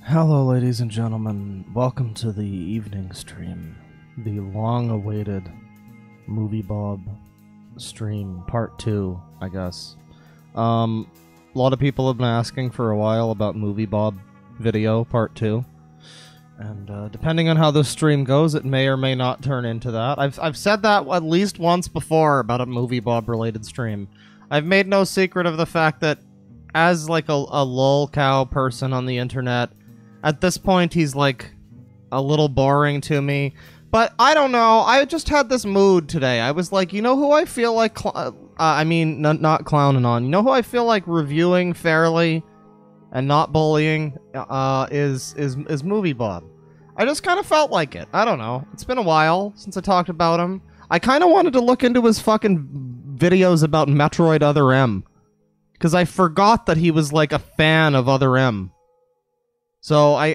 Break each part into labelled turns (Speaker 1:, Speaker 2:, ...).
Speaker 1: Hello, ladies and gentlemen. Welcome to the evening stream, the long-awaited Movie Bob stream, part 2, I guess. A lot of people have been asking for a while about Movie Bob video, part 2. And depending on how this stream goes, it may or may not turn into that. I've said that at least once before about a Movie Bob-related stream. I've made no secret of the fact that as, like, a lolcow person on the internet, at this point, he's, like, a little boring to me. But, I don't know, I just had this mood today. I was like, you know who I feel like, not clowning on. You know who I feel like reviewing fairly and not bullying, is Movie Bob. I just kind of felt like it. I don't know. It's been a while since I talked about him. I kind of wanted to look into his fucking videos about Metroid Other M. Because I forgot that he was, like, a fan of Other M. So,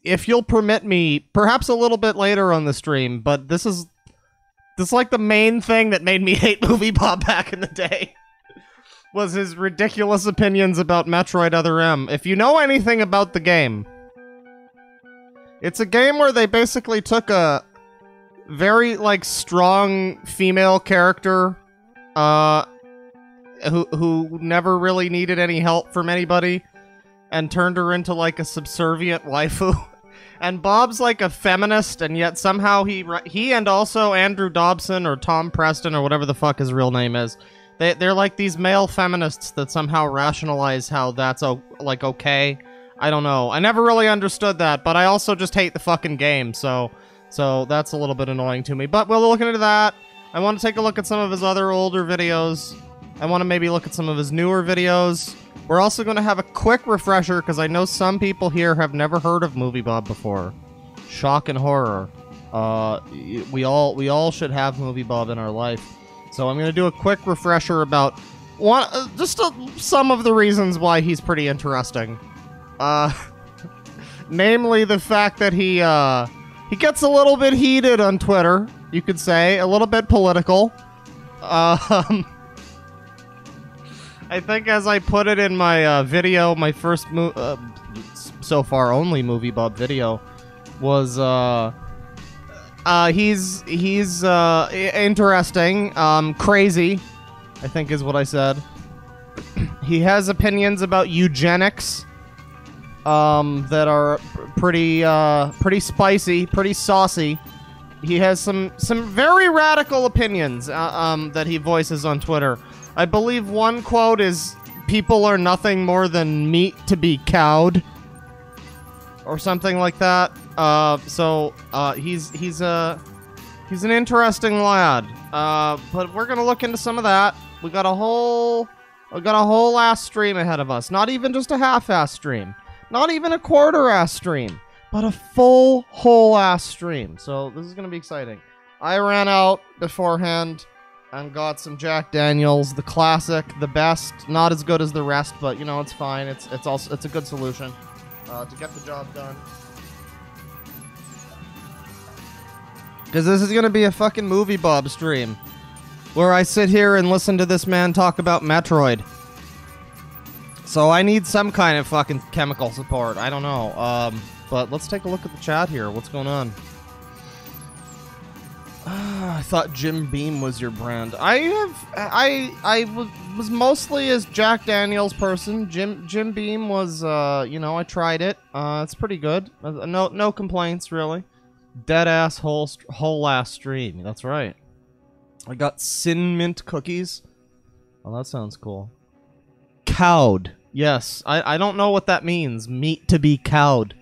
Speaker 1: if you'll permit me, perhaps a little bit later on the stream, but this is This is like the main thing that made me hate Movie Bob back in the day. Was his ridiculous opinions about Metroid Other M. If you know anything about the game, it's a game where they basically took a very, like, strong female character, who never really needed any help from anybody, and turned her into, like, a subservient waifu. And Bob's, like, a feminist, and yet somehow he and also Andrew Dobson or Tom Preston or whatever the fuck his real name is, they're like these male feminists that somehow rationalize how that's, like, okay. I don't know. I never really understood that, but I also just hate the fucking game, so that's a little bit annoying to me. But we'll look into that. I want to take a look at some of his other older videos. I want to maybe look at some of his newer videos. We're also going to have a quick refresher, because I know some people here have never heard of Movie Bob before. Shock and horror. We all should have Movie Bob in our life. So I'm going to do a quick refresher about some of the reasons why he's pretty interesting. Namely the fact that he gets a little bit heated on Twitter, you could say, a little bit political. I think as I put it in my video, my first so far only Movie Bob video was he's interesting, crazy, I think is what I said. He has opinions about eugenics that are pretty spicy, pretty saucy. He has some very radical opinions that he voices on Twitter. I believe one quote is, "People are nothing more than meat to be cowed," or something like that. He's an interesting lad. But we're gonna look into some of that. We got a whole ass stream ahead of us. Not even just a half-ass stream. Not even a quarter-ass stream. But a full, whole-ass stream. So this is gonna be exciting. I ran out beforehand and got some Jack Daniels, the classic, the best, not as good as the rest, but you know, it's fine. It's a good solution to get the job done. Because this is gonna be a fucking Movie Bob stream, where I sit here and listen to this man talk about Metroid. So I need some kind of fucking chemical support. I don't know. But let's take a look at the chat here. What's going on? I thought Jim Beam was your brand. I was mostly as Jack Daniels person. Jim Beam was, you know, I tried it. It's pretty good. No complaints, really. Dead ass whole ass stream. That's right. I got Sin Mint cookies. Oh, that sounds cool. Cowed. Yes, I don't know what that means. Meat to be cowed.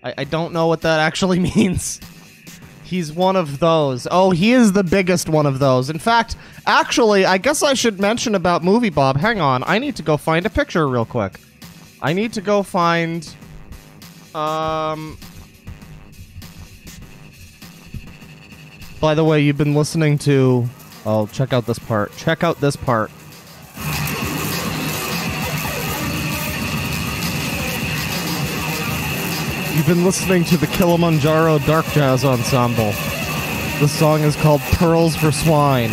Speaker 1: I don't know what that actually means. He's one of those. Oh, he is the biggest one of those. In fact, actually, I guess I should mention about Movie Bob. Hang on, I need to go find a picture real quick. I need to go find... By the way, you've been listening to... Oh, check out this part. Check out this part. You've been listening to the Kilimanjaro Dark Jazz Ensemble. The song is called Pearls for Swine.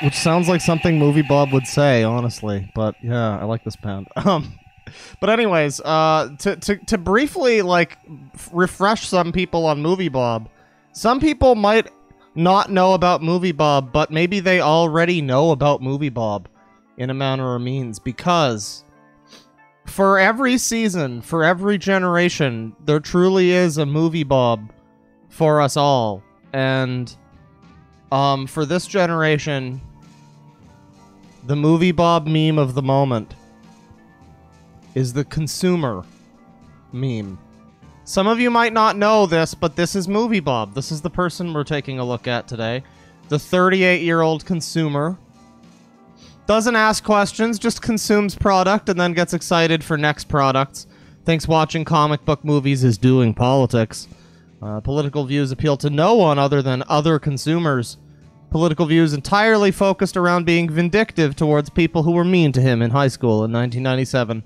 Speaker 1: Which sounds like something Movie Bob would say, honestly. But yeah, I like this band. But anyways, to briefly, like, refresh some people on Movie Bob. Some people might not know about Movie Bob, but maybe they already know about Movie Bob in a manner or means, because... for every season, for every generation, there truly is a Movie Bob for us all. And for this generation, the Movie Bob meme of the moment is the consumer meme. Some of you might not know this, but this is Movie Bob. This is the person we're taking a look at today. The 38-year-old consumer. Doesn't ask questions, just consumes product and then gets excited for next products. Thinks watching comic book movies is doing politics. Political views appeal to no one other than other consumers. Political views entirely focused around being vindictive towards people who were mean to him in high school in 1997.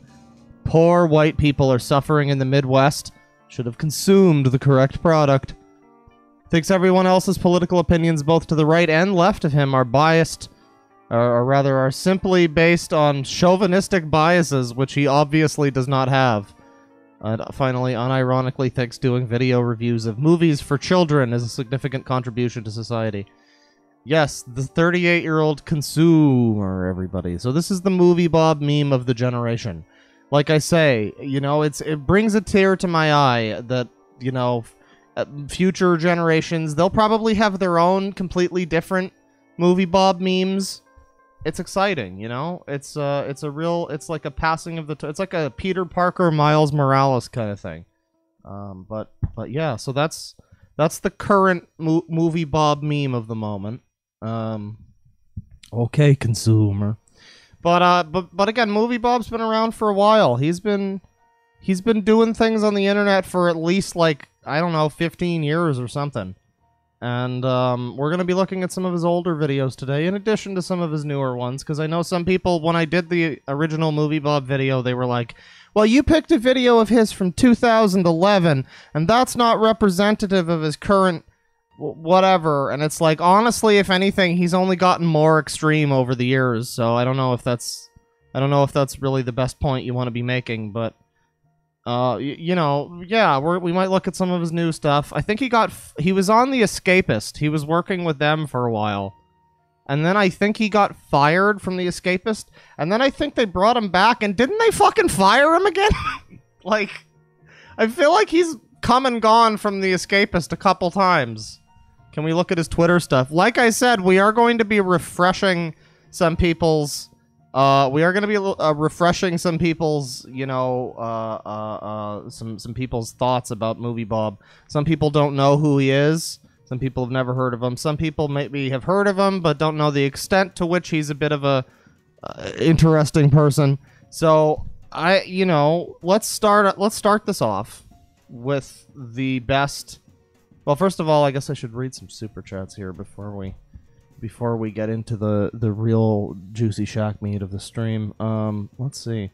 Speaker 1: Poor white people are suffering in the Midwest. Should have consumed the correct product. Thinks everyone else's political opinions, both to the right and left of him, are biased, or rather are simply based on chauvinistic biases, which he obviously does not have. Finally, unironically thinks doing video reviews of movies for children is a significant contribution to society. Yes, the 38-year-old consumer, everybody. So this is the Movie Bob meme of the generation. Like I say, you know, it brings a tear to my eye that, you know, future generations, they'll probably have their own completely different Movie Bob memes. It's exciting, you know? It's like a passing of the... it's like a Peter Parker, Miles Morales kind of thing. But yeah, so that's the current Movie Bob meme of the moment. Okay, consumer. But again, Movie Bob's been around for a while. He's been doing things on the internet for at least, like, I don't know, 15 years or something. And we're going to be looking at some of his older videos today, in addition to some of his newer ones, because I know some people, when I did the original Movie Bob video, they were like, well, you picked a video of his from 2011, and that's not representative of his current whatever. And it's like, honestly, if anything, he's only gotten more extreme over the years, so I don't know if that's really the best point you want to be making, but you know, yeah, we might look at some of his new stuff. I think he was on The Escapist. He was working with them for a while. And then I think he got fired from The Escapist. And then I think they brought him back, and didn't they fucking fire him again? Like, I feel like he's come and gone from The Escapist a couple times. Can we look at his Twitter stuff? Like I said, we are going to be refreshing some people's... refreshing some people's, you know, some people's thoughts about Movie Bob. Some people don't know who he is. Some people have never heard of him. Some people maybe have heard of him, but don't know the extent to which he's a bit of a interesting person. So you know, let's start this off with the best. Well, first of all, I guess I should read some super chats here before we get into the real juicy shack meat of the stream. Let's see.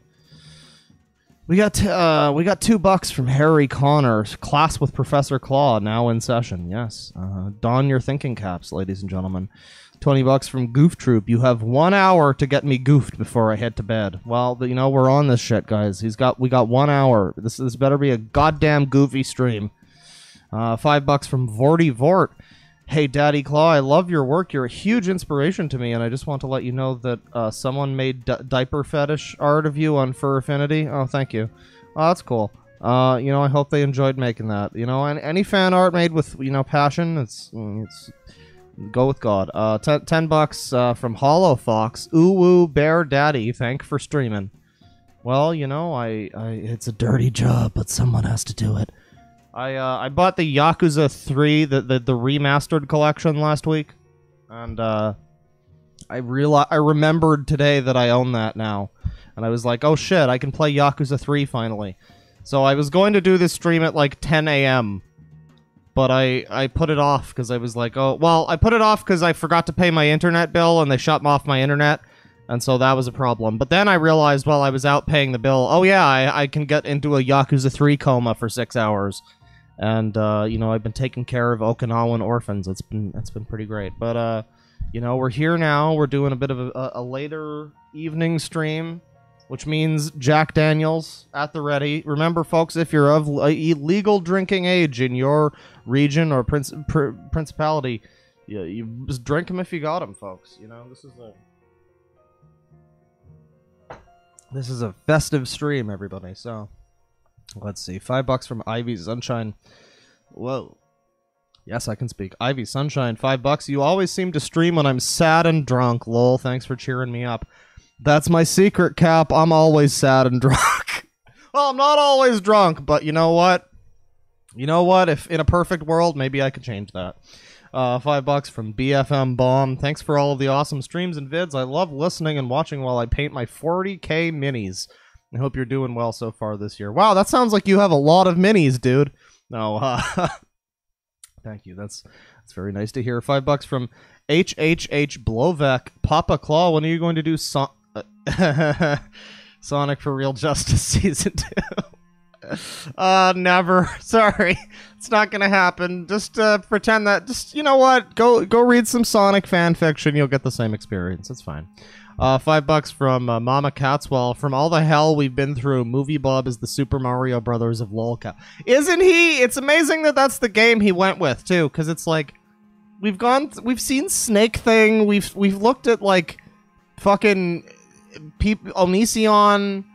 Speaker 1: We got $2 from Harry Connor. Class with Professor Claw now in session. Yes. Don your thinking caps, ladies and gentlemen. $20 from Goof Troop. You have 1 hour to get me goofed before I head to bed. Well, you know, we're on this shit, guys. We got 1 hour. This better be a goddamn goofy stream. $5 from Vorty Vort. Hey, Daddy Claw, I love your work. You're a huge inspiration to me, and I just want to let you know that someone made diaper fetish art of you on Fur Affinity. Oh, thank you. Oh, that's cool. You know, I hope they enjoyed making that. You know, and any fan art made with, you know, passion, it's go with God. $10 from Hollow Fox. Ooh woo bear daddy. Thank for streaming. Well, you know, it's a dirty job, but someone has to do it. I bought the Yakuza 3, the remastered collection last week, and I remembered today that I own that now, and I was like, oh shit, I can play Yakuza 3 finally. So I was going to do this stream at like 10 a.m., but I put it off because I was like, oh, well, I put it off because I forgot to pay my internet bill, and they shut off my internet, and so that was a problem. But then I realized while I was out paying the bill, oh yeah, I can get into a Yakuza 3 coma for 6 hours. And, you know, I've been taking care of Okinawan orphans. It's been pretty great. But, you know, we're here now. We're doing a bit of a later evening stream, which means Jack Daniels at the ready. Remember, folks, if you're of legal drinking age in your region or principality, you just drink them if you got them, folks. You know, this is a festive stream, everybody, so... Let's see. $5 from Ivy Sunshine. Whoa. Yes, I can speak. Ivy Sunshine, $5. You always seem to stream when I'm sad and drunk. Lol, thanks for cheering me up. That's my secret, Cap. I'm always sad and drunk. Well, I'm not always drunk, but you know what? You know what? If in a perfect world, maybe I could change that. $5 from BFM Bomb. Thanks for all of the awesome streams and vids. I love listening and watching while I paint my 40K minis. I hope you're doing well so far this year. Wow, that sounds like you have a lot of minis, dude. No, thank you. That's very nice to hear. $5 from HHH Blovek. Papa Claw, when are you going to do Sonic for Real Justice Season 2? Never. Sorry. It's not gonna happen. Just pretend that, just, you know what? Go read some Sonic fan fiction. You'll get the same experience. It's fine. $5 from Mama Catswell. From all the hell we've been through, Movie Bob is the Super Mario Brothers of lolcat. Isn't he? It's amazing that that's the game he went with, too, because it's like, we've seen Snake Thing, we've looked at, like, fucking Onision,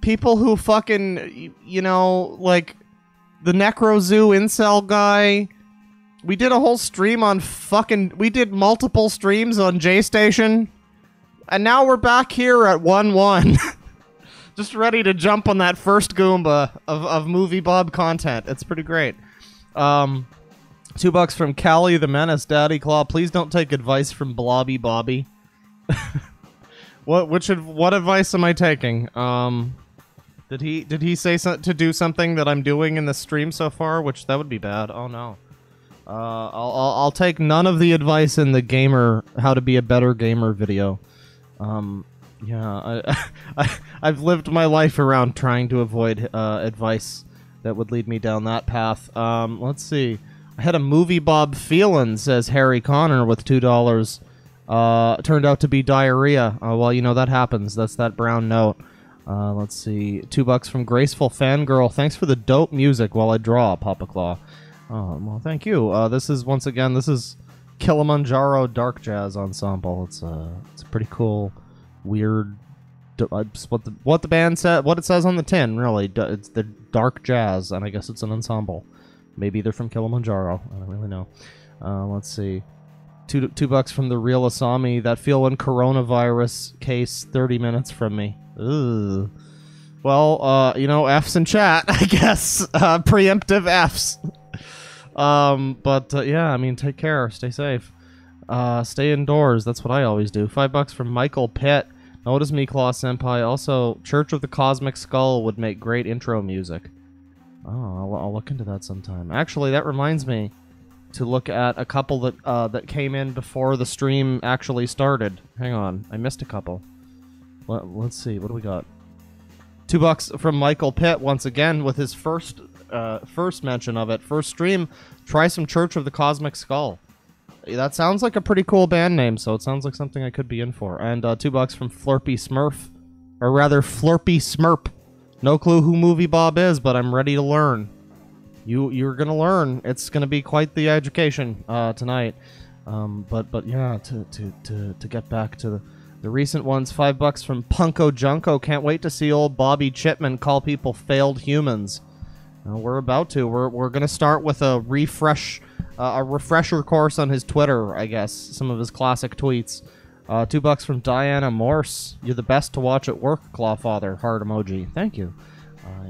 Speaker 1: people who fucking, you know, like, the Necrozoo incel guy. We did a whole stream on we did multiple streams on J-Station. And now we're back here at 1-1. Just ready to jump on that first Goomba of Movie Bob content. It's pretty great. $2 from Callie the Menace, Daddy Claw. Please don't take advice from Blobby Bobby. What advice am I taking? Did he say to do something that I'm doing in the stream so far? Which that would be bad. Oh no. I'll take none of the advice in the how to be a better gamer video. Yeah, I've lived my life around trying to avoid advice that would lead me down that path. Let's see. I had a Movie Bob feelin', says Harry Connor with $2. Turned out to be diarrhea. Well, you know, that happens. That's that brown note. Let's see. $2 from Graceful Fangirl. Thanks for the dope music while I draw, Papa Claw. Oh, well, thank you. This is, once again, this is Kilimanjaro Dark Jazz Ensemble. It's a pretty cool, weird, what the band said, what it says on the tin, really. It's the Dark Jazz, and I guess it's an ensemble. Maybe they're from Kilimanjaro. I don't really know. Let's see. $2 from the Real Asami. That feel when coronavirus case 30 minutes from me. Ugh. Well, you know, F's in chat, I guess. Preemptive F's. Yeah, I mean, take care, stay safe. Stay indoors, that's what I always do. $5 from Michael Pitt. Notice me, Claw Senpai. Also, Church of the Cosmic Skull would make great intro music. Oh, I'll look into that sometime. Actually, that reminds me to look at a couple that came in before the stream actually started. Hang on, I missed a couple. Let's see, what do we got? $2 from Michael Pitt, once again, with his first mention of it. First stream, try some Church of the Cosmic Skull. That sounds like a pretty cool band name, so it sounds like something I could be in for. And $2 from Flurpy Smurf. Or rather, Flurpy Smurp. No clue who Movie Bob is, but I'm ready to learn. You're gonna learn. It's gonna be quite the education tonight. But yeah, to get back to the recent ones, $5 from Punko Junko. Can't wait to see old Bobby Chipman call people failed humans. We're about to. We're gonna start with a refresher course on his Twitter, I guess. Some of his classic tweets. $2 from Diana Morse. You're the best to watch at work, Clawfather. Heart emoji. Thank you.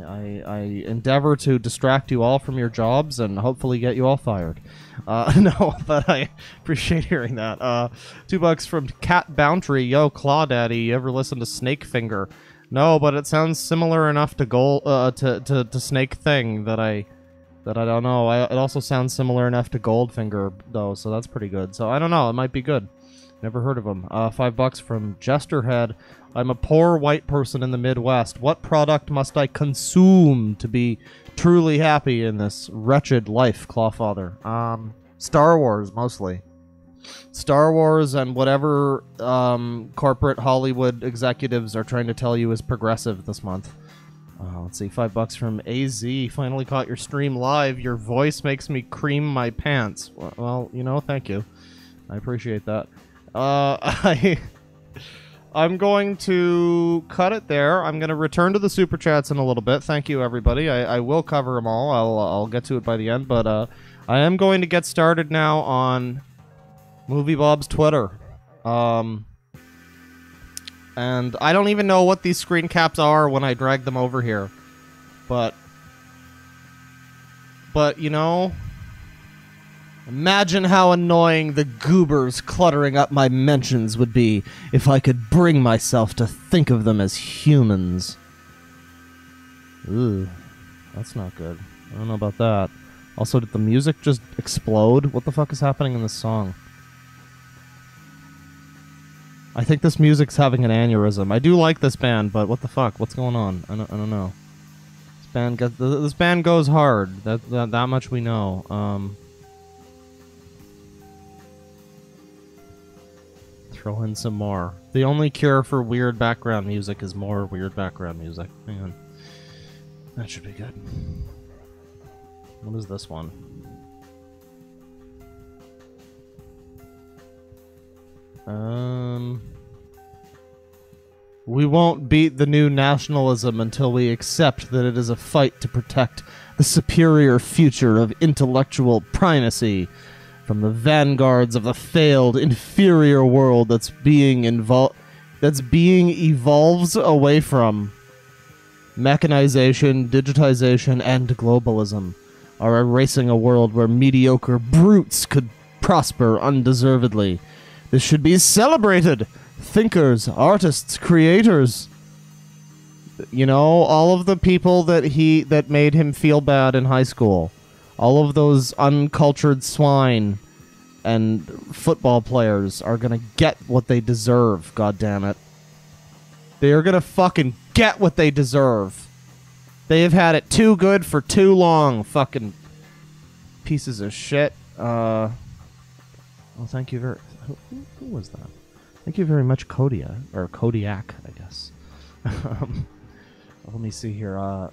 Speaker 1: I endeavor to distract you all from your jobs and hopefully get you all fired. No, but I appreciate hearing that. $2 from Cat Boundary. Yo, Claw Daddy, you ever listen to Snake Finger? No, but it sounds similar enough to to Snake Thing that I don't know. It also sounds similar enough to Goldfinger, though, so that's pretty good. So I don't know. It might be good. Never heard of him. $5 from Jesterhead. I'm a poor white person in the Midwest. What product must I consume to be truly happy in this wretched life, Clawfather? Star Wars, mostly. Star Wars and whatever corporate Hollywood executives are trying to tell you is progressive this month. Let's see, $5 from AZ. Finally caught your stream live. Your voice makes me cream my pants. Well, you know, thank you. I appreciate that. I'm going to cut it there. I'm going to return to the Super Chats in a little bit. Thank you, everybody. I will cover them all. I'll get to it by the end, but I am going to get started now on Movie Bob's Twitter. And I don't even know what these screen caps are when I drag them over here. But you know, imagine how annoying the goobers cluttering up my mentions would be if I could bring myself to think of them as humans. Ooh, that's not good. I don't know about that. Also, did the music just explode? What the fuck is happening in this song? I think this music's having an aneurysm. I do like this band, but what the fuck? What's going on? I don't know. It's This band goes hard. That much we know. Throw in some more. The only cure for weird background music is more weird background music. Hang on. That should be good. What is this one? We won't beat the new nationalism until we accept that it is a fight to protect the superior future of intellectual primacy from the vanguards of the failed, inferior world that's being evolves away from. Mechanization, digitization, and globalism are erasing a world where mediocre brutes could prosper undeservedly. This should be celebrated. Thinkers, artists, creators. You know, all of the people that made him feel bad in high school. All of those uncultured swine and football players are gonna get what they deserve, goddammit. They are gonna fucking get what they deserve. They have had it too good for too long, fucking pieces of shit. Well, thank you very... Who was that? Thank you very much, Kodiak, I guess. Let me see here.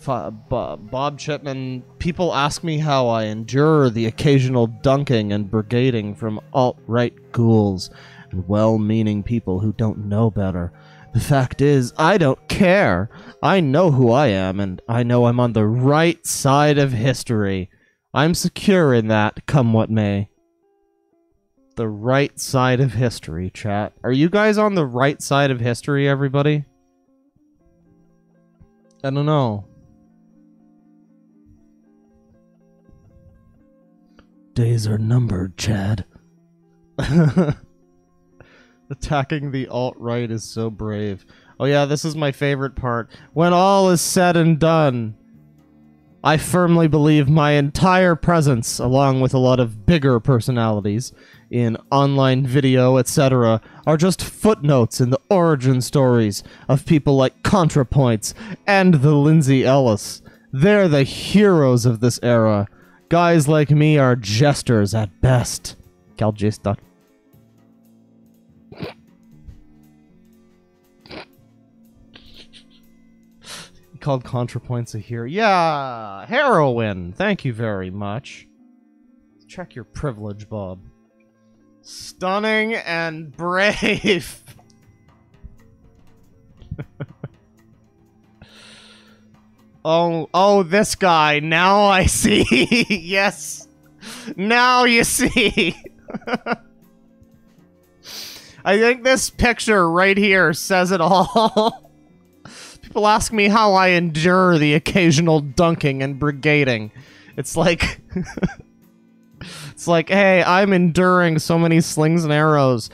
Speaker 1: Bob Chipman, people ask me how I endure the occasional dunking and brigading from alt-right ghouls and well-meaning people who don't know better. The fact is, I don't care. I know who I am, and I know I'm on the right side of history. I'm secure in that, come what may. The right side of history, chat. Are you guys on the right side of history, everybody? I don't know. Days are numbered, Chad. Attacking the alt-right is so brave. Oh yeah, this is my favorite part. When all is said and done, I firmly believe my entire presence, along with a lot of bigger personalities in online video, etc., are just footnotes in the origin stories of people like ContraPoints and the Lindsay Ellis. They're the heroes of this era. Guys like me are jesters at best. Calgista. Called ContraPoints a hero. Yeah, heroin. Thank you very much. Check your privilege, Bob. Stunning and brave. Oh, this guy. Now I see. Yes. Now you see. I think this picture right here says it all. People ask me how I endure the occasional dunking and brigading. It's like... it's like, hey, I'm enduring so many slings and arrows.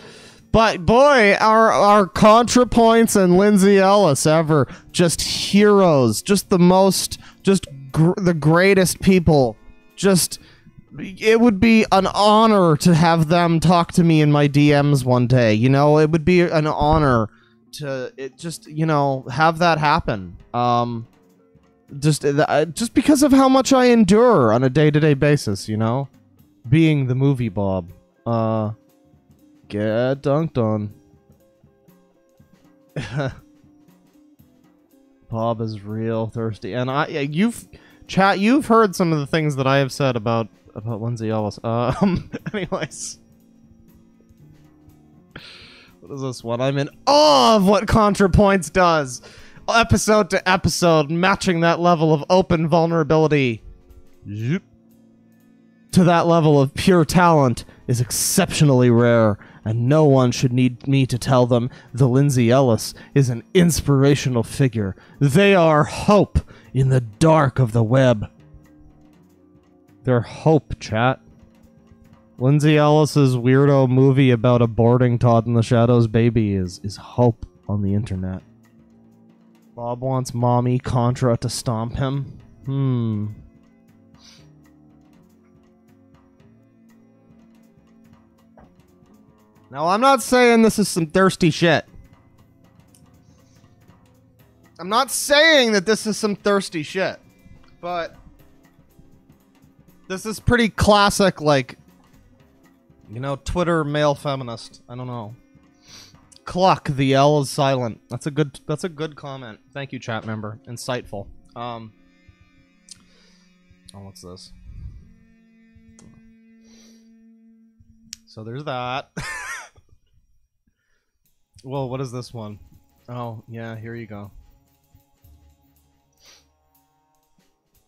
Speaker 1: But, boy, our ContraPoints and Lindsay Ellis ever. Just heroes. Just the most... Just the greatest people. Just... It would be an honor to have them talk to me in my DMs one day. You know, it would be an honor... to you know, have that happen. Just because of how much I endure on a day-to-day basis, you know? Being the movie Bob. Get dunked on. Bob is real thirsty. And you've heard some of the things that I have said about Lindsay Ellis. Anyways. What is this one? I'm in awe of what ContraPoints does. Episode to episode, matching that level of open vulnerability. Yep. To that level of pure talent is exceptionally rare, and no one should need me to tell them the Lindsay Ellis is an inspirational figure. They are hope in the dark of the web. They're hope, chat. Lindsay Ellis's weirdo movie about aborting Todd in the Shadows baby is hope on the internet. Bob wants mommy Contra to stomp him. Now, I'm not saying this is some thirsty shit. I'm not saying that this is some thirsty shit, but this is pretty classic, like, you know, Twitter male feminist. I don't know. Cluck, the L is silent. That's a good comment. Thank you, chat member. Insightful. Oh, what's this? So there's that. Well, what is this one? Oh, yeah, here you go.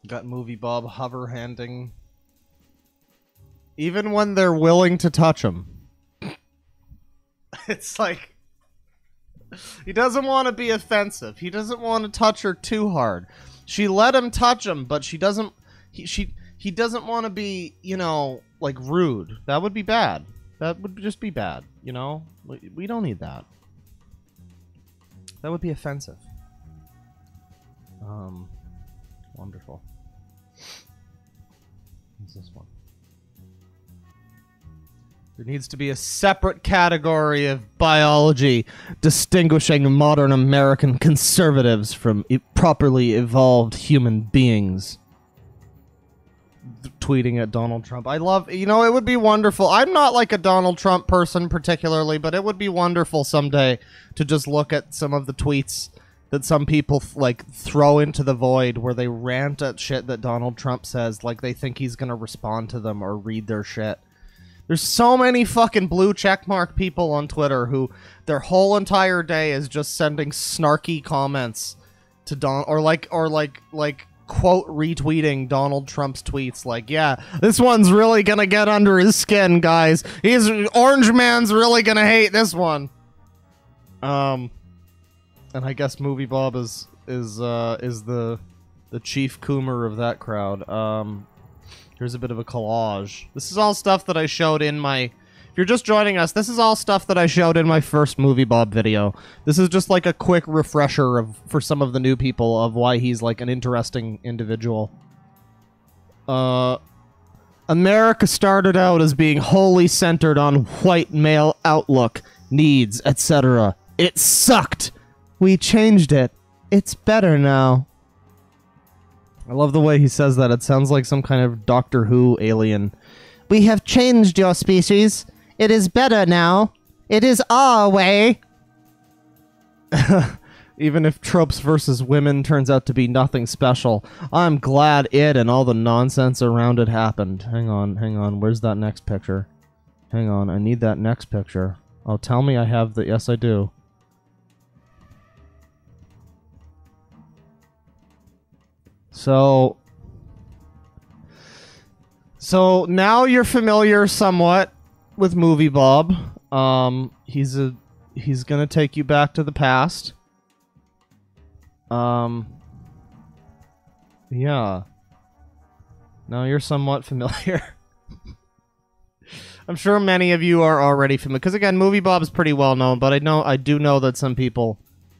Speaker 1: Got Movie Bob hover handing. Even when they're willing to touch him. It's like... He doesn't want to be offensive. He doesn't want to touch her too hard. She let him touch him, but she doesn't... He doesn't want to be, you know, like, rude. That would be bad. That would just be bad, you know? We don't need that. That would be offensive. Wonderful. What's this one? There needs to be a separate category of biology distinguishing modern American conservatives from properly evolved human beings. Tweeting at Donald Trump. I love, you know, it would be wonderful. I'm not like a Donald Trump person particularly, but it would be wonderful someday to just look at some of the tweets that some people like throw into the void where they rant at shit that Donald Trump says, like they think he's gonna respond to them or read their shit. There's so many fucking blue checkmark people on Twitter who their whole entire day is just sending snarky comments to or like quote retweeting Donald Trump's tweets like, yeah, this one's really gonna get under his skin, guys. Orange Man's really gonna hate this one. And I guess Movie Bob is the chief coomer of that crowd. Here's a bit of a collage. This is all stuff that I showed in my... If you're just joining us, this is all stuff that I showed in my first Movie Bob video. This is just like a quick refresher for some of the new people of why he's like an interesting individual. America started out as being wholly centered on white male outlook, needs, etc. It sucked. We changed it. It's better now. I love the way he says that. It sounds like some kind of Doctor Who alien. We have changed your species. It is better now. It is our way. Even if tropes versus women turns out to be nothing special, I'm glad it and all the nonsense around it happened. Hang on. Where's that next picture? Hang on, I need that next picture. Oh, tell me I have the... Yes, I do. So now you're familiar somewhat with Movie Bob. He's gonna take you back to the past. Yeah. Now you're somewhat familiar. I'm sure many of you are already familiar, because again, Movie Bob is pretty well known, but I do know that some people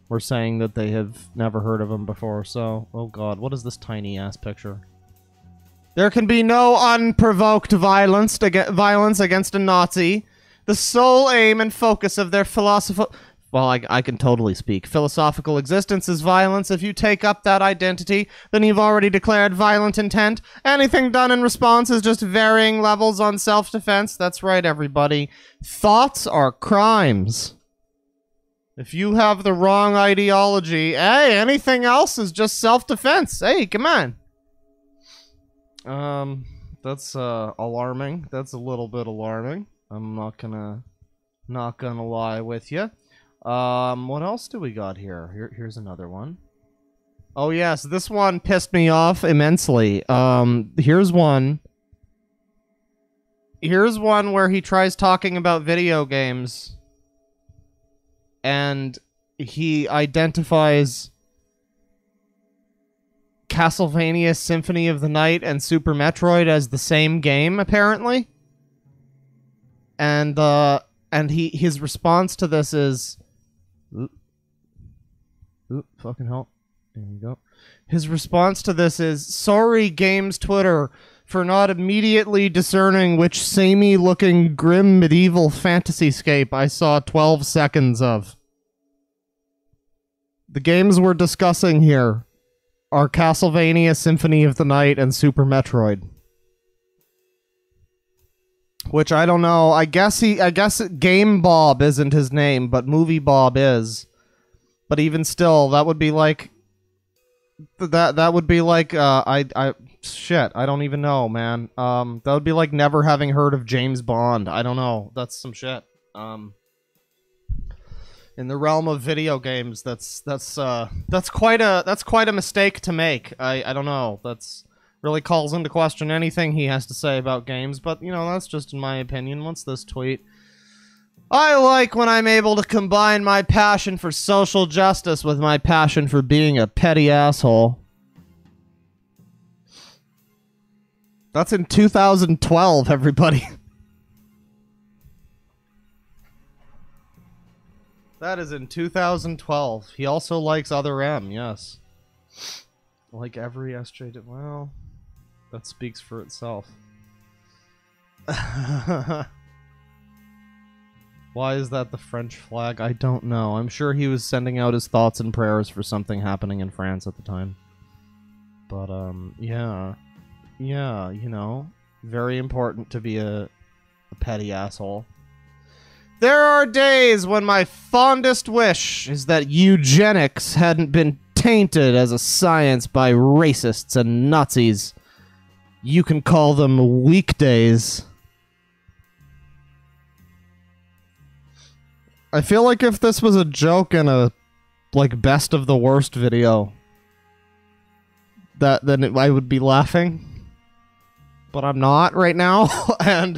Speaker 1: were saying that they have never heard of him before, so... Oh god, what is this tiny-ass picture? There can be no unprovoked violence against a Nazi. The sole aim and focus of their philosophical... Well, I can totally speak. Philosophical existence is violence. If you take up that identity, then you've already declared violent intent. Anything done in response is just varying levels on self-defense. That's right, everybody. Thoughts are crimes. If you have the wrong ideology, hey, anything else is just self-defense. Hey, come on. That's alarming. That's a little bit alarming. I'm not gonna lie with you. What else do we got here? Here's another one. Oh yes, this one pissed me off immensely. Here's one. Here's one where he tries talking about video games. And he identifies Castlevania Symphony of the Night and Super Metroid as the same game, apparently. And his response to this is... fucking hell. There you go. His response to this is, sorry, Games Twitter, for not immediately discerning which samey-looking grim medieval fantasy-scape I saw 12 seconds of. The games we're discussing here are Castlevania Symphony of the Night and Super Metroid. Which I don't know. I guess Game Bob isn't his name, but Movie Bob is. But even still, that would be like that would be like shit, I don't even know, man. That would be like never having heard of James Bond. I don't know. That's some shit. In the realm of video games, that's quite a mistake to make. I don't know. That's really calls into question anything he has to say about games, but you know, that's just in my opinion. What's this tweet? I like when I'm able to combine my passion for social justice with my passion for being a petty asshole. That's in 2012, everybody. That is in 2012. He also likes Other M, yes. Like every SJ... Well, that speaks for itself. Why is that the French flag? I don't know. I'm sure he was sending out his thoughts and prayers for something happening in France at the time. But, yeah. Yeah, you know. Very important to be a petty asshole. There are days when my fondest wish is that eugenics hadn't been tainted as a science by racists and Nazis. You can call them weekdays. I feel like if this was a joke in a, like, best of the worst video, then I would be laughing. But I'm not right now, and,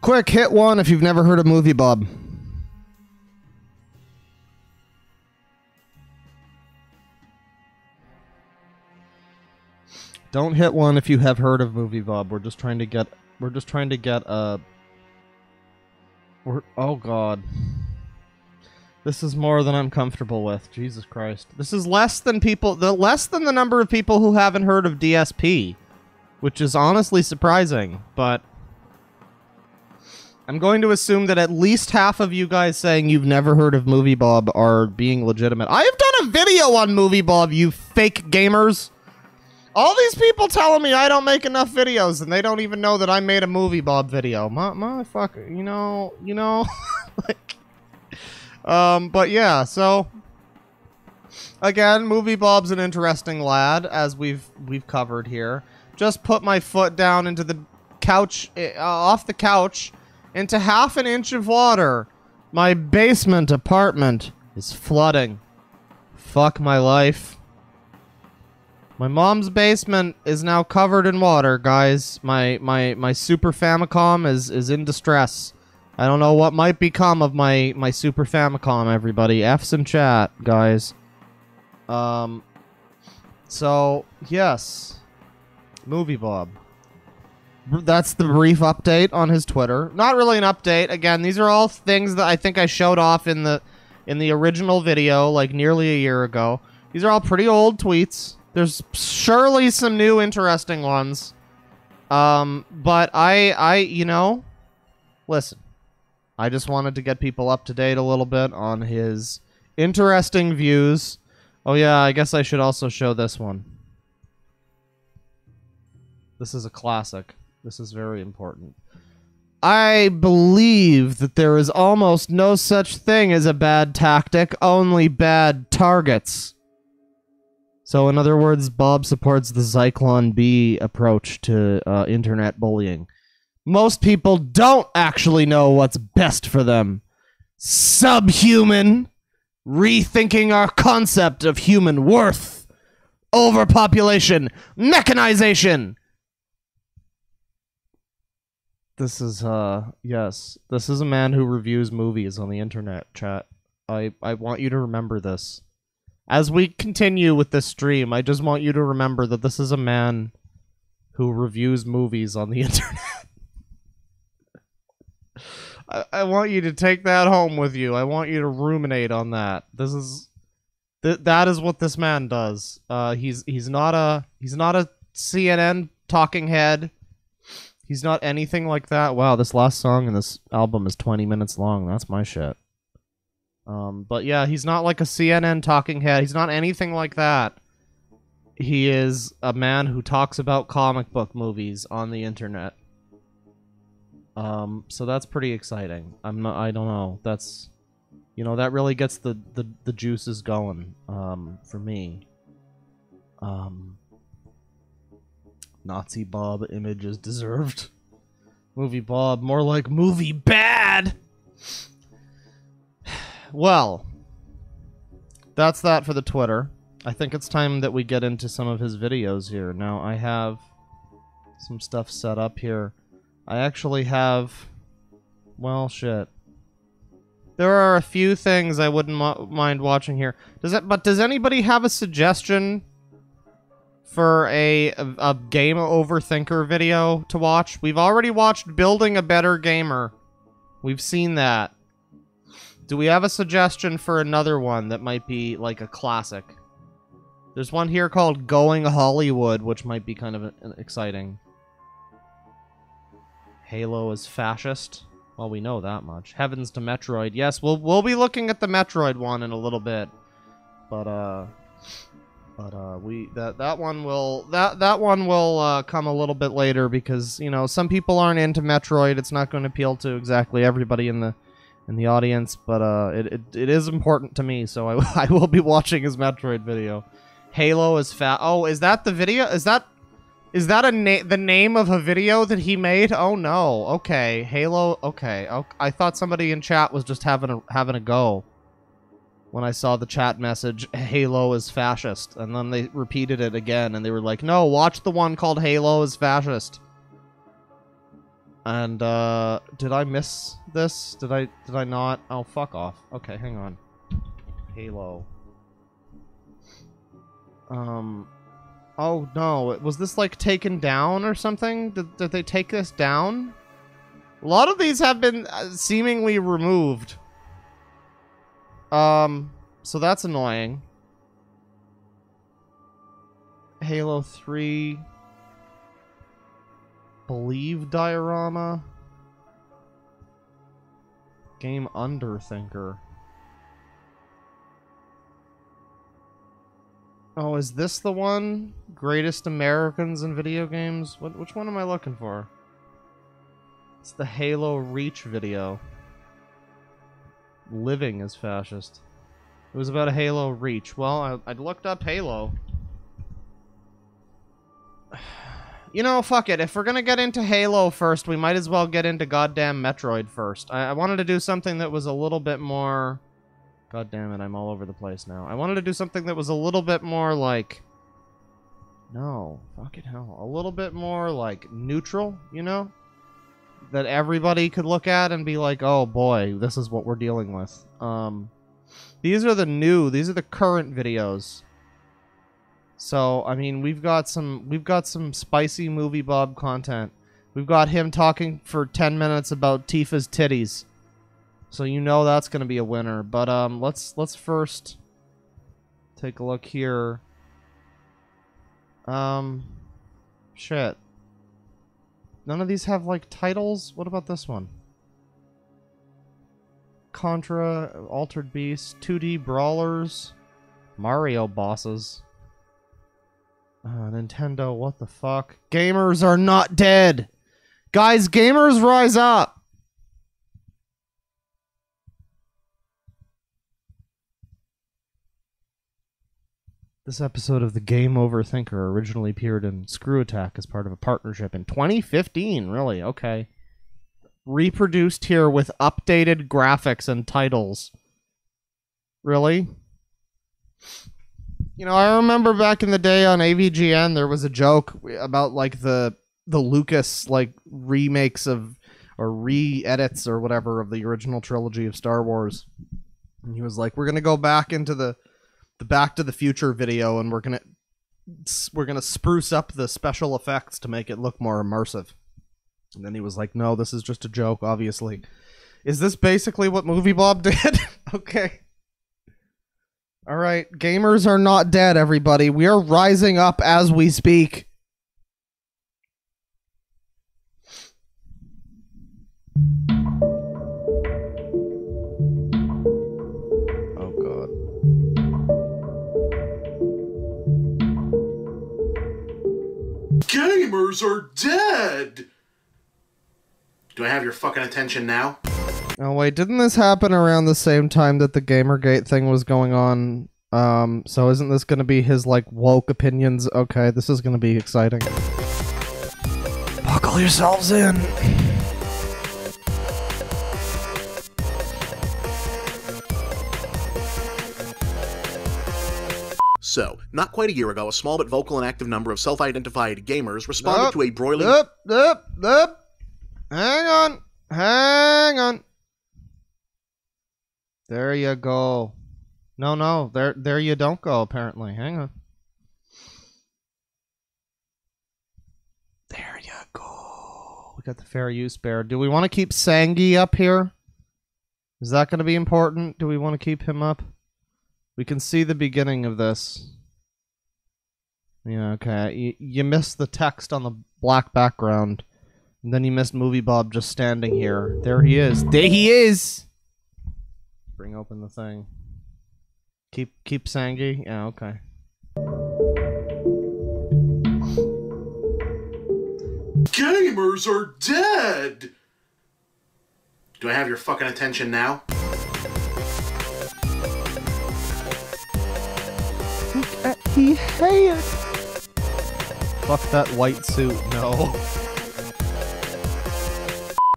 Speaker 1: quick, hit one if you've never heard of Movie Bob. Don't hit one if you have heard of Movie Bob. We're just trying to get a... oh god. This is more than I'm comfortable with. Jesus Christ. This is less than the number of people who haven't heard of DSP. Which is honestly surprising, but... I'm going to assume that at least half of you guys saying you've never heard of Movie Bob are being legitimate. I have done a video on Movie Bob, you fake gamers! All these people telling me I don't make enough videos, and they don't even know that I made a Movie Bob video. Motherfucker, you know, like... but yeah, so... Again, Movie Bob's an interesting lad, as we've covered here. Just put my foot down into the couch, off the couch, into half an inch of water. My basement apartment is flooding. Fuck my life. My mom's basement is now covered in water, guys. My Super Famicom is in distress. I don't know what might become of my Super Famicom, everybody. F's in chat, guys. So, yes. Movie Bob. That's the brief update on his Twitter. Not really an update. Again, these are all things that I think I showed off in the original video, like nearly a year ago. These are all pretty old tweets. There's surely some new interesting ones. But you know, listen. I just wanted to get people up to date a little bit on his interesting views. Oh yeah, I guess I should also show this one. This is a classic. This is very important. I believe that there is almost no such thing as a bad tactic, only bad targets. So, in other words, Bob supports the Zyklon B approach to internet bullying. Most people don't actually know what's best for them. Subhuman. Rethinking our concept of human worth. Overpopulation. Mechanization. This is, yes. This is a man who reviews movies on the internet, chat. I want you to remember this. As we continue with this stream, I just want you to remember that this is a man who reviews movies on the internet. I want you to take that home with you. I want you to ruminate on that. This is that is what this man does. He's not a CNN talking head. He's not anything like that. Wow, this last song in this album is 20 minutes long. That's my shit. But yeah, he's not like a CNN talking head. He's not anything like that. He is a man who talks about comic book movies on the internet. So that's pretty exciting. I don't know. That's, you know, that really gets the juices going, for me. Nazi Bob image is deserved. Movie Bob, more like movie bad! Well, that's that for the Twitter. I think it's time that we get into some of his videos here. Now, I have some stuff set up here. I actually have... Well, shit. There are a few things I wouldn't mind watching here. Does anybody have a suggestion for a game overthinker video to watch? We've already watched Building a Better Gamer. We've seen that. Do we have a suggestion for another one that might be like a classic? There's one here called Going Hollywood, which might be kind of exciting. Halo is fascist. Well, we know that much. Heavens to Metroid. Yes, we'll be looking at the Metroid one in a little bit. But that one will come a little bit later because, you know, some people aren't into Metroid. It's not going to appeal to exactly everybody in the audience, but it is important to me, so I will be watching his Metroid video. Halo is Oh, is that the video? Is that the name of a video that he made? Oh no. Okay, Halo. Okay. I thought somebody in chat was just having a go when I saw the chat message, Halo is fascist, and then they repeated it again, and they were like, no, watch the one called Halo is fascist. And, did I miss this? Did I not? Oh, fuck off. Okay, hang on. Halo. Oh, no. Was this, like, taken down or something? Did they take this down? A lot of these have been seemingly removed. So that's annoying. Halo 3... Believe diorama. Game Underthinker. Oh, is this the one? Greatest Americans in Video Games? Which one am I looking for? It's the Halo Reach video. Living as fascist. It was about a Halo Reach. Well, I looked up Halo. You know, fuck it. If we're gonna get into Halo first, we might as well get into goddamn Metroid first. I wanted to do something that was a little bit more... God damn it, I'm all over the place now. I wanted to do something that was a little bit more like... No, fucking hell. A little bit more like neutral, you know? That everybody could look at and be like, oh boy, this is what we're dealing with. These are the current videos. So, I mean, we've got some spicy Movie Bob content. We've got him talking for 10 minutes about Tifa's titties. So you know that's going to be a winner. But let's first take a look here. Shit. None of these have like titles. What about this one? Contra, Altered Beast, 2D Brawlers, Mario Bosses. Nintendo, what the fuck? Gamers are not dead! Guys, gamers rise up! This episode of the Game Overthinker originally appeared in Screw Attack as part of a partnership in 2015, really? Okay. Reproduced here with updated graphics and titles. Really? You know, I remember back in the day on AVGN, there was a joke about, like, the Lucas, like, remakes of, or re-edits or whatever of the original trilogy of Star Wars. And he was like, we're going to go back into the Back to the Future video, and we're going to spruce up the special effects to make it look more immersive. And then he was like, no, this is just a joke, obviously. Is this basically what Movie Bob did? Okay. Alright, gamers are not dead, everybody. We are rising up as we speak.
Speaker 2: Gamers are dead! Do I have your fucking attention now?
Speaker 1: Oh wait, didn't this happen around the same time that the Gamergate thing was going on? So isn't this gonna be his, like, woke opinions? Okay, this is gonna be exciting. Buckle yourselves in!
Speaker 2: So, not quite a year ago, a small but vocal and active number of self-identified gamers responded to a broiling...
Speaker 1: Hang on. There you go. No, there you don't go, apparently. Hang on. There you go. We got the fair use bear. Do we want to keep Sangi up here? Is that going to be important? Do we want to keep him up? We can see the beginning of this. Yeah, okay. You missed the text on the black background. And then you missed Movie Bob just standing here. There he is. There he is! Bring open the thing. Keep Sangi? Yeah, okay.
Speaker 2: Gamers are dead! Do I have your fucking attention now?
Speaker 1: Look at the hair! Fuck that white suit, no.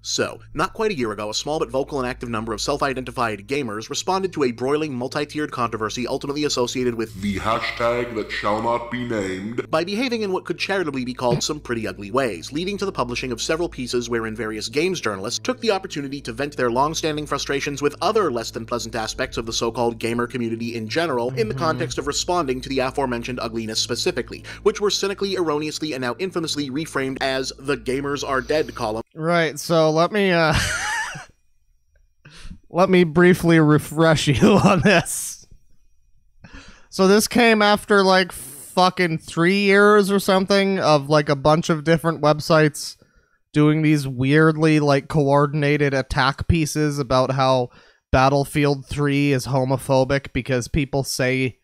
Speaker 2: So, not quite a year ago, a small but vocal and active number of self-identified gamers responded to a broiling, multi-tiered controversy ultimately associated with
Speaker 3: the hashtag that shall not be named
Speaker 2: by behaving in what could charitably be called some pretty ugly ways, leading to the publishing of several pieces wherein various games journalists took the opportunity to vent their long-standing frustrations with other less-than-pleasant aspects of the so-called gamer community in general in the context of responding to the aforementioned ugliness specifically, which were cynically, erroneously, and now infamously reframed as the Gamers Are Dead column.
Speaker 1: Right, so let me briefly refresh you on this. So this came after like fucking 3 years or something of like a bunch of different websites doing these weirdly like coordinated attack pieces about how Battlefield 3 is homophobic because people say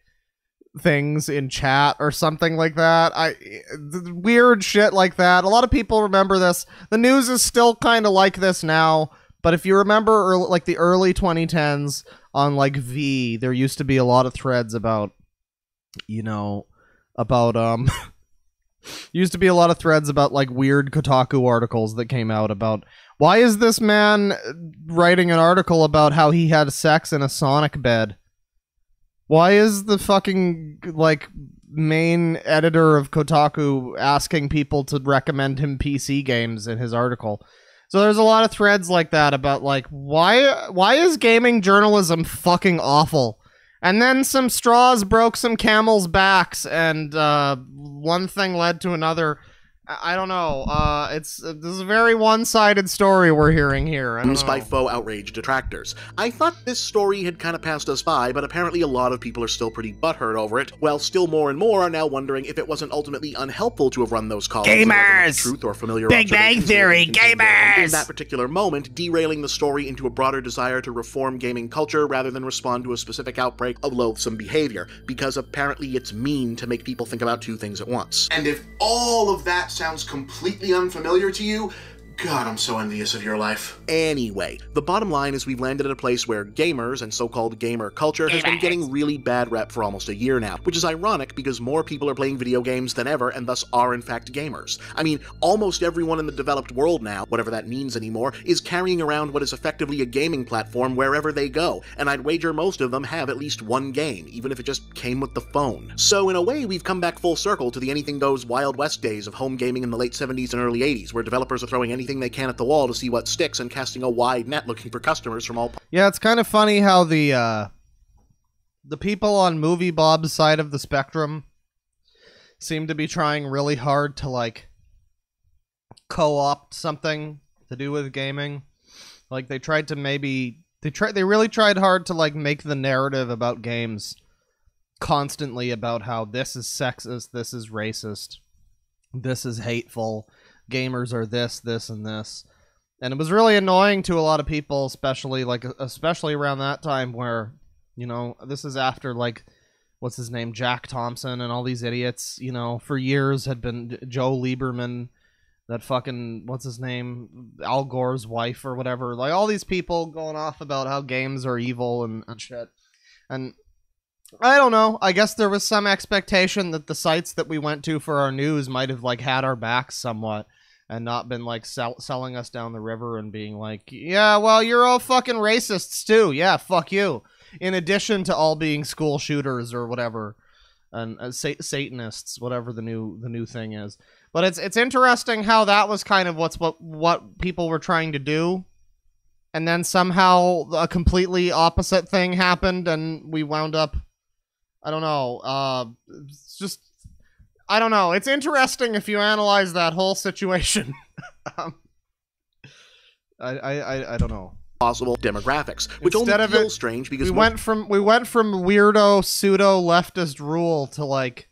Speaker 1: things in chat or something like that. Weird shit like that. A lot of people remember this. The news is still kind of like this now, but if you remember like the early 2010s on like V, there used to be a lot of threads about, you know, about used to be a lot of threads about like weird Kotaku articles that came out about why is this man writing an article about how he had sex in a Sonic bed? Why is the fucking, like, main editor of Kotaku asking people to recommend him PC games in his article? So there's a lot of threads like that about, like, why is gaming journalism fucking awful? And then some straws broke some camels' backs, and one thing led to another. I don't know. This is a very one-sided story we're hearing here.
Speaker 2: By faux outrage detractors. I thought this story had kind of passed us by, but apparently a lot of people are still pretty butthurt over it, while still more and more are now wondering if it wasn't ultimately unhelpful to have run those columns.
Speaker 4: Gamers!
Speaker 2: Truth or familiar
Speaker 4: Big Bang Theory, gamers!
Speaker 2: In that particular moment, derailing the story into a broader desire to reform gaming culture rather than respond to a specific outbreak of loathsome behavior, because apparently it's mean to make people think about two things at once. And if all of that sounds completely unfamiliar to you, God, I'm so envious of your life. Anyway, the bottom line is we've landed at a place where gamers and so-called gamer culture has been getting really bad rep for almost a year now, which is ironic because more people are playing video games than ever and thus are in fact gamers. I mean, almost everyone in the developed world now, whatever that means anymore, is carrying around what is effectively a gaming platform wherever they go, and I'd wager most of them have at least one game, even if it just came with the phone. So in a way, we've come back full circle to the anything goes Wild West days of home gaming in the late 70s and early 80s, where developers are throwing anything they can at the wall to see what sticks and casting a wide net looking for customers from all.
Speaker 1: Yeah, it's kind of funny how the people on Movie Bob's side of the spectrum seem to be trying really hard to like co-opt something to do with gaming. Like they tried to they really tried hard to like make the narrative about games constantly about how this is sexist, this is racist, this is hateful. Gamers are this, and this. And it was really annoying to a lot of people, especially around that time where, you know, this is after, like, what's his name, Jack Thompson and all these idiots, you know, for years had been Joe Lieberman that fucking, what's his name, Al Gore's wife or whatever. Like, all these people going off about how games are evil and shit. And I don't know. I guess there was some expectation that the sites that we went to for our news might have, like, had our backs somewhat and not been, like, selling us down the river and being like, yeah, well, you're all fucking racists, too. Yeah, fuck you. In addition to all being school shooters or whatever. And Satanists, whatever the new thing is. But it's interesting how that was kind of what people were trying to do, and then somehow a completely opposite thing happened, and we wound up, I don't know, it's just, I don't know. It's interesting if you analyze that whole situation. I don't know.
Speaker 2: Possible demographics, which
Speaker 1: Instead
Speaker 2: only
Speaker 1: of
Speaker 2: feels strange because
Speaker 1: we went from weirdo pseudo leftist rule to like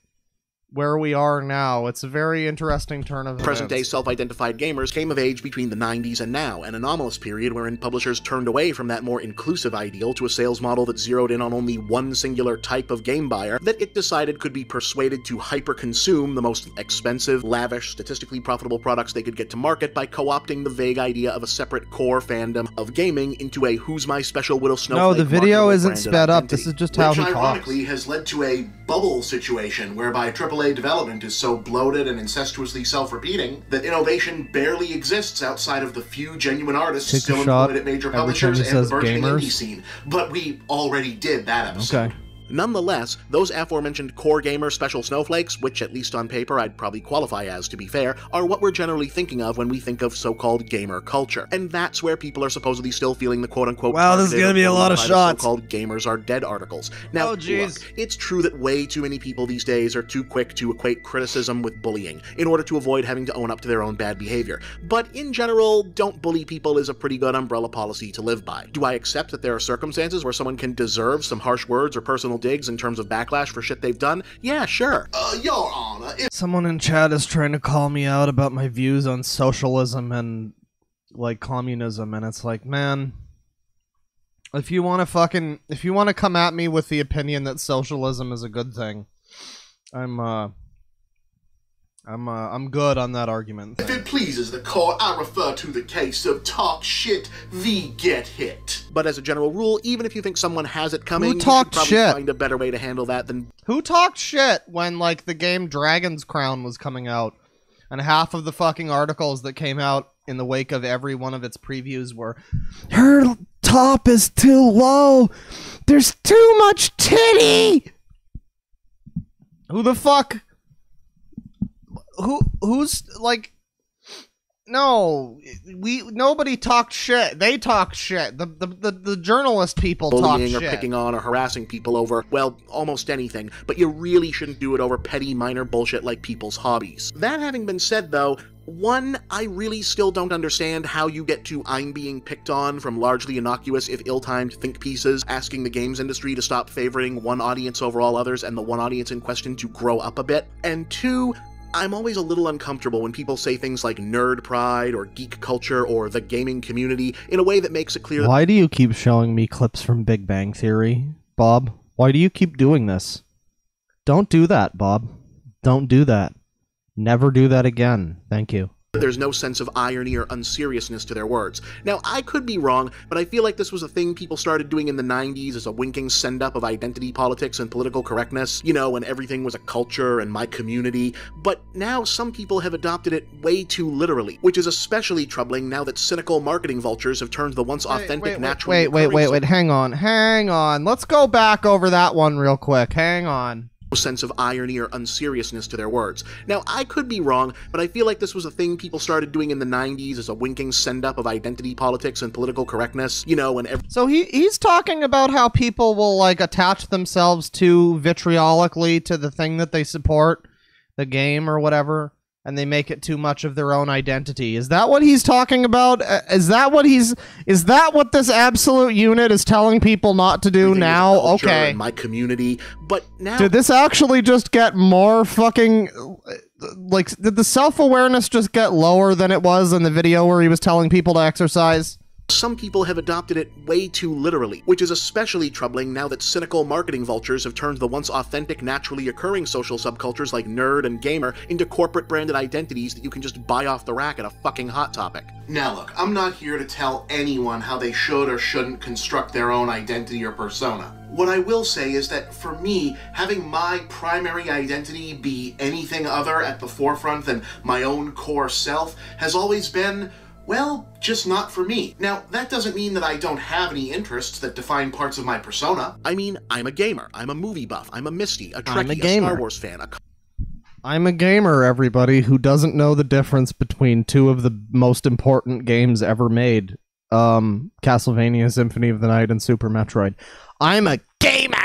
Speaker 1: where we are now. It's a very interesting turn of
Speaker 2: present-day self-identified gamers came of age between the 90s and now, an anomalous period wherein publishers turned away from that more inclusive ideal to a sales model that zeroed in on only one singular type of game buyer that it decided could be persuaded to hyper-consume the most expensive, lavish, statistically profitable products they could get to market by co-opting the vague idea of a separate core fandom of gaming into a who's my special little snowflake.
Speaker 1: No, the video isn't
Speaker 2: branded
Speaker 1: sped up.
Speaker 2: identity,
Speaker 1: This is just how he
Speaker 2: which
Speaker 1: talks.
Speaker 2: ironically has led to a bubble situation whereby AAA development is so bloated and incestuously self-repeating that innovation barely exists outside of the few genuine artists
Speaker 1: Take a
Speaker 2: still
Speaker 1: shot
Speaker 2: employed at major
Speaker 1: every time
Speaker 2: publishers
Speaker 1: he
Speaker 2: and the
Speaker 1: says
Speaker 2: burgeoning
Speaker 1: gamers.
Speaker 2: indie scene. But we already did that episode.
Speaker 1: Okay.
Speaker 2: Nonetheless, those aforementioned core gamer special snowflakes, which at least on paper I'd probably qualify as, to be fair, are what we're generally thinking of when we think of so-called gamer culture. And that's where people are supposedly still feeling the quote-unquote
Speaker 1: Wow, this is
Speaker 2: targeted
Speaker 1: gonna be a lot of
Speaker 2: by the
Speaker 1: shots.
Speaker 2: so-called gamers are dead articles. Now,
Speaker 1: Oh, jeez.
Speaker 2: look, it's true that way too many people these days are too quick to equate criticism with bullying, in order to avoid having to own up to their own bad behavior. But in general, don't bully people is a pretty good umbrella policy to live by. Do I accept that there are circumstances where someone can deserve some harsh words or personal digs in terms of backlash for shit they've done? Yeah, sure. Your Honor,
Speaker 1: Someone in chat is trying to call me out about my views on socialism and like communism, and it's like, man, if you want to come at me with the opinion that socialism is a good thing, I'm good on that argument.
Speaker 2: if it pleases the court, I refer to the case of talk shit, the get hit. But as a general rule, even if you think someone has it coming, you should
Speaker 1: talked
Speaker 2: probably
Speaker 1: shit?
Speaker 2: find a better way to handle that than
Speaker 1: Who talked shit when like the game Dragon's Crown was coming out, and half of the fucking articles that came out in the wake of every one of its previews were, her top is too low, there's too much titty. Who the fuck? Who's like? No, nobody talked shit. They talked shit. The journalist people talked
Speaker 2: bullying
Speaker 1: shit.
Speaker 2: or picking on or harassing people over, well, almost anything, but you really shouldn't do it over petty minor bullshit like people's hobbies. That having been said, though, one, I really still don't understand how you get to I'm being picked on from largely innocuous if ill-timed think pieces asking the games industry to stop favoring one audience over all others and the one audience in question to grow up a bit. And two, I'm always a little uncomfortable when people say things like nerd pride or geek culture or the gaming community in a way that makes it clear that
Speaker 1: Why do you keep showing me clips from Big Bang Theory, Bob? Why do you keep doing this? Don't do that, Bob. Don't do that. Never do that again. Thank you.
Speaker 2: there's no sense of irony or unseriousness to their words. Now, I could be wrong, but I feel like this was a thing people started doing in the 90s as a winking send-up of identity politics and political correctness, you know, when everything was a culture and my community, but now some people have adopted it way too literally, which is especially troubling now that cynical marketing vultures have turned the once authentic, natural...
Speaker 1: Wait, hang on. Let's go back over that one real quick. Hang on.
Speaker 2: Sense of irony or unseriousness to their words. Now, I could be wrong, but I feel like this was a thing people started doing in the 90s as a winking send-up of identity politics and political correctness, you know, when
Speaker 1: So he's talking about how people will, like, attach themselves too vitriolically to the thing that they support, the game or whatever, and they make it too much of their own identity. Is that what he's talking about? Is that what this absolute unit is telling people not to do now? Okay.
Speaker 2: my community, but now...
Speaker 1: Did this actually just get more fucking... Like, did the self-awareness just get lower than it was in the video where he was telling people to exercise?
Speaker 2: Some people have adopted it way too literally, which is especially troubling now that cynical marketing vultures have turned the once authentic, naturally occurring social subcultures like nerd and gamer into corporate branded identities that you can just buy off the rack at a fucking Hot Topic. Now look, I'm not here to tell anyone how they should or shouldn't construct their own identity or persona. What I will say is that for me, having my primary identity be anything other at the forefront than my own core self has always been, well, just not for me. Now, that doesn't mean that I don't have any interests that define parts of my persona. I mean, I'm a gamer, I'm a movie buff, I'm a Misty, a Trekkie, a Star Wars fan,
Speaker 1: I'm a gamer, everybody, who doesn't know the difference between two of the most important games ever made. Castlevania Symphony of the Night and Super Metroid. I'm a gamer!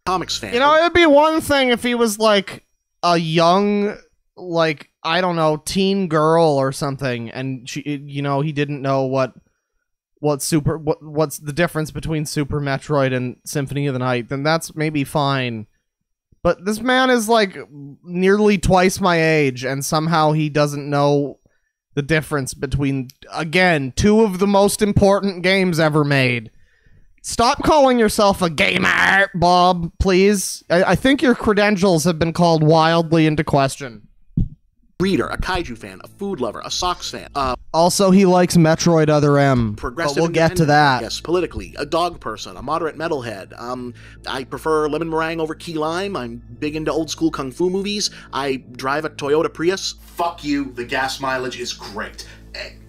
Speaker 2: Comics fan.
Speaker 1: You know, it'd be one thing if he was, like, a young, like, I don't know, teen girl or something, and she, you know, he didn't know what's the difference between Super Metroid and Symphony of the Night, then that's maybe fine. But this man is like nearly twice my age, and somehow he doesn't know the difference between, again, two of the most important games ever made. Stop calling yourself a gamer, Bob, please. I think your credentials have been called wildly into question.
Speaker 2: Reader, a kaiju fan, a food lover, a Sox fan.
Speaker 1: Also, he likes Metroid Other M,
Speaker 2: Progressive,
Speaker 1: but we'll get to that.
Speaker 2: Yes, politically, a dog person, a moderate metalhead. I prefer lemon meringue over key lime. I'm big into old school kung fu movies. I drive a Toyota Prius. Fuck you, the gas mileage is great.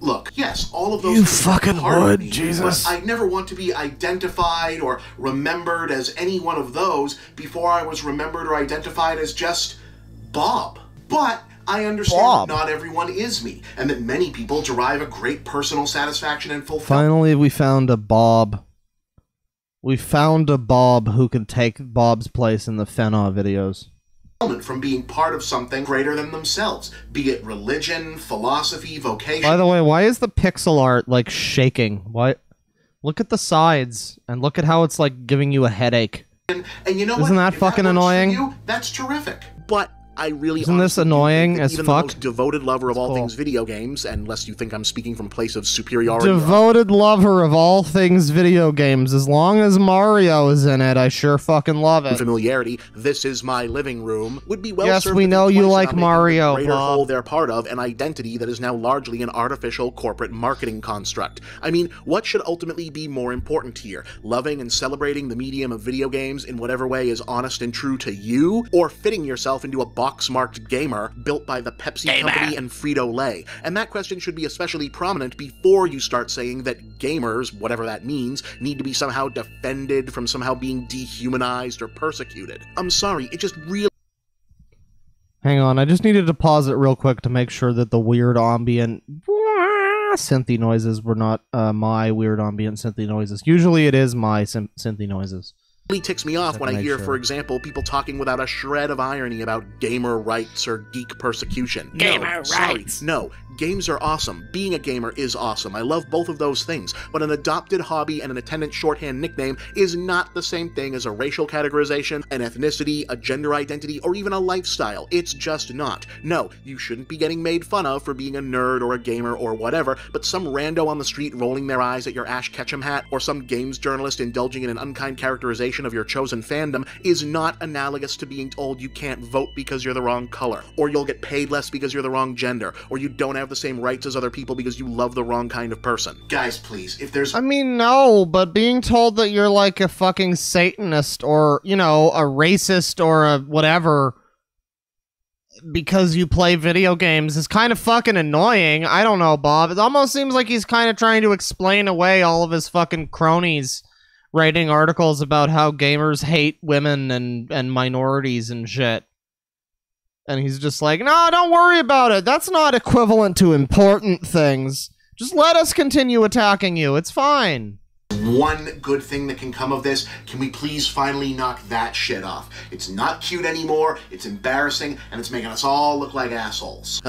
Speaker 2: Look, yes, all of those...
Speaker 1: You fucking would,
Speaker 2: me,
Speaker 1: Jesus.
Speaker 2: But I never want to be identified or remembered as any one of those before I was remembered or identified as just Bob. But I understand that not everyone is me, and that many people derive a great personal satisfaction and fulfillment.
Speaker 1: Finally, we found a Bob. We found a Bob who can take Bob's place in the Fena videos.
Speaker 2: From being part of something greater than themselves, be it religion, philosophy, vocation.
Speaker 1: By the way, why is the pixel art like shaking? Why? Look at the sides and look at how it's like giving you a headache.
Speaker 2: And you know
Speaker 1: Isn't that fucking annoying?
Speaker 2: You, that's terrific. But I really
Speaker 1: isn't this annoying as
Speaker 2: even
Speaker 1: fuck?
Speaker 2: The most devoted lover of all things video games, unless you think I'm speaking from a place of superiority.
Speaker 1: Devoted lover of all things video games. As long as Mario is in it, I sure fucking love it.
Speaker 2: Familiarity. This is my living room. Would be well.
Speaker 1: Yes, we know you like Mario,
Speaker 2: the greater
Speaker 1: Bob.
Speaker 2: whole they're part of an identity that is now largely an artificial corporate marketing construct. I mean, what should ultimately be more important here? Loving and celebrating the medium of video games in whatever way is honest and true to you, or fitting yourself into a box-marked gamer built by the Pepsi Company and Frito-Lay? And that question should be especially prominent before you start saying that gamers, whatever that means, need to be somehow defended from somehow being dehumanized or persecuted. I'm sorry, it just really...
Speaker 1: Hang on, I just needed to pause it real quick to make sure that the weird ambient synthy noises were not my weird ambient synthy noises. Usually it is my synthy noises.
Speaker 2: Really ticks me off when I hear, for example, people talking without a shred of irony about gamer rights or geek persecution.
Speaker 4: Gamer rights!
Speaker 2: No, games are awesome. Being a gamer is awesome. I love both of those things. But an adopted hobby and an attendant shorthand nickname is not the same thing as a racial categorization, an ethnicity, a gender identity, or even a lifestyle. It's just not. No, you shouldn't be getting made fun of for being a nerd or a gamer or whatever, but some rando on the street rolling their eyes at your Ash Ketchum hat, or some games journalist indulging in an unkind characterization of your chosen fandom is not analogous to being told you can't vote because you're the wrong color, or you'll get paid less because you're the wrong gender, or you don't have the same rights as other people because you love the wrong kind of person. Guys, please, if there's...
Speaker 1: I mean, no, but being told that you're like a fucking Satanist or, you know, a racist or a whatever because you play video games is kind of fucking annoying. I don't know, Bob. It almost seems like he's kind of trying to explain away all of his fucking cronies writing articles about how gamers hate women and minorities and shit. And he's just like, no, don't worry about it. That's not equivalent to important things. Just let us continue attacking you. It's fine.
Speaker 2: One good thing that can come of this, can we please finally knock that shit off? It's not cute anymore, it's embarrassing, and it's making us all look like assholes.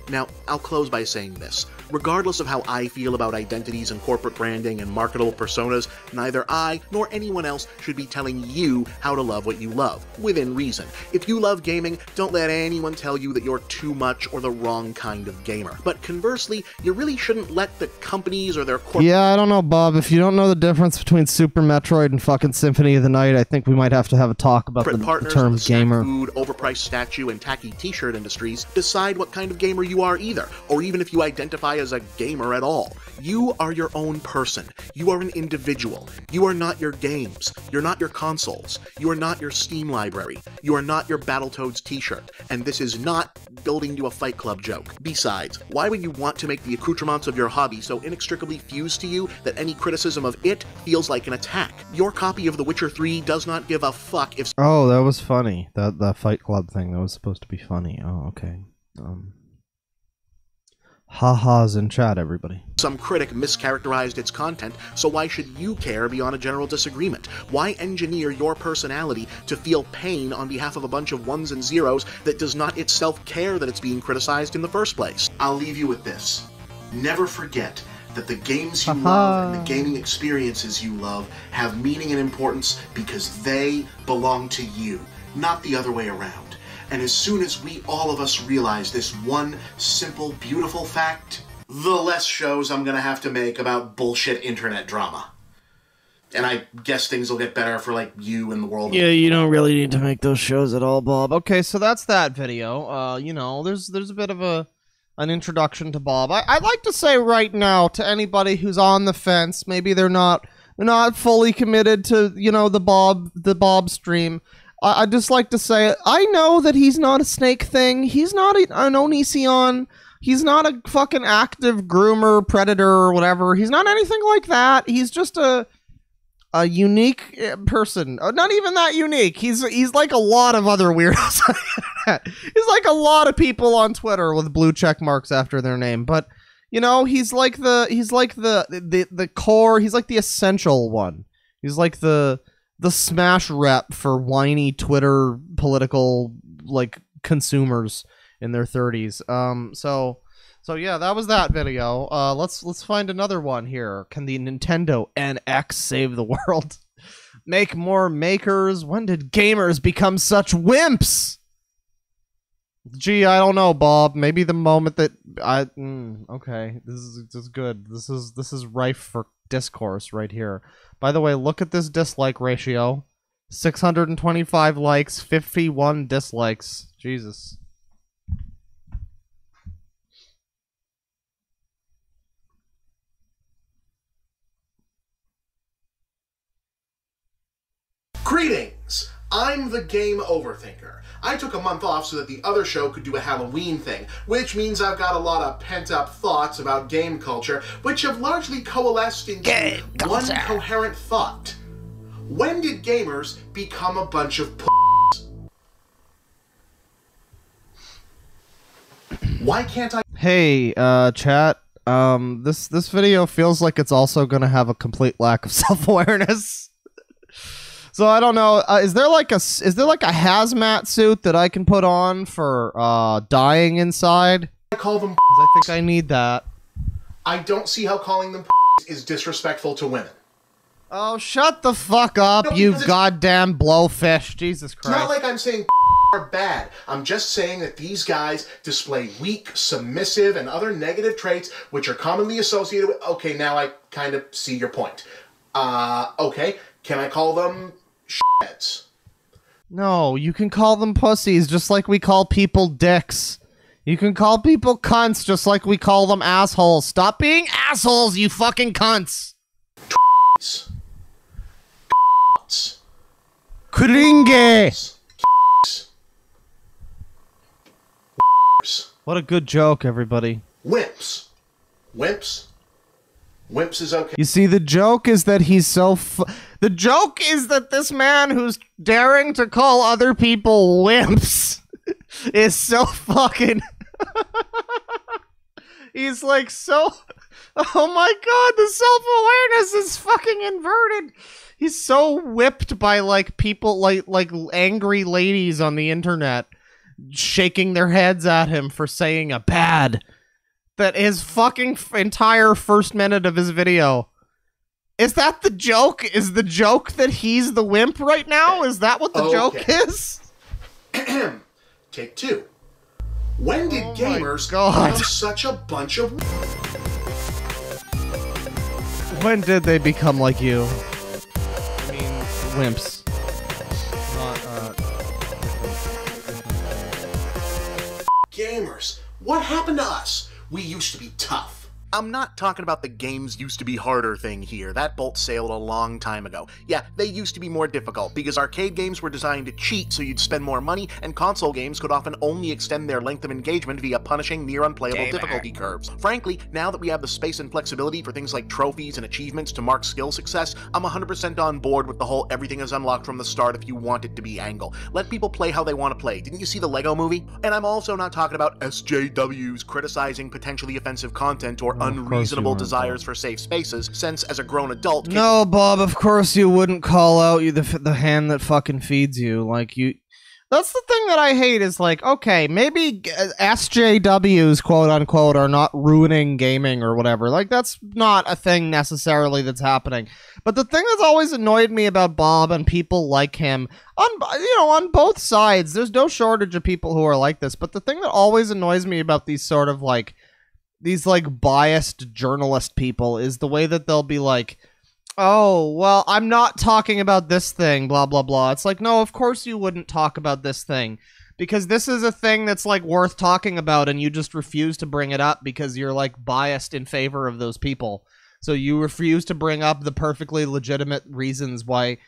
Speaker 2: Now, I'll close by saying this. Regardless of how I feel about identities and corporate branding and marketable personas, neither I nor anyone else should be telling you how to love what you love, within reason. If you love gaming, don't let anyone tell you that you're too much or the wrong kind of gamer. But conversely, you really shouldn't let the companies or their corporate...
Speaker 1: Yeah, I don't know, Bob. If you don't know the difference between Super Metroid and fucking Symphony of the Night, I think we might have to have a talk about the
Speaker 2: partners
Speaker 1: term
Speaker 2: in the snack
Speaker 1: gamer.
Speaker 2: food, overpriced statue, and tacky t-shirt industries decide what kind of gamer you are either, or even if you identify as a gamer at all. You are your own person. You are an individual. You are not your games. You're not your consoles. You are not your Steam library. You are not your Battletoads t-shirt. And this is not building to a Fight Club joke. Besides, why would you want to make the accoutrements of your hobby so inextricably fused to you that any criticism of it feels like an attack? Your copy of The Witcher 3 does not give a fuck if...
Speaker 1: Oh, that was funny. That Fight Club thing, that was supposed to be funny. Oh, okay. Ha-ha's in chat, everybody.
Speaker 2: Some critic mischaracterized its content, so why should you care beyond a general disagreement? Why engineer your personality to feel pain on behalf of a bunch of ones and zeros that does not itself care that it's being criticized in the first place? I'll leave you with this. Never forget that the games you love and the gaming experiences you love have meaning and importance because they belong to you, not the other way around. And as soon as all of us realize this one simple, beautiful fact, the less shows I'm gonna have to make about bullshit internet drama. And I guess things will get better for, like, you and the world.
Speaker 1: Yeah, you don't really need to make those shows at all, Bob. Okay, so that's that video. You know, there's a bit of an introduction to Bob. I'd like to say right now to anybody who's on the fence, maybe they're not fully committed to, you know, the Bob stream. I'd just like to say, I know that he's not a Snake thing. He's not an Onision. He's not a fucking active groomer, predator, or whatever. He's not anything like that. He's just a unique person. Not even that unique. He's like a lot of other weirdos. He's like a lot of people on Twitter with blue check marks after their name. But, you know, he's like the core. He's like the essential one. He's like the smash rep for whiny Twitter political, like, consumers in their 30s. So yeah, that was that video. Let's find another one here. Can the Nintendo NX save the world? Make more makers. When did gamers become such wimps? Gee, I don't know, Bob. Maybe the moment that okay, this is good. This is rife for discourse right here. By the way, look at this dislike ratio. 625 likes, 51 dislikes. Jesus.
Speaker 2: Greetings! I'm the Game Overthinker. I took a month off so that the other show could do a Halloween thing, which means I've got a lot of pent-up thoughts about game culture, which have largely coalesced into one coherent thought. When did gamers become a bunch of Why can't I...
Speaker 1: Hey, chat. This video feels like it's also gonna have a complete lack of self-awareness. So I don't know. Is there like a hazmat suit that I can put on for dying inside?
Speaker 2: I call them...
Speaker 1: I think I need that.
Speaker 2: I don't see how calling them is disrespectful to women.
Speaker 1: Oh, shut the fuck up, no, you goddamn blowfish. Jesus Christ.
Speaker 2: It's not like I'm saying are bad. I'm just saying that these guys display weak, submissive, and other negative traits which are commonly associated with... Okay, now I kind of see your point. Okay, can I call them... shitheads?
Speaker 1: No, you can call them pussies just like we call people dicks. You can call people cunts just like we call them assholes. Stop being assholes, you fucking cunts. Kringe. What a good joke, everybody.
Speaker 2: Wimps. Wimps is okay.
Speaker 1: You see, the joke is that he's so the joke is that this man who's daring to call other people wimps is so fucking... He's like so... Oh my god, the self-awareness is fucking inverted. He's so whipped by, like, people, like angry ladies on the internet shaking their heads at him for saying a bad that his fucking entire first minute of his video. Is that the joke? Is the joke that he's the wimp right now? Is that what the joke is?
Speaker 2: Take two. When did gamers become such a bunch of...
Speaker 1: When did they become like you? I mean, wimps.
Speaker 2: Gamers, what happened to us? We used to be tough. I'm not talking about the games used to be harder thing here. That boat sailed a long time ago. Yeah, they used to be more difficult, because arcade games were designed to cheat so you'd spend more money, and console games could often only extend their length of engagement via punishing near unplayable difficulty curves. Frankly, now that we have the space and flexibility for things like trophies and achievements to mark skill success, I'm 100% on board with the whole everything is unlocked from the start if you want it to be angle. Let people play how they want to play. Didn't you see the Lego movie? And I'm also not talking about SJWs criticizing potentially offensive content or unreasonable desires for safe spaces, since as a grown adult...
Speaker 1: No, Bob, of course you wouldn't call out the hand that fucking feeds you. Like, you... That's the thing that I hate is, like, okay, maybe SJWs, quote-unquote, are not ruining gaming or whatever. Like, that's not a thing necessarily that's happening. But the thing that's always annoyed me about Bob and people like him, on both sides, there's no shortage of people who are like this, but the thing that always annoys me about these sort of, like, biased journalist people is the way that they'll be like, oh, well, I'm not talking about this thing, blah, blah, blah. It's like, no, of course you wouldn't talk about this thing, because this is a thing that's, like, worth talking about, and you just refuse to bring it up because you're, like, biased in favor of those people. So you refuse to bring up the perfectly legitimate reasons why,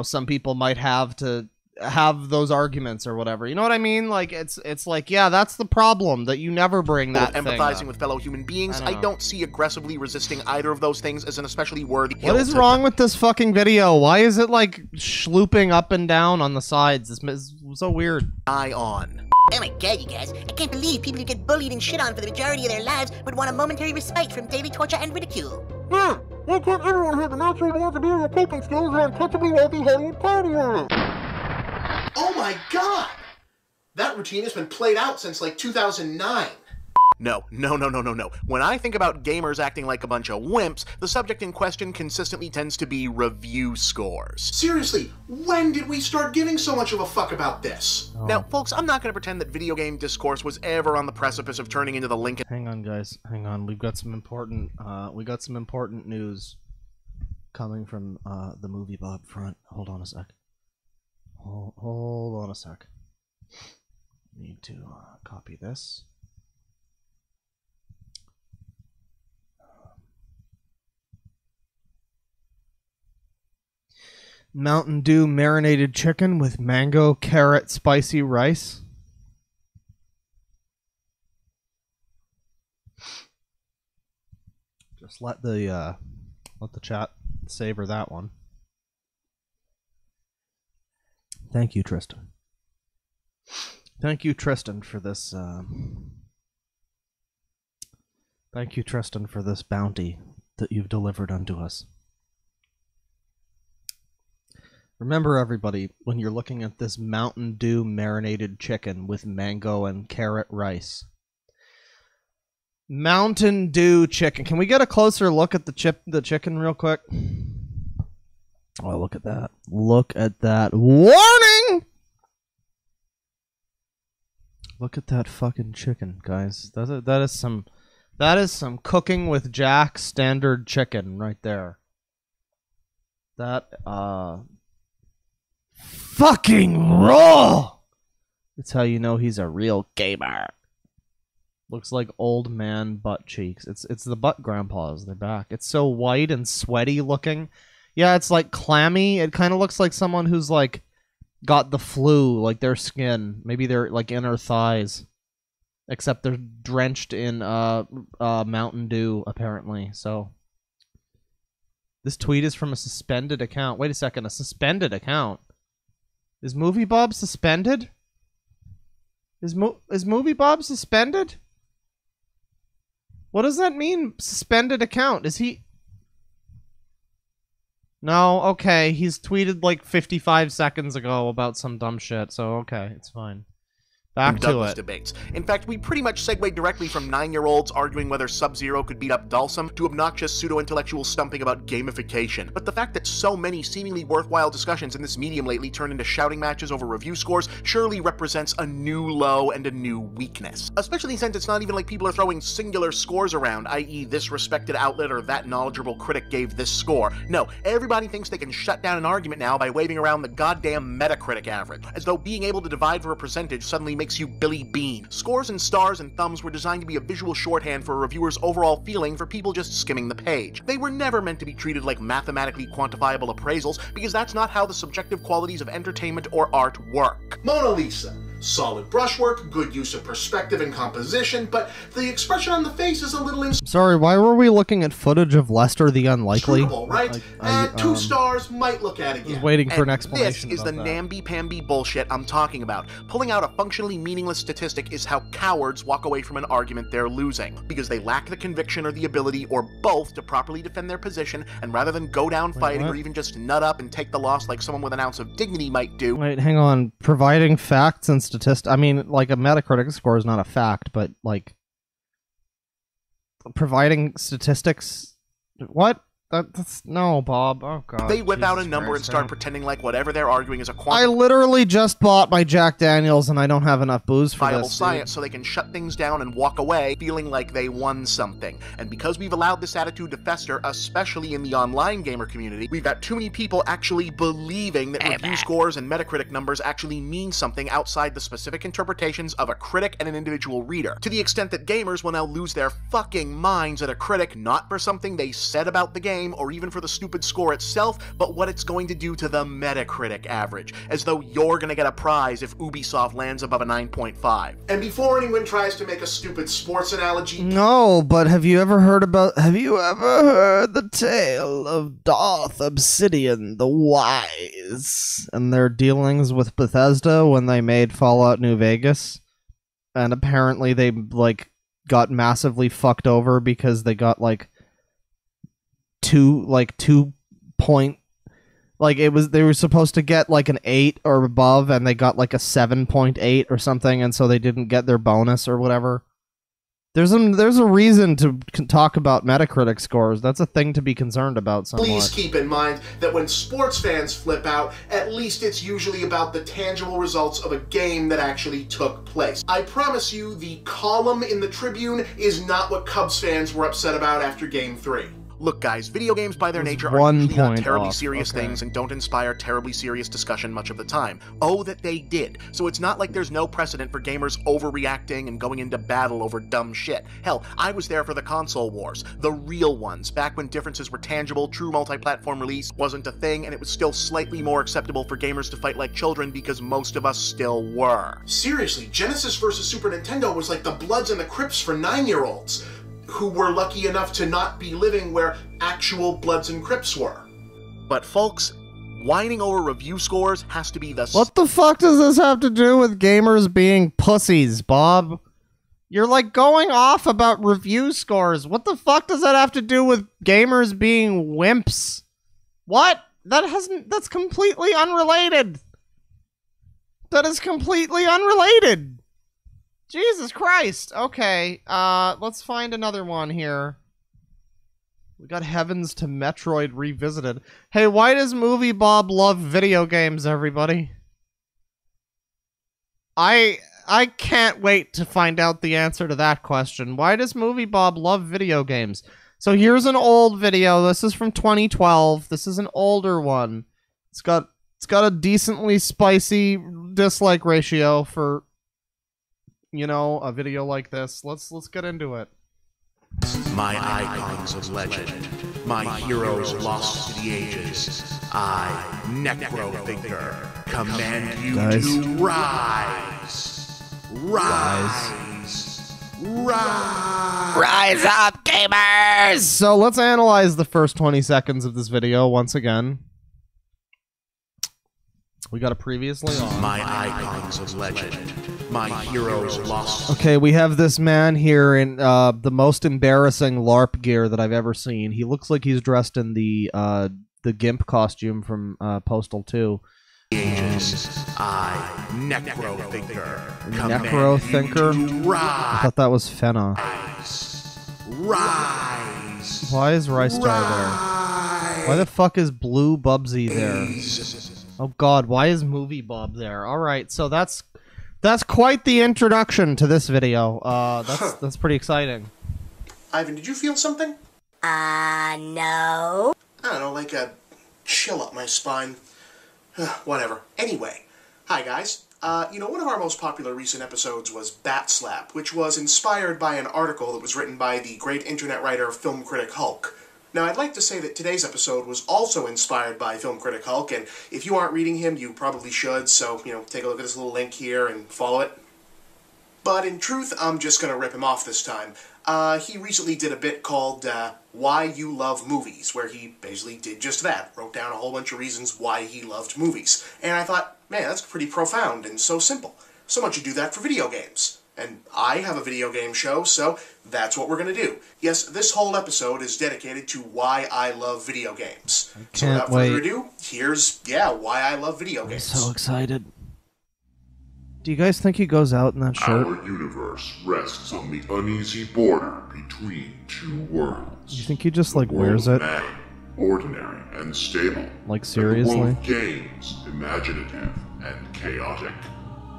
Speaker 1: some people might have to have those arguments or whatever. You know what I mean? Like, it's like, yeah, that's the problem, that you never bring that thing
Speaker 2: empathizing
Speaker 1: up.
Speaker 2: with fellow human beings. I don't see aggressively resisting either of those things as an especially worthy...
Speaker 1: What is wrong with this fucking video? Why is it, like, schlooping up and down on the sides? It's so weird.
Speaker 5: Oh my god, you guys. I can't believe people who get bullied and shit on for the majority of their lives would want a momentary respite from daily torture and ridicule.
Speaker 6: Why can't everyone have the natural ability and coping skills and untouchably wealthy Hollywood party?
Speaker 2: Oh my god! That routine has been played out since, like, 2009. No. When I think about gamers acting like a bunch of wimps, the subject in question consistently tends to be review scores. Seriously, when did we start giving so much of a fuck about this? Oh. Now, folks, I'm not going to pretend that video game discourse was ever on the precipice of turning into the Lincoln...
Speaker 1: Hang on, guys. Hang on. We've got some important, news coming from, the Movie Bob front. Hold on a sec. Hold on a sec. Need to copy this. Mountain Dew marinated chicken with mango, carrot, spicy rice. Just let the chat savor that one. Thank you, Tristan. Thank you, Tristan, for this. Thank you, Tristan, for this bounty that you've delivered unto us. Remember, everybody, when you're looking at this Mountain Dew marinated chicken with mango and carrot rice. Mountain Dew chicken. Can we get a closer look at the chicken real quick? Oh, look at that. Look at that. Warning! Look at that fucking chicken, guys. That is some cooking with Jack standard chicken right there. That, fucking raw! That's how you know he's a real gamer. Looks like old man butt cheeks. It's the butt grandpas. They're back. It's so white and sweaty looking. Yeah, it's like clammy. It kind of looks like someone who's like got the flu, like their skin. Maybe their like inner thighs. Except they're drenched in Mountain Dew, apparently. So this tweet is from a suspended account. Wait a second, a suspended account. Is Movie Bob suspended? Is Movie Bob suspended? What does that mean, suspended account? Is he... No, okay, he's tweeted like 55 seconds ago about some dumb shit, so okay, it's fine. Back
Speaker 2: and
Speaker 1: to
Speaker 2: Douglas
Speaker 1: it.
Speaker 2: debates. In fact, we pretty much segued directly from 9-year-olds arguing whether Sub-Zero could beat up Dhalsim to obnoxious pseudo-intellectual stumping about gamification. But the fact that so many seemingly worthwhile discussions in this medium lately turn into shouting matches over review scores surely represents a new low and a new weakness. Especially since it's not even like people are throwing singular scores around, i.e. this respected outlet or that knowledgeable critic gave this score. No, everybody thinks they can shut down an argument now by waving around the goddamn Metacritic average, as though being able to divide for a percentage suddenly makes you Billy Bean. Scores and stars and thumbs were designed to be a visual shorthand for a reviewer's overall feeling for people just skimming the page. They were never meant to be treated like mathematically quantifiable appraisals, because that's not how the subjective qualities of entertainment or art work. Mona Lisa. Solid brushwork, good use of perspective and composition, but the expression on the face is a little
Speaker 1: Sorry, why were we looking at footage of Lester the Unlikely?
Speaker 2: inscrutable, right? 2 stars might look at it again.
Speaker 1: I was waiting for an
Speaker 2: And
Speaker 1: explanation
Speaker 2: this is the
Speaker 1: about that.
Speaker 2: namby-pamby bullshit I'm talking about. Pulling out a functionally meaningless statistic is how cowards walk away from an argument they're losing, because they lack the conviction or the ability, or both, to properly defend their position, and rather than go down fighting
Speaker 1: what?
Speaker 2: or even just nut up and take the loss like someone with an ounce of dignity might do,
Speaker 1: Wait, hang on. Providing facts and statistics. I mean, like, a Metacritic score is not a fact, but, like, providing statistics. What? That's no, Bob. Oh god.
Speaker 2: they whip out a
Speaker 1: Jesus
Speaker 2: number and
Speaker 1: Christ,
Speaker 2: start
Speaker 1: man.
Speaker 2: pretending like whatever they're arguing is a
Speaker 1: I literally just bought my Jack Daniels, and I don't have enough booze for
Speaker 2: viable
Speaker 1: this.
Speaker 2: science, so they can shut things down and walk away feeling like they won something. And because we've allowed this attitude to fester, especially in the online gamer community, we've got too many people actually believing that review scores and Metacritic numbers actually mean something outside the specific interpretations of a critic and an individual reader, to the extent that gamers will now lose their fucking minds at a critic not for something they said about the game or even for the stupid score itself, but what it's going to do to the Metacritic average, as though you're gonna get a prize if Ubisoft lands above a 9.5. And before anyone tries to make a stupid sports analogy,
Speaker 1: No, but have you ever heard the tale of Darth Obsidian the Wise and their dealings with Bethesda when they made Fallout New Vegas? And apparently they, like, got massively fucked over because they got, like, 2 point, like, they were supposed to get like an 8 or above, and they got like a 7.8 or something, and so they didn't get their bonus or whatever. There's a reason to talk about Metacritic scores. That's a thing to be concerned about somewhat.
Speaker 2: please keep in mind that when sports fans flip out, at least it's usually about the tangible results of a game that actually took place. I promise you, the column in the Tribune is not what Cubs fans were upset about after Game 3. Look, guys, video games by their nature are
Speaker 1: one
Speaker 2: usually not
Speaker 1: point
Speaker 2: terribly
Speaker 1: off,
Speaker 2: serious
Speaker 1: okay.
Speaker 2: things and don't inspire terribly serious discussion much of the time. Oh, that they did. So it's not like there's no precedent for gamers overreacting and going into battle over dumb shit. Hell, I was there for the console wars, the real ones, back when differences were tangible, true multi-platform release wasn't a thing, and it was still slightly more acceptable for gamers to fight like children because most of us still were. Seriously, Genesis versus Super Nintendo was like the Bloods and the Crips for 9-year-olds. Who were lucky enough to not be living where actual Bloods and Crips were. But folks, whining over review scores has to be the...
Speaker 1: What the fuck does this have to do with gamers being pussies, Bob? You're like going off about review scores. What the fuck does that have to do with gamers being wimps? What? That's completely unrelated. That is completely unrelated. Jesus Christ. Okay, let's find another one here. We got Heavens to Metroid Revisited. Hey, why does Movie Bob love video games, everybody? I can't wait to find out the answer to that question. Why does Movie Bob love video games? So here's an old video. This is from 2012. This is an older one. It's got a decently spicy dislike ratio for, you know, a video like this. Let's get into it.
Speaker 2: My icons of legend, my heroes lost to the ages, I, Necrothinker, command you
Speaker 1: Guys.
Speaker 2: to rise.
Speaker 4: Rise up, gamers!
Speaker 1: So let's analyze the first 20 seconds of this video once again. We got it previously on.
Speaker 2: My icons of legend, my heroes lost.
Speaker 1: Okay, we have this man here in the most embarrassing LARP gear that I've ever seen. He looks like he's dressed in the GIMP costume from Postal 2.
Speaker 2: Ages. I, Necrothinker.
Speaker 1: Necrothinker? I
Speaker 2: Rise.
Speaker 1: thought that was Fenna.
Speaker 2: Rise.
Speaker 1: Why is Rystar there? Why the fuck is Blue Bubsy there? Oh god, why is Movie Bob there? Alright, so that's quite the introduction to this video. That's pretty exciting.
Speaker 2: Ivan, did you feel something?
Speaker 5: No.
Speaker 2: I don't know, like a chill up my spine. Whatever. Anyway, hi guys. One of our most popular recent episodes was Bat Slap, which was inspired by an article that was written by the great internet writer Film Critic Hulk. Now, I'd like to say that today's episode was also inspired by Film Critic Hulk, and if you aren't reading him, you probably should, so, take a look at this little link here and follow it. But in truth, I'm just gonna rip him off this time. He recently did a bit called, Why You Love Movies, where he basically did just that, wrote down a whole bunch of reasons why he loved movies. And I thought, man, that's pretty profound and so simple. So much you do that for video games. And I have a video game show, so that's what we're gonna do. Yes, this whole episode is dedicated to why I love video games. So without further ado, here's, why I love video games.
Speaker 1: I'm so excited. Do you guys think he goes out in that shirt?
Speaker 3: Our universe rests on the uneasy border between two worlds.
Speaker 1: You think he just, like,
Speaker 3: The world
Speaker 1: wears it?
Speaker 3: Man, ordinary and stable.
Speaker 1: Like,
Speaker 3: And
Speaker 1: seriously?
Speaker 3: the world of games, imaginative and chaotic.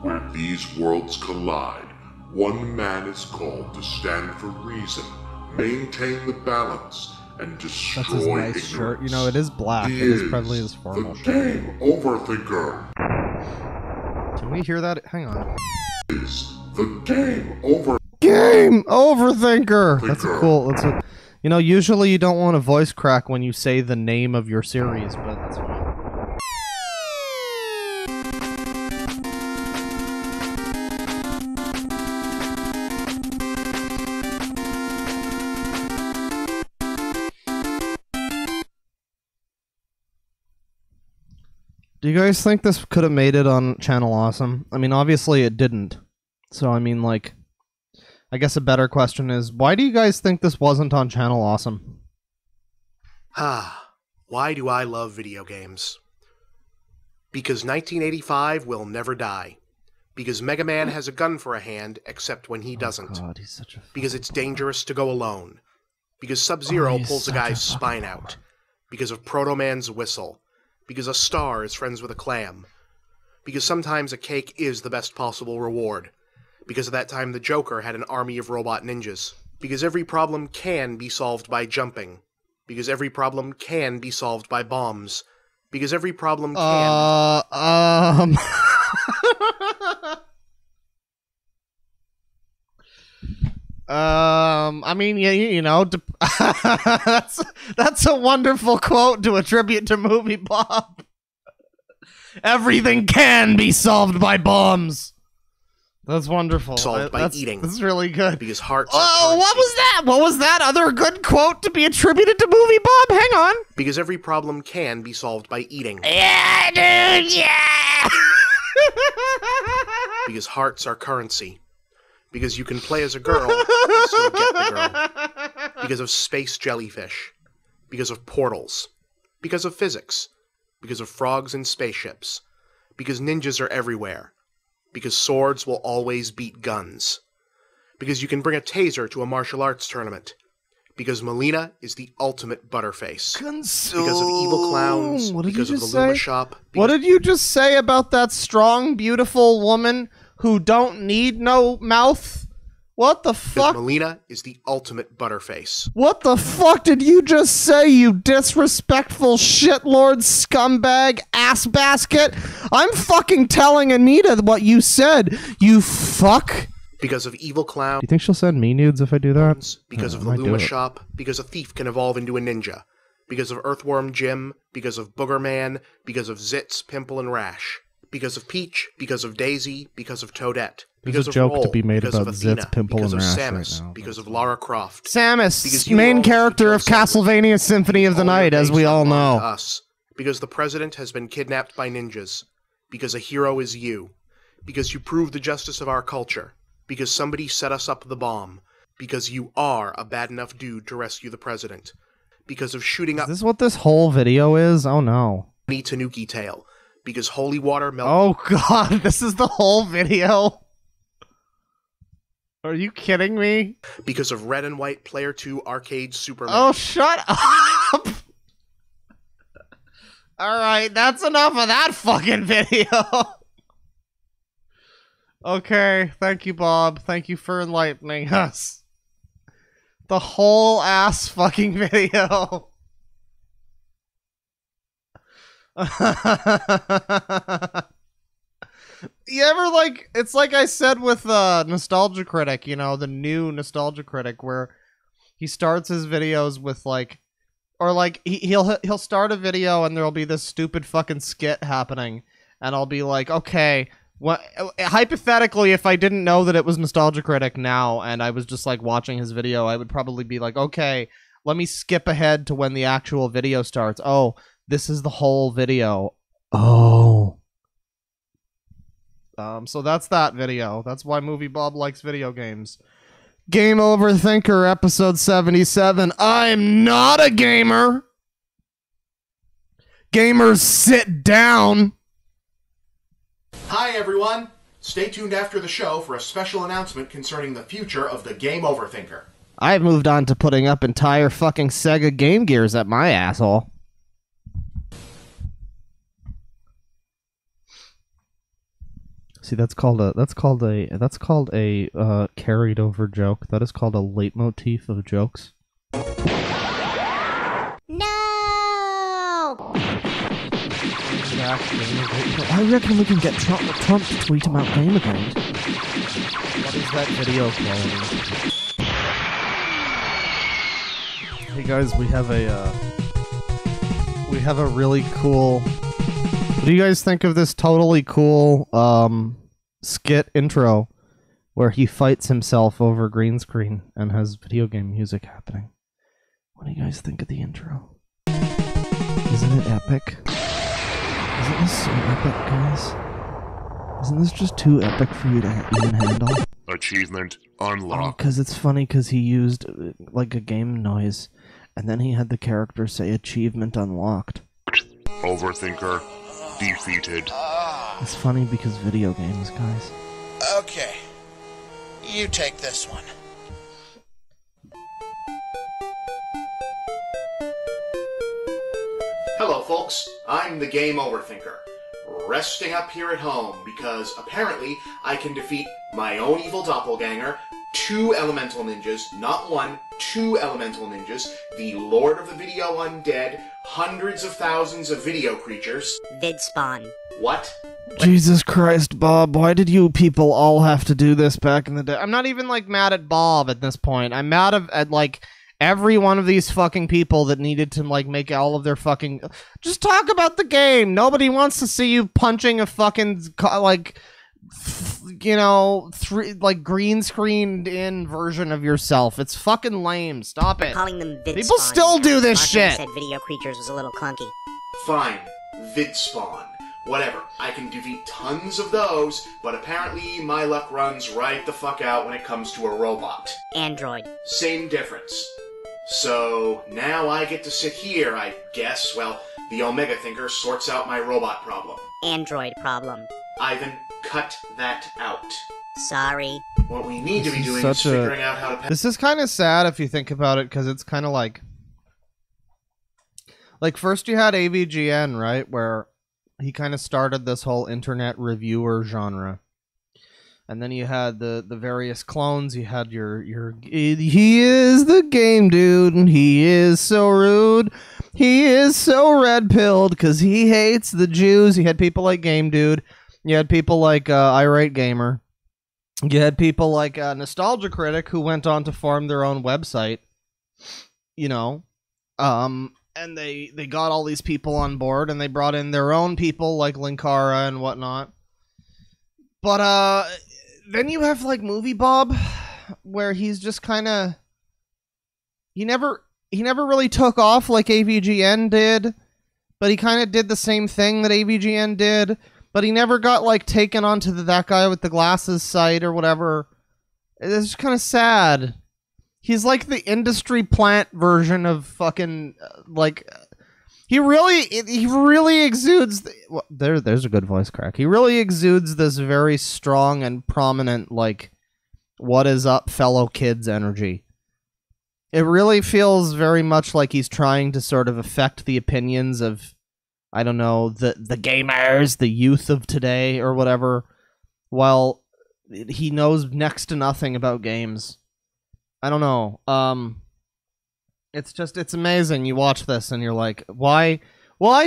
Speaker 3: Where these worlds collide, one man is called to stand for reason, maintain the balance, and destroy
Speaker 1: That's his nice
Speaker 3: ignorance.
Speaker 1: shirt. You know, it is black.
Speaker 3: He
Speaker 1: It is probably his formal
Speaker 3: the
Speaker 1: shirt.
Speaker 3: Game Overthinker.
Speaker 1: Can we hear that? Hang on.
Speaker 3: Is the Game Over.
Speaker 1: Game Overthinker! That's a cool... That's a, usually you don't want a voice crack when you say the name of your series, but that's fine. Do you guys think this could have made it on Channel Awesome? I mean, obviously it didn't. So, I mean, like, I guess a better question is, why do you guys think this wasn't on Channel Awesome?
Speaker 2: Why do I love video games? Because 1985 will never die. Because Mega Man has a gun for a hand, except when he doesn't.
Speaker 1: God, he's such a...
Speaker 2: Because it's dangerous to go alone. Because Sub-Zero
Speaker 1: he's
Speaker 2: pulls a
Speaker 1: such
Speaker 2: guy's
Speaker 1: a
Speaker 2: spine
Speaker 1: fucking
Speaker 2: out. Because of Proto Man's whistle. Because a star is friends with a clam. Because sometimes a cake is the best possible reward. Because of that time the Joker had an army of robot ninjas. Because every problem can be solved by jumping. Because every problem can be solved by bombs. Because every problem can...
Speaker 1: I mean, that's a wonderful quote to attribute to Movie Bob. Everything can be solved by bombs. That's wonderful.
Speaker 2: Solved by eating.
Speaker 1: That's really good.
Speaker 2: Because hearts
Speaker 1: Oh,
Speaker 2: are
Speaker 1: what was that? What was that other good quote to be attributed to Movie Bob? Hang on.
Speaker 2: Because every problem can be solved by eating.
Speaker 4: Yeah, dude, yeah!
Speaker 2: Because hearts are currency. Because you can play as a girl and still get the girl. Because of space jellyfish. Because of portals. Because of physics. Because of frogs and spaceships. Because ninjas are everywhere. Because swords will always beat guns. Because you can bring a taser to a martial arts tournament. Because Melina is the ultimate butterface. Because of evil clowns.
Speaker 1: What did
Speaker 2: Because
Speaker 1: you
Speaker 2: of the
Speaker 1: just
Speaker 2: Luma
Speaker 1: say?
Speaker 2: shop.
Speaker 1: What did you just say about that strong, beautiful woman who don't need no mouth? What the
Speaker 2: Because
Speaker 1: fuck?
Speaker 2: Melina is the ultimate butterface.
Speaker 1: What the fuck did you just say, you disrespectful shitlord scumbag ass basket? I'm fucking telling Anita what you said, you fuck.
Speaker 2: Because of evil clowns.
Speaker 1: Do you think she'll send me nudes if I do that?
Speaker 2: Because of the Luma shop. Because a thief can evolve into a ninja. Because of Earthworm Jim. Because of Booger Man. Because of Zitz, Pimple, and Rash. Because of Peach. Because of Daisy. Because of Toadette.
Speaker 1: There's
Speaker 2: Because
Speaker 1: a
Speaker 2: of
Speaker 1: joke
Speaker 2: Roll,
Speaker 1: to be made
Speaker 2: because
Speaker 1: about
Speaker 2: of Athena,
Speaker 1: Zitz, Pimple,
Speaker 2: because
Speaker 1: and
Speaker 2: of
Speaker 1: Rash
Speaker 2: Samus,
Speaker 1: right now.
Speaker 2: because of Lara Croft. Because
Speaker 1: Samus,
Speaker 2: you
Speaker 1: main
Speaker 2: always
Speaker 1: character of
Speaker 2: kill someone.
Speaker 1: Castlevania Symphony of the
Speaker 2: All your
Speaker 1: Night, as
Speaker 2: days
Speaker 1: we
Speaker 2: are
Speaker 1: all
Speaker 2: belong
Speaker 1: know.
Speaker 2: to us. Because the president has been kidnapped by ninjas. Because a hero is you. Because you prove the justice of our culture. Because somebody set us up the bomb. Because you are a bad enough dude to rescue the president. Because of shooting
Speaker 1: Is
Speaker 2: up
Speaker 1: this what this whole video is? Oh no.
Speaker 2: Tanuki Tail. because holy water melts.
Speaker 1: Oh god, this is the whole video? Are you kidding me?
Speaker 2: Because of red and white Player 2 arcade Superman.
Speaker 1: Oh, shut up! Alright, that's enough of that fucking video. Okay, thank you, Bob. Thank you for enlightening us. The whole ass fucking video. You ever, like, it's like I said with Nostalgia Critic, you know, the new Nostalgia Critic, where he starts his videos with, like, or, like, he'll start a video and there'll be this stupid fucking skit happening, and I'll be like, okay, what, hypothetically, if I didn't know that it was Nostalgia Critic now, and I was just, like, watching his video, I would probably be like, okay, let me skip ahead to when the actual video starts. Oh, this is the whole video. Oh. So that's that video. That's why Movie Bob likes video games. Game Over Thinker, episode 77. I'm not a gamer. Gamers, sit down.
Speaker 2: Hi, everyone. Stay tuned after the show for a special announcement concerning the future of the Game Over Thinker.
Speaker 1: I've moved on to putting up entire fucking Sega Game Gears at my asshole. See, that's called a carried over joke. That is called a leitmotif of jokes.
Speaker 5: No!
Speaker 1: I reckon we can get Trump to tweet him out Gamergate. What is that video quality? Hey guys, we have a really cool. What do you guys think of this totally cool skit intro where he fights himself over green screen and has video game music happening? What do you guys think of the intro? Isn't it epic? Isn't this so epic, guys? Isn't this just too epic for you to even handle?
Speaker 3: Achievement unlocked.
Speaker 1: Because it's funny because he used like a game noise and then he had the character say achievement unlocked.
Speaker 3: Overthinker defeated.
Speaker 1: It's funny because video games, guys.
Speaker 7: Okay. You take this one.
Speaker 2: Hello, folks. I'm the Game Over Thinker, resting up here at home because apparently I can defeat my own evil doppelganger, 2 elemental ninjas, not 1, 2 elemental ninjas, the Lord of the Video Undead, hundreds of thousands of video creatures.
Speaker 5: VidSpawn.
Speaker 2: What?
Speaker 1: Jesus Christ, Bob, why did you people all have to do this back in the day? I'm not even, like, mad at Bob at this point. I'm mad at like, every one of these fucking people that needed to, like, make all of their fucking... Just talk about the game! Nobody wants to see you punching a fucking, like, you know, like, green screened in version of yourself. It's fucking lame. Stop it.
Speaker 5: Calling them VidSpawn.
Speaker 1: People still do this shit!
Speaker 5: Said video creatures was a little clunky.
Speaker 2: Fine. VidSpawn. Whatever. I can defeat tons of those, but apparently my luck runs right the fuck out when it comes to a robot.
Speaker 5: Android.
Speaker 2: Same difference. So, now I get to sit here, I guess. Well, the Omega Thinker sorts out my robot problem.
Speaker 5: Android problem.
Speaker 2: Ivan, cut that out.
Speaker 5: Sorry.
Speaker 2: What we need to be
Speaker 1: This is
Speaker 2: doing is
Speaker 1: such a-
Speaker 2: figuring out how to...
Speaker 1: This is kind of sad if you think about it, because it's kind of like first you had AVGN, right, where he kind of started this whole internet reviewer genre, and then you had the various clones. You had your he is the game dude, and he is so rude. He is so red-pilled because he hates the Jews. You had people like Game Dude. You had people like Irate Gamer. You had people like Nostalgia Critic, who went on to form their own website, you know, and they got all these people on board, and they brought in their own people like Linkara and whatnot. But then you have like Movie Bob, where he's just kind of he never really took off like AVGN did, but he kind of did the same thing that AVGN did. But he never got, like, taken onto that guy with the glasses site or whatever. It's just kind of sad. He's like the industry plant version of fucking, like... he really exudes. There's a good voice crack. He really exudes this very strong and prominent, like, what is up, fellow kids energy. It really feels very much like he's trying to sort of affect the opinions of, I don't know, the gamers, the youth of today, or whatever, while he knows next to nothing about games. I don't know. It's amazing. You watch this and you're like, why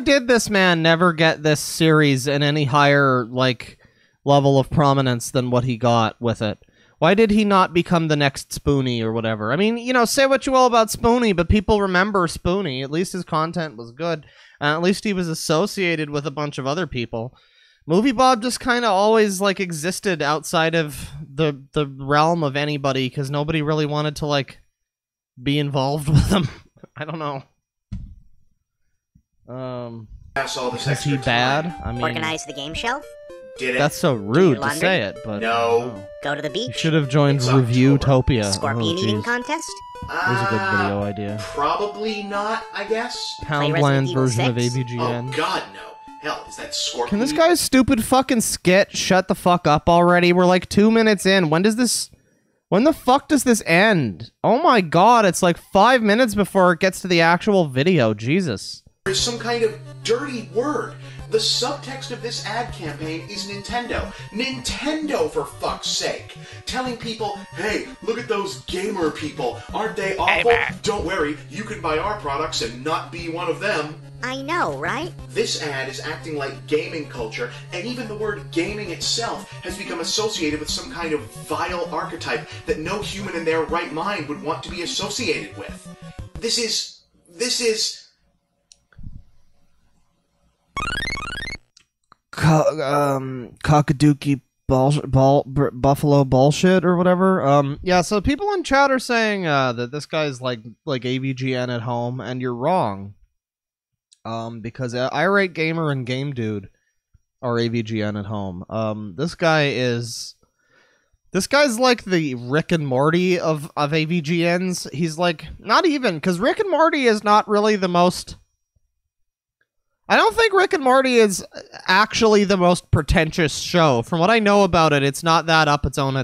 Speaker 1: did this man never get this series in any higher, like, level of prominence than what he got with it? Why did he not become the next Spoonie or whatever? I mean, you know, say what you will about Spoonie, but people remember Spoonie. At least his content was good. At least he was associated with a bunch of other people. Movie Bob just kind of always, like, existed outside of the realm of anybody because nobody really wanted to, like, be involved with him. I don't know. Is he bad? I mean,
Speaker 5: Organize the game shelf?
Speaker 2: Did it?
Speaker 1: that's so rude to
Speaker 5: laundry?
Speaker 1: say it, but
Speaker 2: No.
Speaker 5: Go to the
Speaker 1: You
Speaker 5: beach?
Speaker 1: should have joined
Speaker 2: It's
Speaker 1: Reviewtopia.
Speaker 5: Scorpion eating contest?
Speaker 1: There's a good video idea.
Speaker 2: Probably not, I guess.
Speaker 1: Poundland's
Speaker 5: Evil
Speaker 1: version of
Speaker 5: 6?
Speaker 2: Oh,
Speaker 1: AVGN.
Speaker 2: God, no. Hell, is that Scorpion?
Speaker 1: Can this guy's stupid fucking skit shut the fuck up already? We're like 2 minutes in. When the fuck does this end? Oh my god, it's like 5 minutes before it gets to the actual video. Jesus.
Speaker 2: There's some kind of dirty word. The subtext of this ad campaign is Nintendo. Nintendo, for fuck's sake. Telling people, hey, look at those gamer people. Aren't they awful? Don't worry, you can buy our products and not be one of them.
Speaker 5: I know, right?
Speaker 2: This ad is acting like gaming culture, and even the word gaming itself has become associated with some kind of vile archetype that no human in their right mind would want to be associated with. This is...
Speaker 1: Cockadookey buffalo bullshit or whatever. Yeah, so people in chat are saying that this guy's like AVGN at home, and you're wrong. Because Irate Gamer and Game Dude are AVGN at home. This guy's like the Rick and Morty of AVGNs. He's like, not even, because Rick and Morty is not really the most... I don't think Rick and Morty is actually the most pretentious show. From what I know about it, it's not that up its own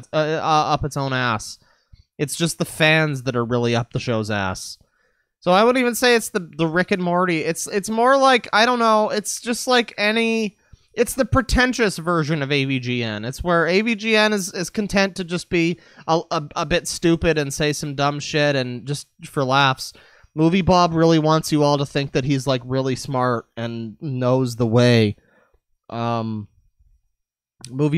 Speaker 1: ass. It's just the fans that are really up the show's ass. So I wouldn't even say it's the Rick and Morty. It's more like, I don't know, it's just like it's the pretentious version of AVGN. It's where AVGN is content to just be a bit stupid and say some dumb shit and just for laughs. Movie Bob really wants you all to think that he's like really smart and knows the way. Movie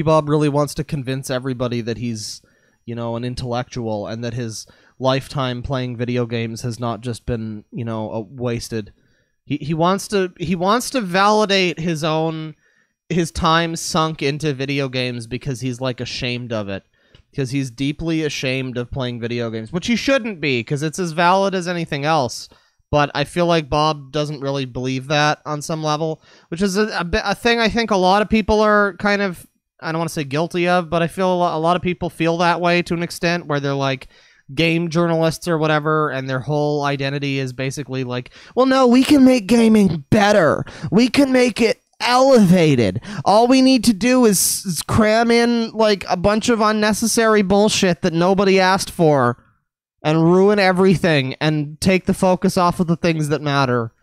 Speaker 1: Bob really wants to convince everybody that he's, you know, an intellectual and that his lifetime playing video games has not just been, you know, wasted. He wants to validate his time sunk into video games because he's like ashamed of it. Because he's deeply ashamed of playing video games, which he shouldn't be, because it's as valid as anything else. But I feel like Bob doesn't really believe that on some level, which is a thing I think a lot of people are kind of, I don't want to say guilty of, but I feel a lot of people feel that way to an extent, where they're like game journalists or whatever, and their whole identity is basically like, well, no, we can make gaming better. We can make it elevated. All we need to do is cram in like a bunch of unnecessary bullshit that nobody asked for and ruin everything and take the focus off of the things that matter.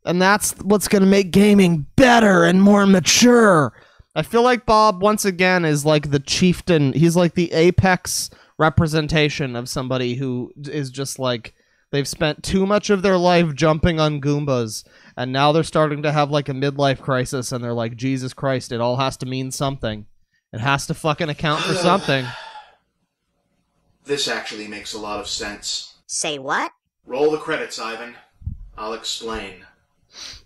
Speaker 1: And that's what's going to make gaming better and more mature. I feel like Bob, once again, is like the chieftain. He's like the apex representation of somebody who is just like, they've spent too much of their life jumping on Goombas, and now they're starting to have like a midlife crisis, and they're like, Jesus Christ, it all has to mean something. It has to fucking account for something.
Speaker 2: This actually makes a lot of sense.
Speaker 5: Say what?
Speaker 2: Roll the credits, Ivan. I'll explain.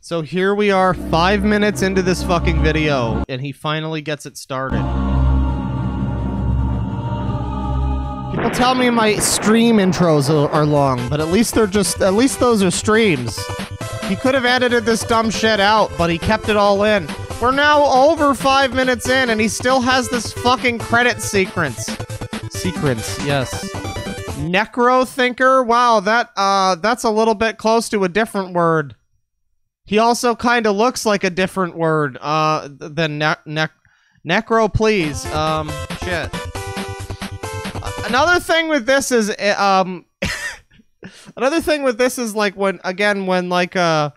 Speaker 1: So here we are, 5 minutes into this fucking video, and he finally gets it started. People tell me my stream intros are long, but at least those are streams. He could have edited this dumb shit out, but he kept it all in. We're now over 5 minutes in, and he still has this fucking credit sequence. Sequence, yes. Necro Thinker? Wow, that's a little bit close to a different word. He also kind of looks like a different word than necro, please. Shit. Another thing with this is another thing with this is like when like a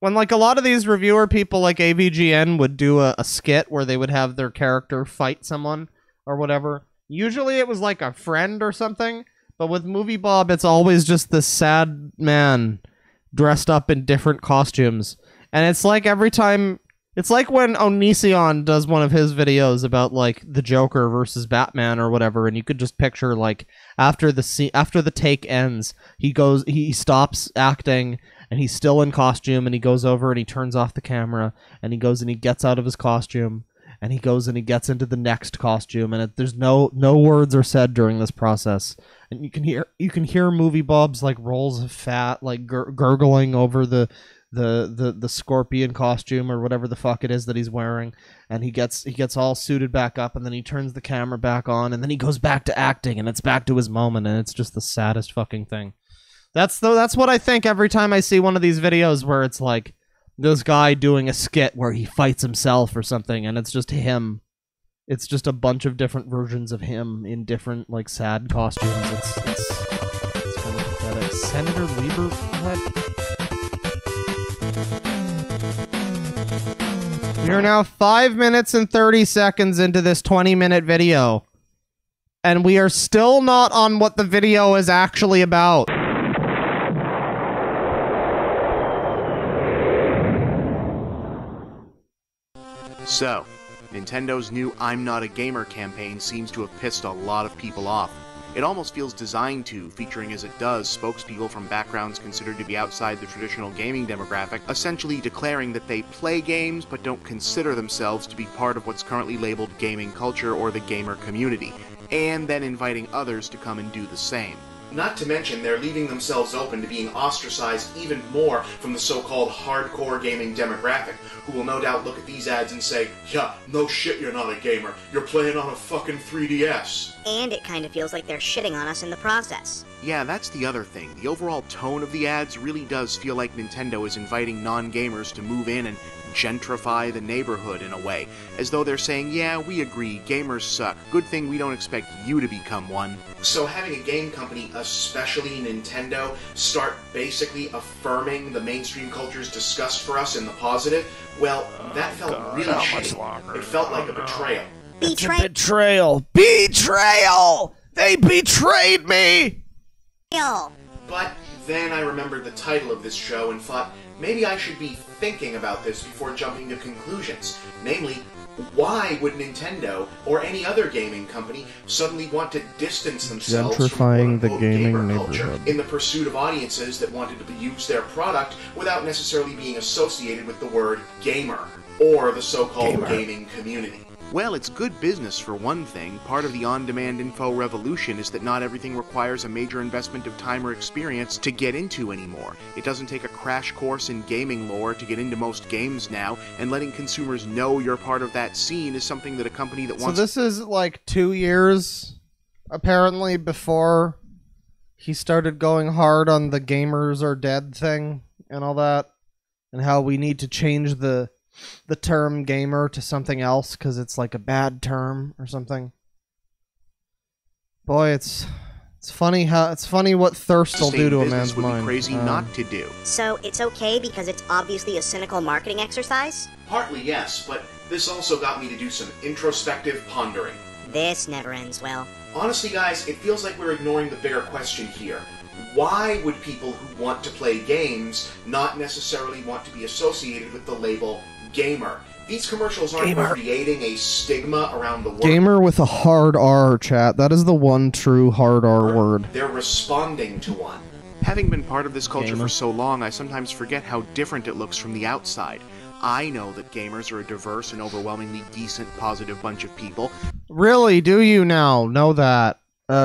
Speaker 1: lot of these reviewer people like AVGN would do a skit where they would have their character fight someone or whatever. Usually it was like a friend or something, but with Movie Bob it's always just this sad man dressed up in different costumes. And it's like every time, it's like when Onision does one of his videos about like the Joker versus Batman or whatever, and you could just picture like after the take ends, he stops acting and he's still in costume, and he goes over and he turns off the camera and he goes and he gets out of his costume and he goes and he gets into the next costume, and there's no words are said during this process, and you can hear Movie Bob's like rolls of fat like gurgling over the scorpion costume or whatever the fuck it is that he's wearing, and he gets all suited back up, and then he turns the camera back on, and then he goes back to acting, and it's back to his moment, and it's just the saddest fucking thing. That's what I think every time I see one of these videos where it's like this guy doing a skit where he fights himself or something, and it's just him. It's just a bunch of different versions of him in different like sad costumes. It's kind of pathetic. Senator Lieber, what? We are now 5 minutes and 30 seconds into this 20-minute video, and we are still not on what the video is actually about.
Speaker 2: So, Nintendo's new I'm Not a Gamer campaign seems to have pissed a lot of people off. It almost feels designed to, featuring as it does spokespeople from backgrounds considered to be outside the traditional gaming demographic, essentially declaring that they play games but don't consider themselves to be part of what's currently labeled gaming culture or the gamer community, and then inviting others to come and do the same. Not to mention, they're leaving themselves open to being ostracized even more from the so-called hardcore gaming demographic, who will no doubt look at these ads and say, yeah, no shit you're not a gamer, you're playing on a fucking 3DS.
Speaker 8: And it kind of feels like they're shitting on us in the process.
Speaker 2: Yeah, that's the other thing. The overall tone of the ads really does feel like Nintendo is inviting non-gamers to move in and gentrify the neighborhood in a way, as though they're saying, yeah, we agree, gamers suck, good thing we don't expect you to become one. So having a game company, especially Nintendo, start basically affirming the mainstream culture's disgust for us in the positive, well, that felt really shitty. It felt like a betrayal.
Speaker 1: It's a betrayal. Betrayal! They betrayed me!
Speaker 2: But then I remembered the title of this show and thought, maybe I should be thinking about this before jumping to conclusions. Namely, why would Nintendo or any other gaming company suddenly want to distance themselves
Speaker 1: gentrifying
Speaker 2: from
Speaker 1: the gaming
Speaker 2: gamer
Speaker 1: neighborhood
Speaker 2: culture in the pursuit of audiences that wanted to use their product without necessarily being associated with the word gamer or the so-called gaming community? Well, it's good business for one thing. Part of the on-demand info revolution is that not everything requires a major investment of time or experience to get into anymore. It doesn't take a crash course in gaming lore to get into most games now, and letting consumers know you're part of that scene is something that a company that wants...
Speaker 1: So this is like 2 years, apparently, before he started going hard on the gamers are dead thing and all that, and how we need to change the term gamer to something else because it's like a bad term or something. Boy, it's funny what thirst will do to a man's
Speaker 2: would
Speaker 1: mind.
Speaker 2: Be crazy not to do.
Speaker 8: So it's okay because it's obviously a cynical marketing exercise?
Speaker 2: Partly yes, but this also got me to do some introspective pondering.
Speaker 8: This never ends well.
Speaker 2: Honestly, guys, it feels like we're ignoring the bigger question here. Why would people who want to play games not necessarily want to be associated with the label gamer? These commercials aren't creating a stigma around the word.
Speaker 1: Gamer with a hard R, chat. That is the one true hard R word.
Speaker 2: They're responding to one. Having been part of this culture for so long, I sometimes forget how different it looks from the outside. I know that gamers are a diverse and overwhelmingly decent, positive bunch of people.
Speaker 1: Really? Do you now know that?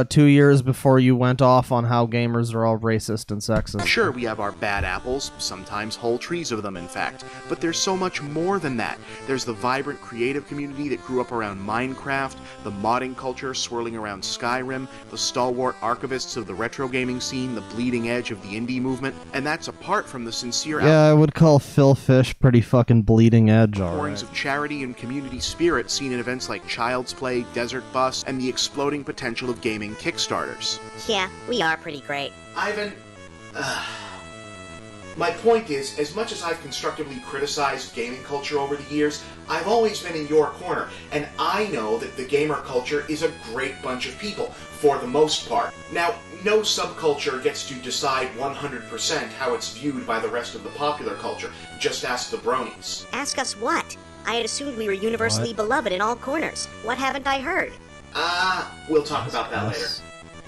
Speaker 1: 2 years before you went off on how gamers are all racist and sexist.
Speaker 2: Sure, we have our bad apples, sometimes whole trees of them, in fact, but there's so much more than that. There's the vibrant creative community that grew up around Minecraft, the modding culture swirling around Skyrim, the stalwart archivists of the retro gaming scene, the bleeding edge of the indie movement, and that's apart from the sincere
Speaker 1: Yeah, I would call Phil Fish pretty fucking bleeding edge,
Speaker 2: outpourings
Speaker 1: alright.
Speaker 2: of charity and community spirit seen in events like Child's Play, Desert Bus, and the exploding potential of gaming Kickstarters.
Speaker 8: Yeah, we are pretty great.
Speaker 2: Ivan, my point is, as much as I've constructively criticized gaming culture over the years, I've always been in your corner, and I know that the gamer culture is a great bunch of people, for the most part. Now, no subculture gets to decide 100% how it's viewed by the rest of the popular culture. Just ask the bronies.
Speaker 8: Ask us what? I had assumed we were universally beloved in all corners. What haven't I heard?
Speaker 2: We'll talk about that later.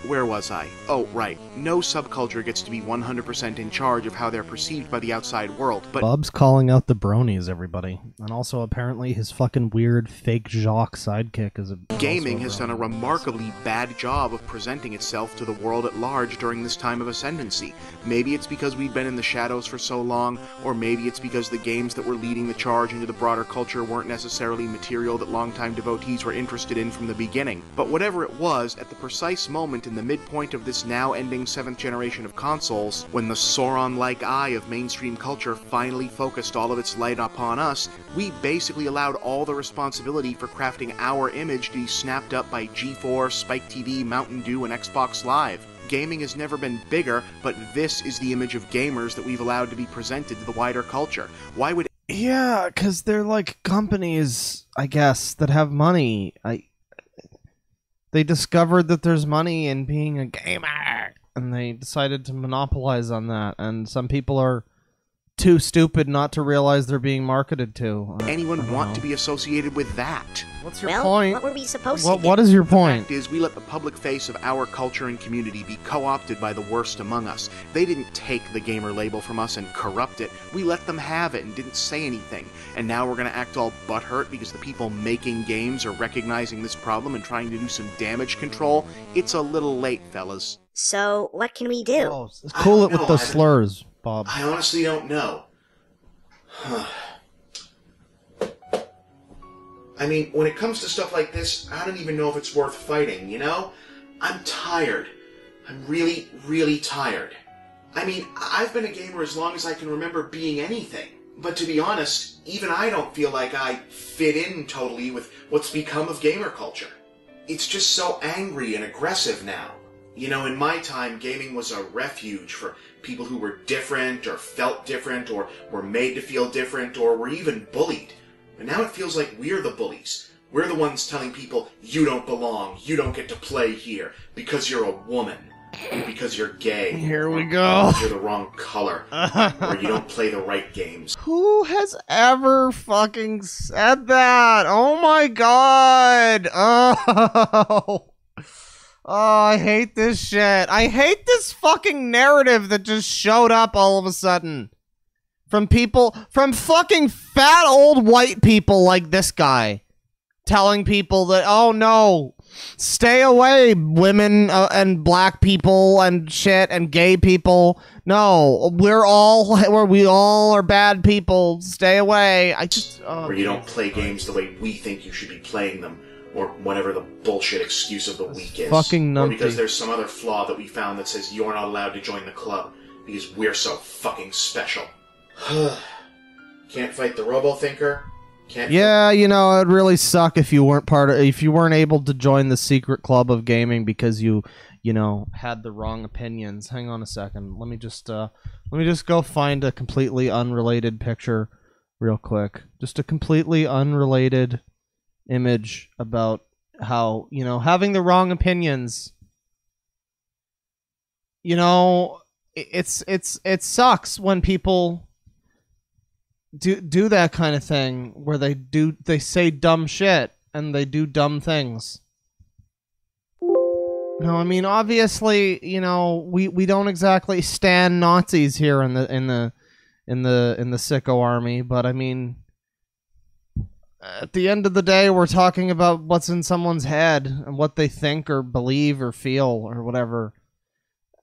Speaker 2: Where was I? Oh, right. No subculture gets to be 100% in charge of how they're perceived by the outside world, but
Speaker 1: Bub's calling out the bronies, everybody. And also, apparently, his fucking weird fake Jacques sidekick is a...
Speaker 2: gaming has done a remarkably bad job of presenting itself to the world at large during this time of ascendancy. Maybe it's because we've been in the shadows for so long, or maybe it's because the games that were leading the charge into the broader culture weren't necessarily material that longtime devotees were interested in from the beginning. But whatever it was, at the precise moment in the midpoint of this now-ending 7th generation of consoles, when the Sauron-like eye of mainstream culture finally focused all of its light upon us, we basically allowed all the responsibility for crafting our image to be snapped up by G4, Spike TV, Mountain Dew, and Xbox Live. Gaming has never been bigger, but this is the image of gamers that we've allowed to be presented to the wider culture. Why would...
Speaker 1: Yeah, because they're like companies, I guess, that have money. They discovered that there's money in being a gamer, and they decided to monopolize on that, and some people are too stupid not to realize they're being marketed to.
Speaker 2: anyone want to be associated with that?
Speaker 1: What's your
Speaker 8: Well,
Speaker 1: point?
Speaker 8: what were we supposed to do?
Speaker 1: What is your
Speaker 2: The
Speaker 1: point?
Speaker 2: fact is, we let the public face of our culture and community be co-opted by the worst among us. They didn't take the gamer label from us and corrupt it. We let them have it and didn't say anything. And now we're gonna act all butthurt because the people making games are recognizing this problem and trying to do some damage control? It's a little late, fellas.
Speaker 8: So, what can we do?
Speaker 1: Oh, cool it with
Speaker 2: know,
Speaker 1: the
Speaker 2: I-
Speaker 1: slurs, Bob.
Speaker 2: I honestly don't know. I mean, when it comes to stuff like this, I don't even know if it's worth fighting, you know? I'm tired. I'm really, really tired. I mean, I've been a gamer as long as I can remember being anything. But to be honest, even I don't feel like I fit in totally with what's become of gamer culture. It's just so angry and aggressive now. You know, in my time, gaming was a refuge for people who were different, or felt different, or were made to feel different, or were even bullied. But now it feels like we're the bullies. We're the ones telling people, you don't belong, you don't get to play here, because you're a woman, or because you're gay,
Speaker 1: Here we go.
Speaker 2: you're the wrong color, or you don't play the right games.
Speaker 1: Who has ever fucking said that? Oh my god! Oh. Oh, I hate this shit. I hate this fucking narrative that just showed up all of a sudden. From people, from fucking fat old white people like this guy. Telling people that, oh no, stay away, women and black people and shit and gay people. No, we all are bad people. Stay away. I just...
Speaker 2: Where you don't play games the way we think you should be playing them, or whatever the bullshit excuse of the week is.
Speaker 1: Fucking
Speaker 2: or
Speaker 1: numpty.
Speaker 2: because there's some other flaw that we found that says you're not allowed to join the club, because we're so fucking special. Can't fight the Robo-Thinker. Can't
Speaker 1: Yeah, you know, it'd really suck if you weren't able to join the secret club of gaming because you know, had the wrong opinions. Hang on a second. Let me just go find a completely unrelated picture real quick. Just a completely unrelated image about how, you know, having the wrong opinions, you know, it sucks when people do that kind of thing where they say dumb shit and they do dumb things. No, I mean, obviously, you know, we don't exactly stand Nazis here in the sicko army, but I mean, at the end of the day, we're talking about what's in someone's head and what they think or believe or feel or whatever.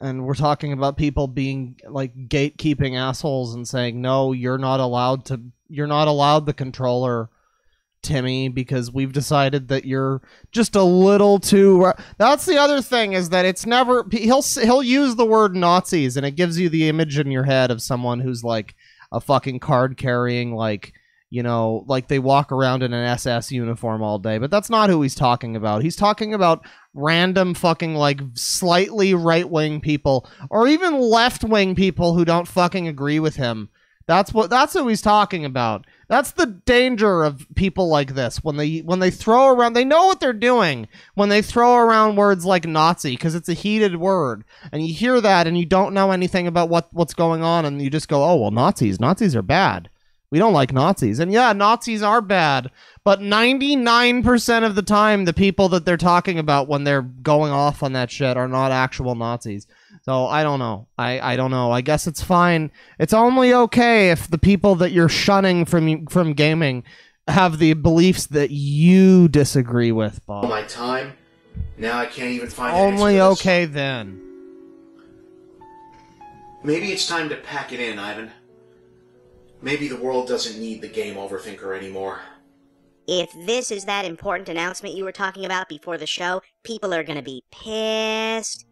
Speaker 1: And we're talking about people being like gatekeeping assholes and saying, no, you're not allowed the controller, Timmy, because we've decided that you're just a little too... That's the other thing, is that it's never... He'll use the word Nazis, and it gives you the image in your head of someone who's like a fucking card-carrying, like, you know, like they walk around in an SS uniform all day. But that's not who he's talking about. He's talking about random fucking, like, slightly right-wing people, or even left-wing people who don't fucking agree with him. That's who he's talking about. That's the danger of people like this. When they throw around, they know what they're doing when they throw around words like Nazi, because it's a heated word, and you hear that and you don't know anything about what's going on, and you just go, oh well, Nazis are bad. We don't like Nazis. And yeah, Nazis are bad, but 99% of the time, the people that they're talking about when they're going off on that shit are not actual Nazis. So I don't know. I don't know. I guess it's fine. It's only okay if the people that you're shunning from gaming have the beliefs that you disagree with, Bob.
Speaker 2: My time. Now I can't even find
Speaker 1: only okay then.
Speaker 2: Maybe it's time to pack it in, Ivan. Maybe the world doesn't need the game overthinker anymore.
Speaker 8: If this is that important announcement you were talking about before the show, people are gonna be pissed.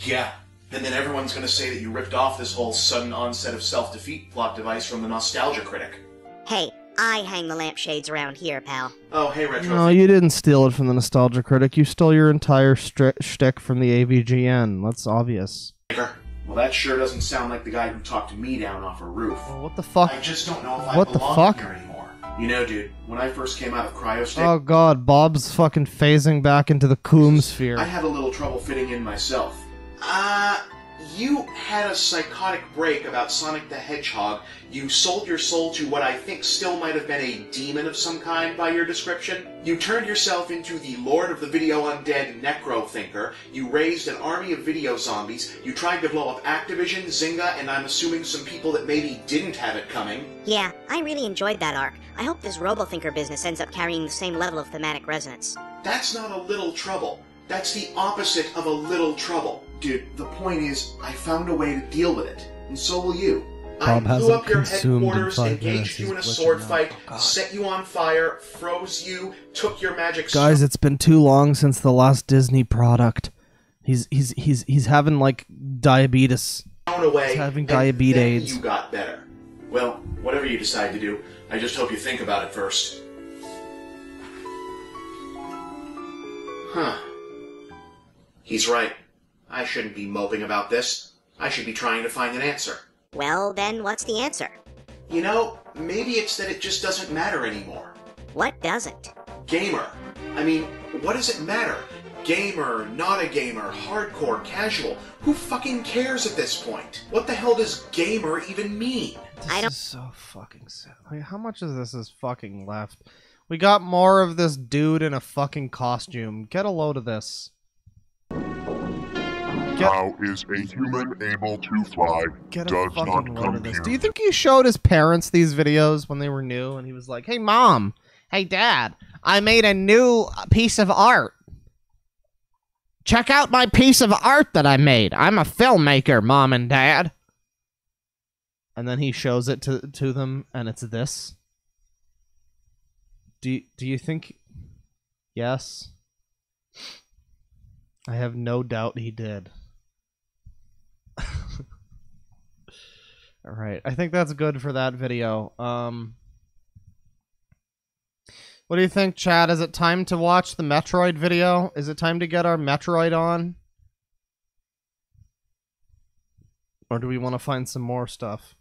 Speaker 2: Yeah, and then everyone's gonna say that you ripped off this whole sudden onset of self-defeat plot device from the Nostalgia Critic.
Speaker 8: Hey, I hang the lampshades around here, pal.
Speaker 2: Oh, hey, Retro.
Speaker 1: No, you didn't steal it from the Nostalgia Critic. You stole your entire shtick from the AVGN. That's obvious.
Speaker 2: Well, that sure doesn't sound like the guy who talked me down off a roof.
Speaker 1: Well, what the fuck?
Speaker 2: I just don't know if I
Speaker 1: what the
Speaker 2: belong
Speaker 1: fuck?
Speaker 2: here anymore. You know, dude, when I first came out of CryoStick...
Speaker 1: Oh god, Bob's fucking phasing back into the Coom sphere.
Speaker 2: I had a little trouble fitting in myself. You had a psychotic break about Sonic the Hedgehog. You sold your soul to what I think still might have been a demon of some kind by your description. You turned yourself into the Lord of the Video Undead Necro-Thinker. You raised an army of video zombies. You tried to blow up Activision, Zynga, and I'm assuming some people that maybe didn't have it coming.
Speaker 8: Yeah, I really enjoyed that arc. I hope this RoboThinker business ends up carrying the same level of thematic resonance.
Speaker 2: That's not a little trouble. That's the opposite of a little trouble. Dude, the point is, I found a way to deal with it, and so will you. I blew up your headquarters, engaged you in a sword fight, set you on fire, froze you, took your magic...
Speaker 1: Guys, it's been too long since the last Disney product. He's having, like, diabetes.
Speaker 2: Away,
Speaker 1: he's having diabetes.
Speaker 2: You got better. Well, whatever you decide to do, I just hope you think about it first. Huh. He's right. I shouldn't be moping about this. I should be trying to find an answer.
Speaker 8: Well, then, what's the answer?
Speaker 2: You know, maybe it's that it just doesn't matter anymore.
Speaker 8: What doesn't?
Speaker 2: Gamer. I mean, what does it matter? Gamer, not a gamer, hardcore, casual. Who fucking cares at this point? What the hell does gamer even mean?
Speaker 1: This is so fucking sad. Like, how much of this is fucking left? We got more of this dude in a fucking costume. Get a load of this.
Speaker 3: How is a human able to fly?
Speaker 1: Get a
Speaker 3: Does
Speaker 1: fucking
Speaker 3: not
Speaker 1: load of this.
Speaker 3: compute.
Speaker 1: Do you think he showed his parents these videos when they were new and he was like, hey mom, hey dad, I made a new piece of art. Check out my piece of art that I made. I'm a filmmaker, mom and dad. And then he shows it to them and it's this. Do you think... Yes. I have no doubt he did. Alright, I think that's good for that video. What do you think, Chad? Is it time to watch the Metroid video? Is it time to get our Metroid on? Or do we want to find some more stuff?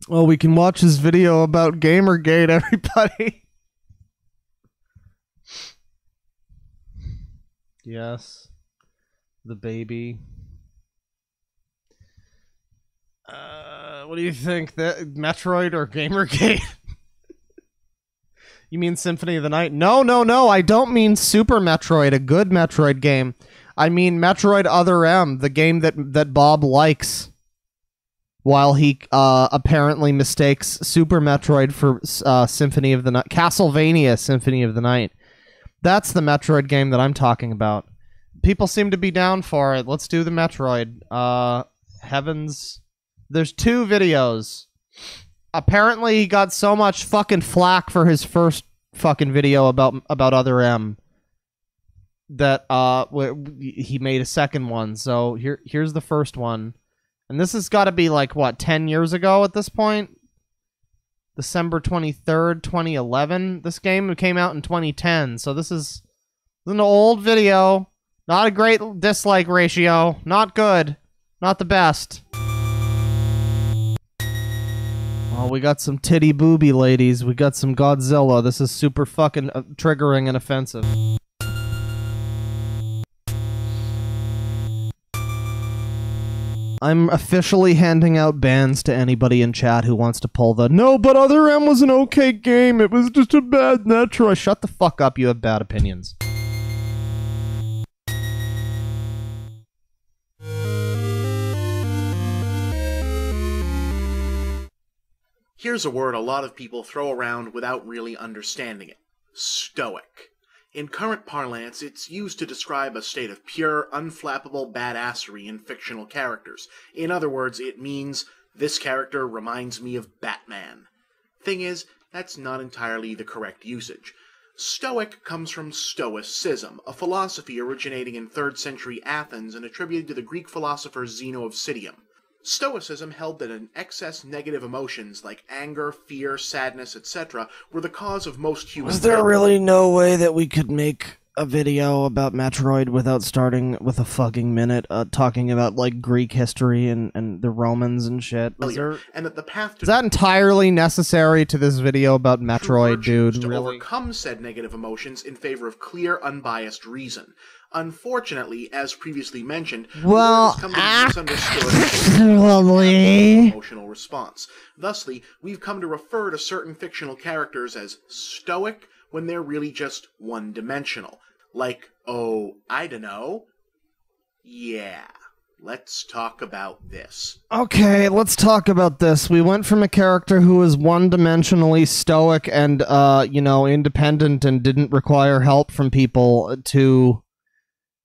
Speaker 1: Well, we can watch his video about Gamergate, everybody. Yes. The baby. What do you think? That Metroid or Gamergate? You mean Symphony of the Night? No, I don't mean Super Metroid, a good Metroid game. I mean Metroid Other M, the game that Bob likes. while he apparently mistakes Super Metroid for Symphony of the Night, Castlevania Symphony of the Night. That's the Metroid game that I'm talking about. People seem to be down for it. Let's do the Metroid. Heavens. There's 2 videos. Apparently he got so much fucking flack for his first fucking video about Other M that he made a second one. So here's the first one. And this has got to be like, what, 10 years ago at this point? December 23rd, 2011. This game came out in 2010. So this is an old video. Not a great dislike ratio. Not good. Not the best. Oh, we got some titty booby ladies. We got some Godzilla. This is super fucking triggering and offensive. I'm officially handing out bans to anybody in chat who wants to pull the "No, but Other M was an okay game. It was just a bad Metroid." Shut the fuck up. You have bad opinions.
Speaker 2: Here's a word a lot of people throw around without really understanding it. Stoic. In current parlance, it's used to describe a state of pure, unflappable badassery in fictional characters. In other words, it means, this character reminds me of Batman. Thing is, that's not entirely the correct usage. Stoic comes from Stoicism, a philosophy originating in 3rd century Athens and attributed to the Greek philosopher Zeno of Citium. Stoicism held that an excess negative emotions like anger, fear, sadness, etc. were the cause of most human...
Speaker 1: Was there really no way that we could make a video about Metroid without starting with a fucking minute talking about, like, Greek history and the Romans and shit?
Speaker 2: And that the path to...
Speaker 1: Is that entirely necessary to this video about Metroid, dude?
Speaker 2: To
Speaker 1: really?
Speaker 2: overcome said negative emotions in favor of clear, unbiased reason. Unfortunately, as previously mentioned,
Speaker 1: well, actually,
Speaker 2: emotional response. Thusly, we've come to refer to certain fictional characters as stoic when they're really just one-dimensional. Like, oh, I dunno. Yeah, let's talk about this.
Speaker 1: Okay, let's talk about this. We went from a character who was one-dimensionally stoic and, independent and didn't require help from people to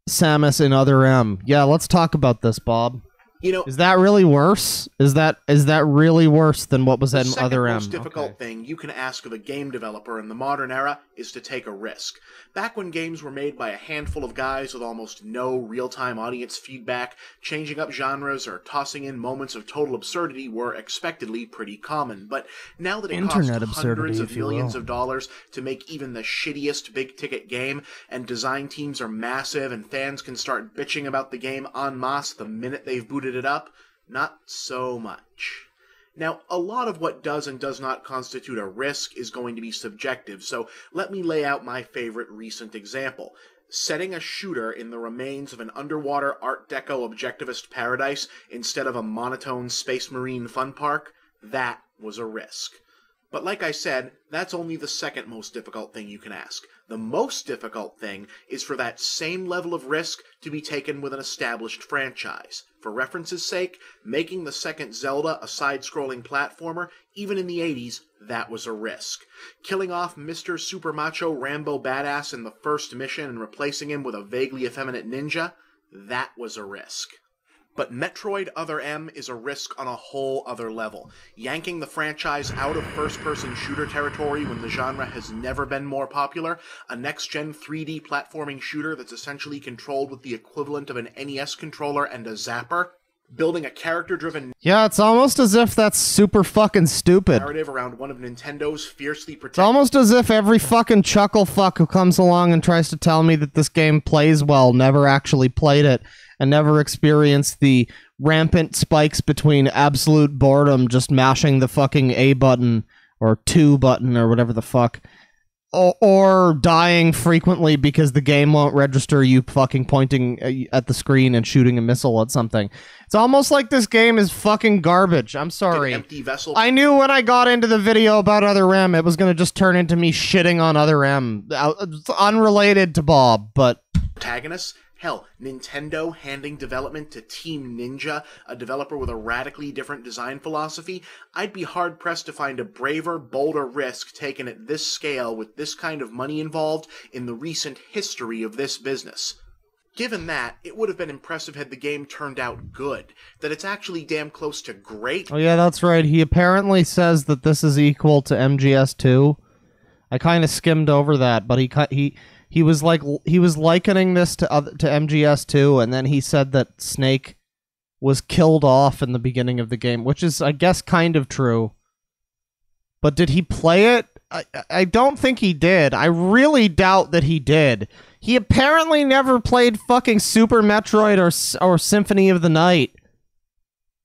Speaker 1: Samus in Other M. Yeah, let's talk about this, Bob.
Speaker 2: You know,
Speaker 1: is that really worse? Is that really worse than what was in Other M?
Speaker 2: The most difficult thing you can ask of a game developer in the modern era is to take a risk. Back when games were made by a handful of guys with almost no real-time audience feedback, changing up genres or tossing in moments of total absurdity were expectedly pretty common. But now that it costs hundreds of millions of dollars to make even the shittiest big-ticket game, and design teams are massive and fans can start bitching about the game en masse the minute they've booted it up, not so much. Now, a lot of what does and does not constitute a risk is going to be subjective, so let me lay out my favorite recent example. Setting a shooter in the remains of an underwater Art Deco objectivist paradise instead of a monotone Space Marine fun park, that was a risk. But like I said, that's only the second most difficult thing you can ask. The most difficult thing is for that same level of risk to be taken with an established franchise. For reference's sake, making the second Zelda a side-scrolling platformer, even in the 80s, that was a risk. Killing off Mr. Super Macho Rambo Badass in the first mission and replacing him with a vaguely effeminate ninja, that was a risk. But Metroid Other M is a risk on a whole other level. Yanking the franchise out of first-person shooter territory when the genre has never been more popular, a next-gen 3D platforming shooter that's essentially controlled with the equivalent of an NES controller and a zapper, building a character-driven...
Speaker 1: Yeah, it's almost as if that's super fucking stupid.
Speaker 2: ...narrative around one of Nintendo's fiercely protected...
Speaker 1: It's almost as if every fucking chuckle fuck who comes along and tries to tell me that this game plays well never actually played it, and never experienced the rampant spikes between absolute boredom just mashing the fucking A button, or 2 button, or whatever the fuck, or dying frequently because the game won't register you fucking pointing at the screen and shooting a missile at something. It's almost like this game is fucking garbage. I'm sorry.
Speaker 2: Empty vessel.
Speaker 1: I knew when I got into the video about Other M, it was going to just turn into me shitting on Other M. Unrelated to Bob, but...
Speaker 2: Protagonists Hell, Nintendo handing development to Team Ninja, a developer with a radically different design philosophy, I'd be hard-pressed to find a braver, bolder risk taken at this scale with this kind of money involved in the recent history of this business. Given that, it would have been impressive had the game turned out good. That it's actually damn close to great.
Speaker 1: Oh yeah, that's right. He apparently says that this is equal to MGS2. I kind of skimmed over that, but he was likening this to MGS2, and then he said that Snake was killed off in the beginning of the game, which is, I guess, kind of true. But did he play it? I don't think he did. I really doubt that he did. He apparently never played fucking Super Metroid or Symphony of the Night.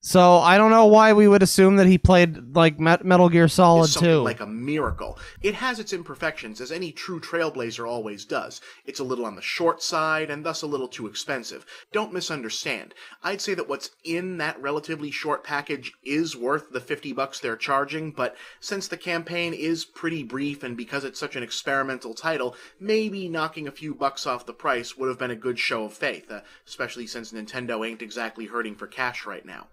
Speaker 1: So I don't know why we would assume that he played like Metal Gear Solid 2.
Speaker 2: Like a miracle. It has its imperfections, as any true Trailblazer always does. It's a little on the short side, and thus a little too expensive. Don't misunderstand. I'd say that what's in that relatively short package is worth the $50 they're charging, but since the campaign is pretty brief, and because it's such an experimental title, maybe knocking a few bucks off the price would have been a good show of faith, especially since Nintendo ain't exactly hurting for cash right now.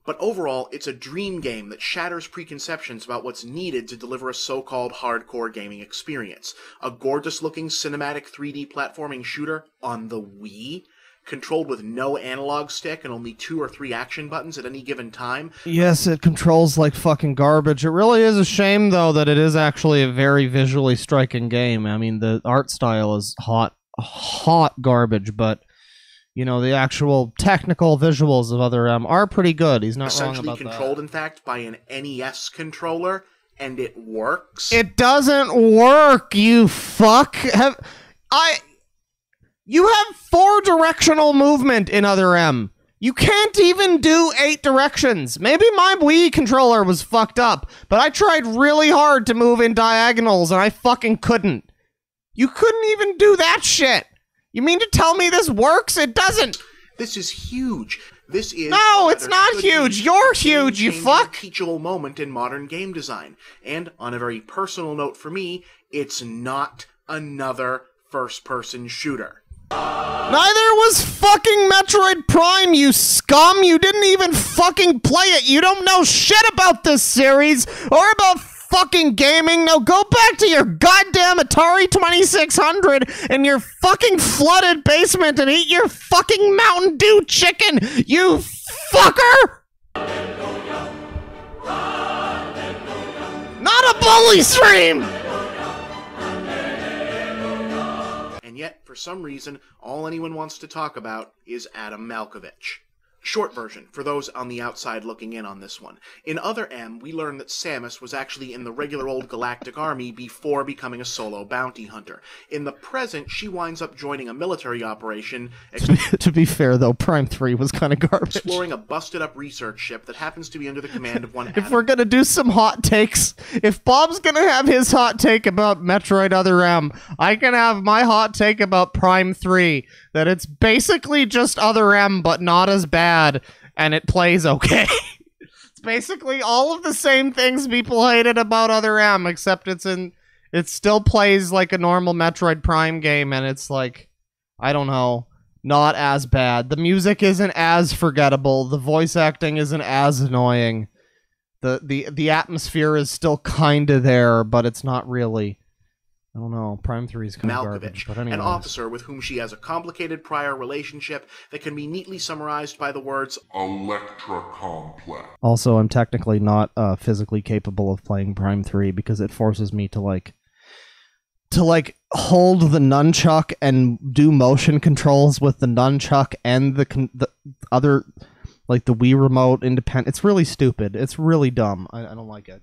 Speaker 2: But overall, it's a dream game that shatters preconceptions about what's needed to deliver a so-called hardcore gaming experience. A gorgeous-looking cinematic 3D platforming shooter on the Wii, controlled with no analog stick and only 2 or 3 action buttons at any given time.
Speaker 1: Yes, it controls like fucking garbage. It really is a shame, though, that it is actually a very visually striking game. I mean, the art style is hot garbage, but... you know, the actual technical visuals of Other M are pretty good. He's not wrong about that.
Speaker 2: Essentially controlled, in fact, by an NES controller, and it works.
Speaker 1: It doesn't work, you fuck. You have 4-directional movement in Other M. You can't even do 8 directions. Maybe my Wii controller was fucked up, but I tried really hard to move in diagonals, and I fucking couldn't. You couldn't even do that shit. You mean to tell me this works? It doesn't.
Speaker 2: This is huge. This is...
Speaker 1: No, it's not huge. You're huge, you fuck.
Speaker 2: Teachable moment in modern game design. And on a very personal note for me, it's not another first-person shooter.
Speaker 1: Neither was fucking Metroid Prime, you scum. You didn't even fucking play it. You don't know shit about this series or about fucking gaming. Now go back to your goddamn Atari 2600 in your fucking flooded basement and eat your fucking Mountain Dew chicken, you fucker! Not a bully stream!
Speaker 2: And yet, for some reason, all anyone wants to talk about is Adam Malkovich. Short version, for those on the outside looking in on this one. In Other M, we learn that Samus was actually in the regular old Galactic Army before becoming a solo bounty hunter. In the present, she winds up joining a military operation...
Speaker 1: To be fair, though, Prime 3 was kind of garbage.
Speaker 2: Exploring a busted-up research ship that happens to be under the command of one Adam.
Speaker 1: If we're gonna do some hot takes, if Bob's gonna have his hot take about Metroid Other M, I can have my hot take about Prime 3. That it's basically just Other M, but not as bad, and it plays okay. It's basically all of the same things people hated about Other M, except it still plays like a normal Metroid Prime game, and it's like, I don't know, not as bad. The music isn't as forgettable. The voice acting isn't as annoying. The atmosphere is still kinda there, but it's not really. I don't know. Prime 3 is kind of garbage, but anyways.
Speaker 2: An officer with whom she has a complicated prior relationship that can be neatly summarized by the words
Speaker 3: Electra Complex.
Speaker 1: Also, I'm technically not physically capable of playing Prime 3 because it forces me to hold the nunchuck and do motion controls with the nunchuck and the other, like the Wii remote independent. It's really stupid. It's really dumb. I don't like it.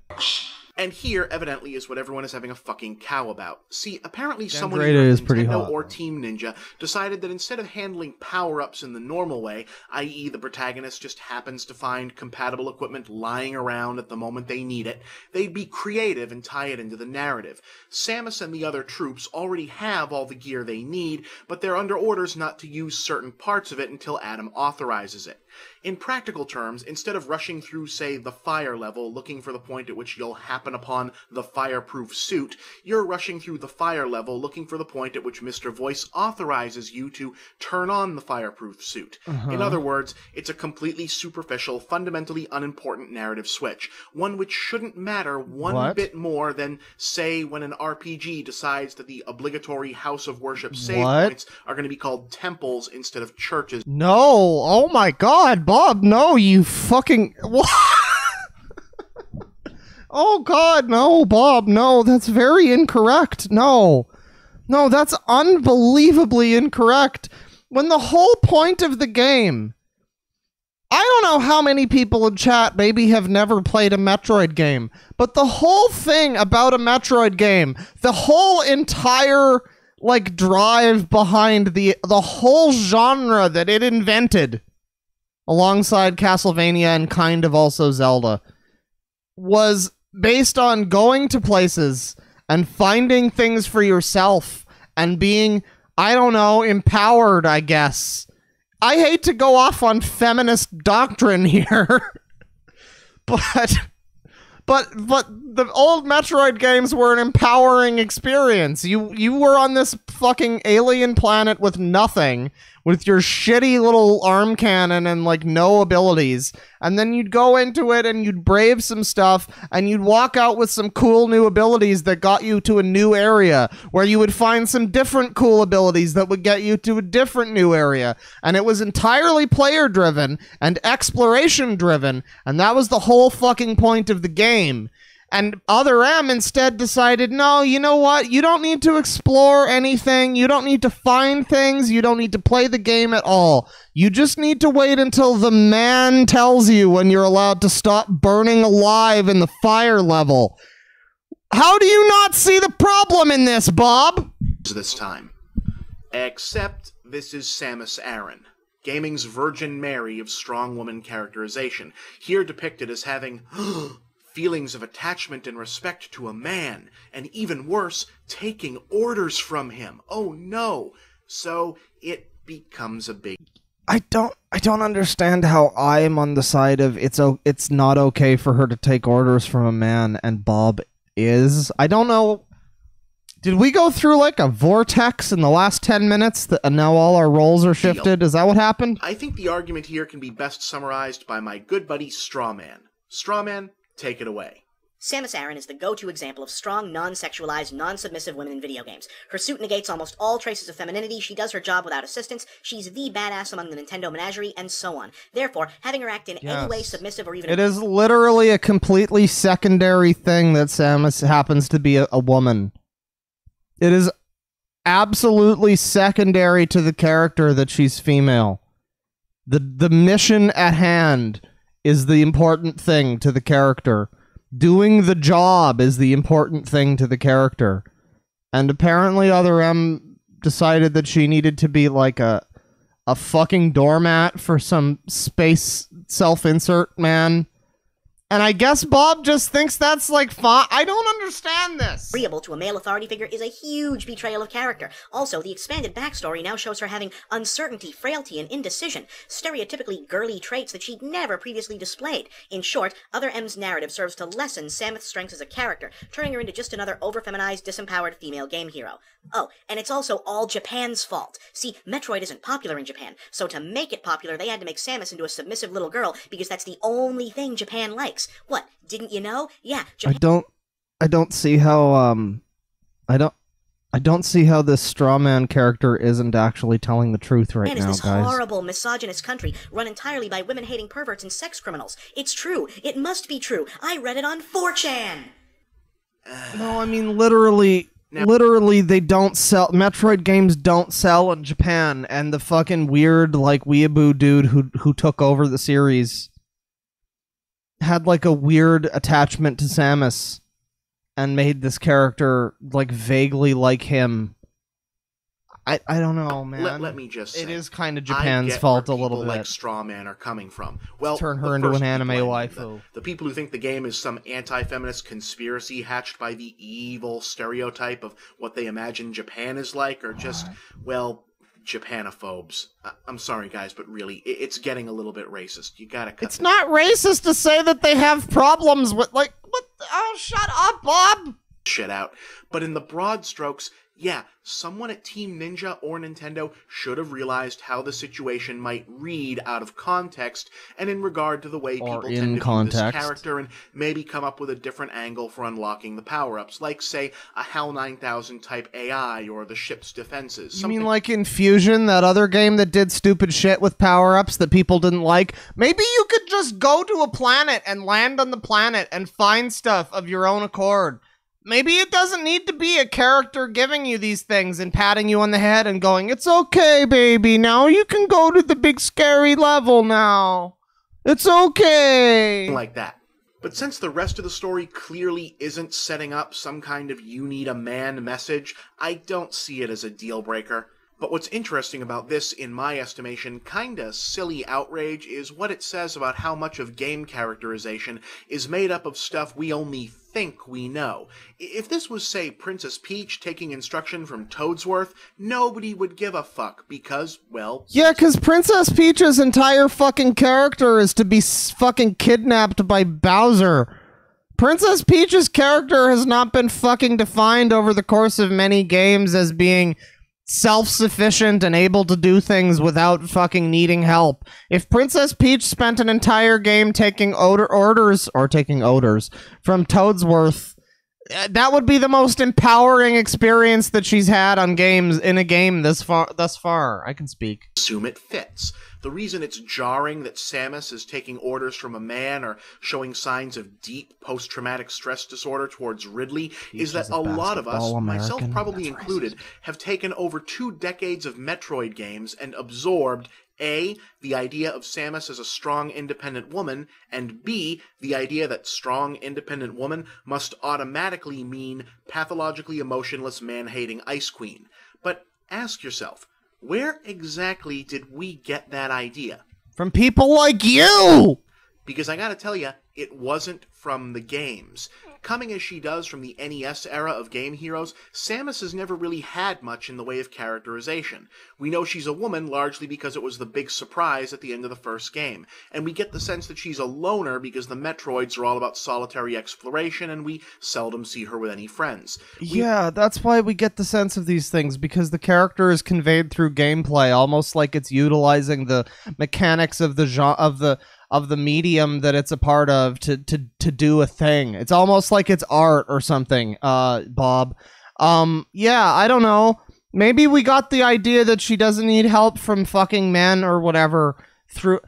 Speaker 2: And here, evidently, is what everyone is having a fucking cow about. See, apparently someone
Speaker 1: Dendrita
Speaker 2: in
Speaker 1: is pretty
Speaker 2: Nintendo
Speaker 1: hot,
Speaker 2: or
Speaker 1: though.
Speaker 2: Team Ninja decided that instead of handling power-ups in the normal way, i.e. the protagonist just happens to find compatible equipment lying around at the moment they need it, they'd be creative and tie it into the narrative. Samus and the other troops already have all the gear they need, but they're under orders not to use certain parts of it until Adam authorizes it. In practical terms, instead of rushing through, say, the fire level, looking for the point at which you'll happen upon the fireproof suit, you're rushing through the fire level, looking for the point at which Mr. Voice authorizes you to turn on the fireproof suit. In other words, it's a completely superficial, fundamentally unimportant narrative switch, one which shouldn't matter one bit more than, say, when an RPG decides that the obligatory house of worship save points are going to be called temples instead of churches.
Speaker 1: No! Oh my god, Bob, no, you fucking... Oh god, no, Bob, no, that's very incorrect. No. No, that's unbelievably incorrect. When the whole point of the game... I don't know how many people in chat maybe have never played a Metroid game, but the whole thing about a Metroid game, the whole entire, like, drive behind the whole genre that it invented, alongside Castlevania and kind of also Zelda, was based on going to places and finding things for yourself and being, I don't know, empowered, I guess. I hate to go off on feminist doctrine here, but the old Metroid games were an empowering experience. You were on this fucking alien planet with nothing, with your shitty little arm cannon and, like, no abilities, and then you'd go into it and you'd brave some stuff, and you'd walk out with some cool new abilities that got you to a new area, where you would find some different cool abilities that would get you to a different new area, and it was entirely player-driven and exploration-driven, and that was the whole fucking point of the game. And Other M instead decided, no, you know what? You don't need to explore anything. You don't need to find things. You don't need to play the game at all. You just need to wait until the man tells you when you're allowed to stop burning alive in the fire level. How do you not see the problem in this, Bob?
Speaker 2: This time. Except this is Samus Aran, gaming's Virgin Mary of strong woman characterization, here depicted as having... feelings of attachment and respect to a man, and even worse, taking orders from him. Oh no. So it becomes a big...
Speaker 1: I don't understand how I'm on the side of it's not okay for her to take orders from a man, and Bob is. I don't know. Did we go through like a vortex in the last 10 minutes and now all our roles are shifted? Is that what happened?
Speaker 2: I think the argument here can be best summarized by my good buddy Strawman. Strawman, take it away.
Speaker 8: Samus Aran is the go-to example of strong, non-sexualized, non-submissive women in video games. Her suit negates almost all traces of femininity, she does her job without assistance, she's the badass among the Nintendo menagerie, and so on. Therefore, having her act in any way submissive or even...
Speaker 1: It is literally a completely secondary thing that Samus happens to be a woman. It is absolutely secondary to the character that she's female. The mission at hand is the important thing to the character. Doing the job is the important thing to the character. And apparently Other M decided that she needed to be like a fucking doormat for some space self-insert man. And I guess Bob just thinks that's like fun. I don't understand this.
Speaker 8: Agreeable to a male authority figure is a huge betrayal of character. Also, the expanded backstory now shows her having uncertainty, frailty, and indecision, stereotypically girly traits that she'd never previously displayed. In short, Other M's narrative serves to lessen Samus' strengths as a character, turning her into just another over-feminized, disempowered female game hero. Oh, and it's also all Japan's fault. See, Metroid isn't popular in Japan, so to make it popular, they had to make Samus into a submissive little girl, because that's the only thing Japan likes. What? Didn't you know? Yeah, Japan...
Speaker 1: I don't see how I don't see how this strawman character isn't actually telling the truth right now,
Speaker 8: this
Speaker 1: guys.
Speaker 8: Horrible, misogynist country run entirely by women-hating perverts and sex criminals. It's true. It must be true. I read it on 4chan.
Speaker 1: No, I mean literally they don't sell. Metroid games don't sell in Japan, and the fucking weird like weeaboo dude who took over the series had like a weird attachment to Samus and made this character like vaguely like him. I don't know, man.
Speaker 2: Let me just say,
Speaker 1: it is kind of Japan's fault a little bit.
Speaker 2: Like Strawman are coming from. Well,
Speaker 1: turn her into an anime waifu.
Speaker 2: The people who think the game is some anti-feminist conspiracy hatched by the evil stereotype of what they imagine Japan is like are just, well, Japanophobes. I'm sorry, guys, but really, it's getting a little bit racist. You gotta cut
Speaker 1: It's not racist to say that they have problems with, like, what? Oh, shut up, Bob!
Speaker 2: Shit out. But in the broad strokes, yeah, someone at Team Ninja or Nintendo should have realized how the situation might read out of context and in regard to the way people tend to view this character, and maybe come up with a different angle for unlocking the power-ups, like, say, a HAL 9000 type AI or the ship's defenses.
Speaker 1: You mean like in Fusion, that other game that did stupid shit with power-ups that people didn't like? Maybe you could just go to a planet and land on the planet and find stuff of your own accord. Maybe it doesn't need to be a character giving you these things and patting you on the head and going, "It's okay, baby, now you can go to the big scary level now. It's okay."
Speaker 2: Like that. But since the rest of the story clearly isn't setting up some kind of "you need a man" message, I don't see it as a deal breaker. But what's interesting about this, in my estimation, kinda silly outrage is what it says about how much of game characterization is made up of stuff we only think we know. If this was, say, Princess Peach taking instruction from Toadsworth, nobody would give a fuck because, well...
Speaker 1: Yeah, because Princess Peach's entire fucking character is to be fucking kidnapped by Bowser. Princess Peach's character has not been fucking defined over the course of many games as being self-sufficient and able to do things without fucking needing help. If Princess Peach spent an entire game taking orders from Toadsworth, that would be the most empowering experience that she's had on games in a game thus far. I can speak.
Speaker 2: Assume it fits. The reason it's jarring that Samus is taking orders from a man or showing signs of deep post-traumatic stress disorder towards Ridley is that a lot of us, myself probably included, have taken over 2 decades of Metroid games and absorbed A, the idea of Samus as a strong, independent woman, and B, the idea that strong, independent woman must automatically mean pathologically emotionless, man-hating Ice Queen. But ask yourself, where exactly did we get that idea?
Speaker 1: From people like you!
Speaker 2: Because I gotta tell you, it wasn't from the games. Coming as she does from the NES era of Game Heroes, Samus has never really had much in the way of characterization. We know she's a woman largely because it was the big surprise at the end of the first game, and we get the sense that she's a loner because the Metroids are all about solitary exploration and we seldom see her with any friends.
Speaker 1: Yeah, that's why we get the sense of these things, because the character is conveyed through gameplay, almost like it's utilizing the mechanics of the genre, of the medium that it's a part of to do a thing. It's almost like it's art or something, Bob. Yeah, I don't know. Maybe we got the idea that she doesn't need help from fucking men or whatever through...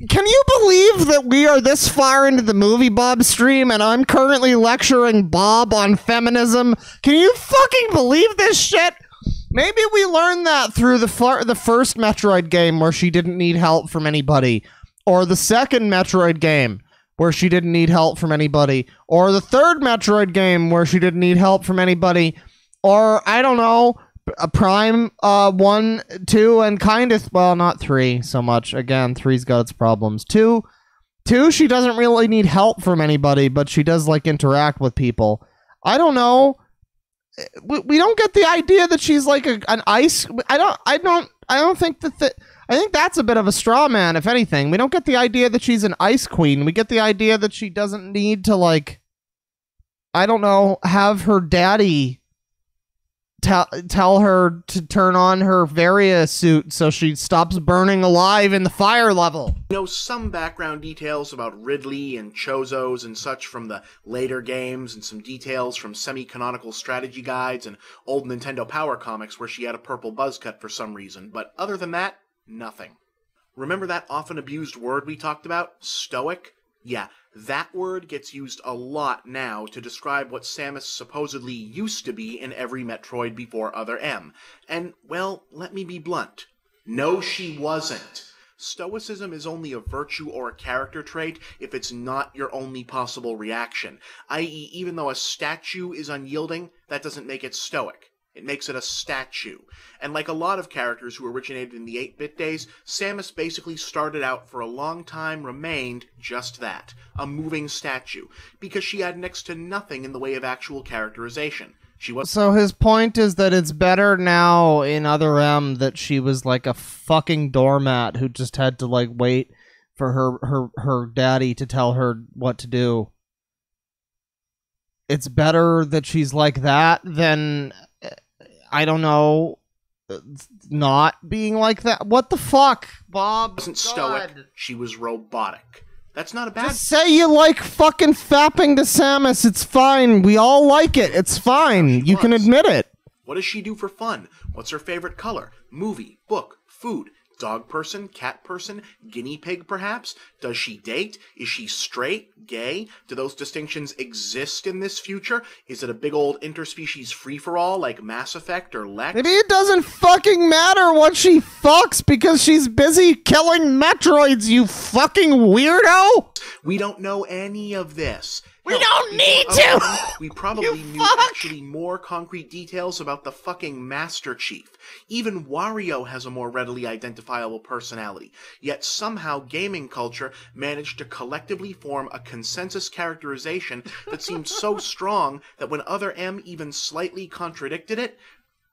Speaker 1: Can you believe that we are this far into the Movie Bob stream and I'm currently lecturing Bob on feminism? Can you fucking believe this shit? Maybe we learned that through the first Metroid game where she didn't need help from anybody. Or the second Metroid game, where she didn't need help from anybody. Or the third Metroid game, where she didn't need help from anybody. Or, I don't know, a Prime 1, 2, and kind of... Well, not 3 so much. Again, 3's got its problems. 2, she doesn't really need help from anybody, but she does, like, interact with people. I don't know. We don't get the idea that she's, like, an ice... I don't think that... I think that's a bit of a straw man, if anything. We don't get the idea that she's an ice queen. We get the idea that she doesn't need to, like, I don't know, have her daddy tell her to turn on her Varia suit so she stops burning alive in the fire level.
Speaker 2: We know some background details about Ridley and Chozos and such from the later games, and some details from semi-canonical strategy guides and old Nintendo Power comics where she had a purple buzz cut for some reason. But other than that, nothing. Remember that often abused word we talked about? Stoic? Yeah, that word gets used a lot now to describe what Samus supposedly used to be in every Metroid before Other M. And, well, let me be blunt. No, she wasn't. Stoicism is only a virtue or a character trait if it's not your only possible reaction, i.e., even though a statue is unyielding, that doesn't make it stoic. It makes it a statue. And like a lot of characters who originated in the 8-bit days, Samus basically started out for a long time, remained just that, a moving statue, because she had next to nothing in the way of actual characterization. She was
Speaker 1: So his point is that it's better now in Other M that she was like a fucking doormat who just had to like wait for her daddy to tell her what to do. It's better that she's like that than, I don't know, not being like that. What the fuck, Bob?
Speaker 2: wasn't stoic. She was robotic. That's not a bad.
Speaker 1: Just say you like fucking fapping to Samus. It's fine. We all like it. It's fine. You can admit it.
Speaker 2: What does she do for fun? What's her favorite color? Movie, book, food. Dog person, cat person, guinea pig perhaps? Does she date? Is she straight, gay? Do those distinctions exist in this future? Is it a big old interspecies free-for-all like Mass Effect or Lex?
Speaker 1: Maybe it doesn't fucking matter what she fucks because she's busy killing Metroids, you fucking weirdo!
Speaker 2: We don't know any of this.
Speaker 4: We don't need to!
Speaker 2: We probably knew actually more concrete details about the fucking Master Chief. Even Wario has a more readily identifiable personality. Yet somehow gaming culture managed to collectively form a consensus characterization that seemed so strong that when Other M even slightly contradicted it,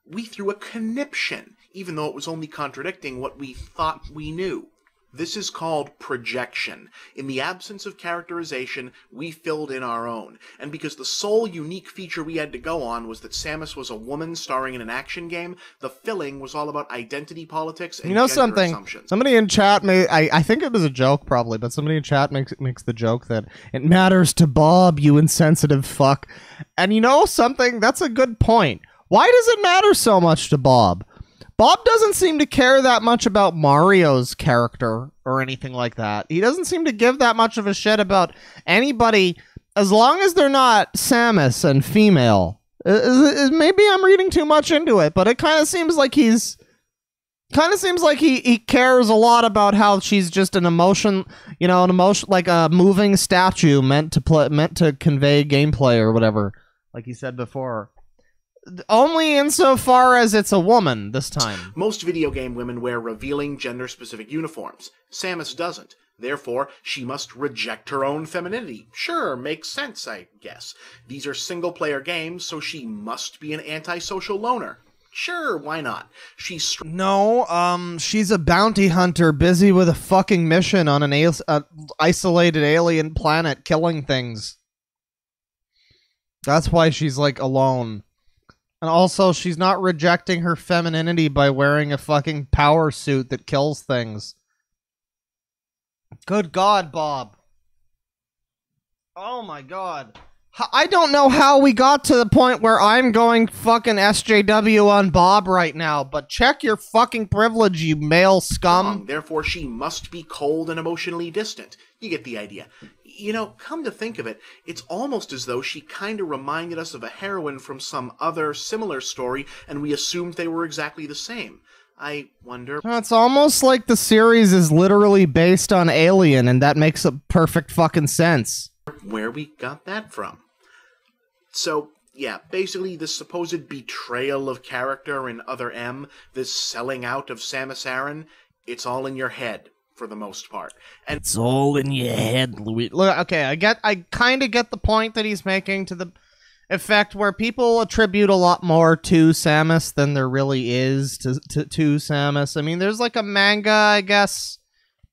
Speaker 2: we threw a conniption, even though it was only contradicting what we thought we knew. This is called projection. In the absence of characterization, we filled in our own. And because the sole unique feature we had to go on was that Samus was a woman starring in an action game, the filling was all about identity politics and gender
Speaker 1: something?
Speaker 2: assumptions.
Speaker 1: Somebody in chat I think it was a joke probably, but somebody in chat makes the joke that it matters to Bob, you insensitive fuck. And you know something? That's a good point. Why does it matter so much to Bob? Bob doesn't seem to care that much about Mario's character or anything like that. He doesn't seem to give that much of a shit about anybody as long as they're not Samus and female. Maybe I'm reading too much into it, but it kind of seems like he cares a lot about how she's just an emotion like a moving statue meant to convey gameplay or whatever, like he said before. Only insofar as it's a woman this time.
Speaker 2: Most video game women wear revealing gender-specific uniforms. Samus doesn't. Therefore, she must reject her own femininity. Sure, makes sense, I guess. These are single-player games, so she must be an antisocial loner. Sure, why not? She's
Speaker 1: she's a bounty hunter busy with a fucking mission on an isolated alien planet killing things. That's why she's, like, alone. And also, she's not rejecting her femininity by wearing a fucking power suit that kills things. Good God, Bob. Oh my God. I don't know how we got to the point where I'm going fucking SJW on Bob right now, but check your fucking privilege, you male scum.
Speaker 2: Therefore, she must be cold and emotionally distant. You get the idea. You know, come to think of it, it's almost as though she kind of reminded us of a heroine from some other similar story, and we assumed they were exactly the same. I wonder...
Speaker 1: It's almost like the series is literally based on Alien, and that makes a perfect fucking sense.
Speaker 2: Where we got that from. So, yeah, basically this supposed betrayal of character in Other M, this selling out of Samus Aran, it's all in your head. For the most part, and
Speaker 1: it's all in your head, Louis. Look, okay, I kind of get the point that he's making to the effect where people attribute a lot more to Samus than there really is to Samus. I mean, there's like a manga, I guess,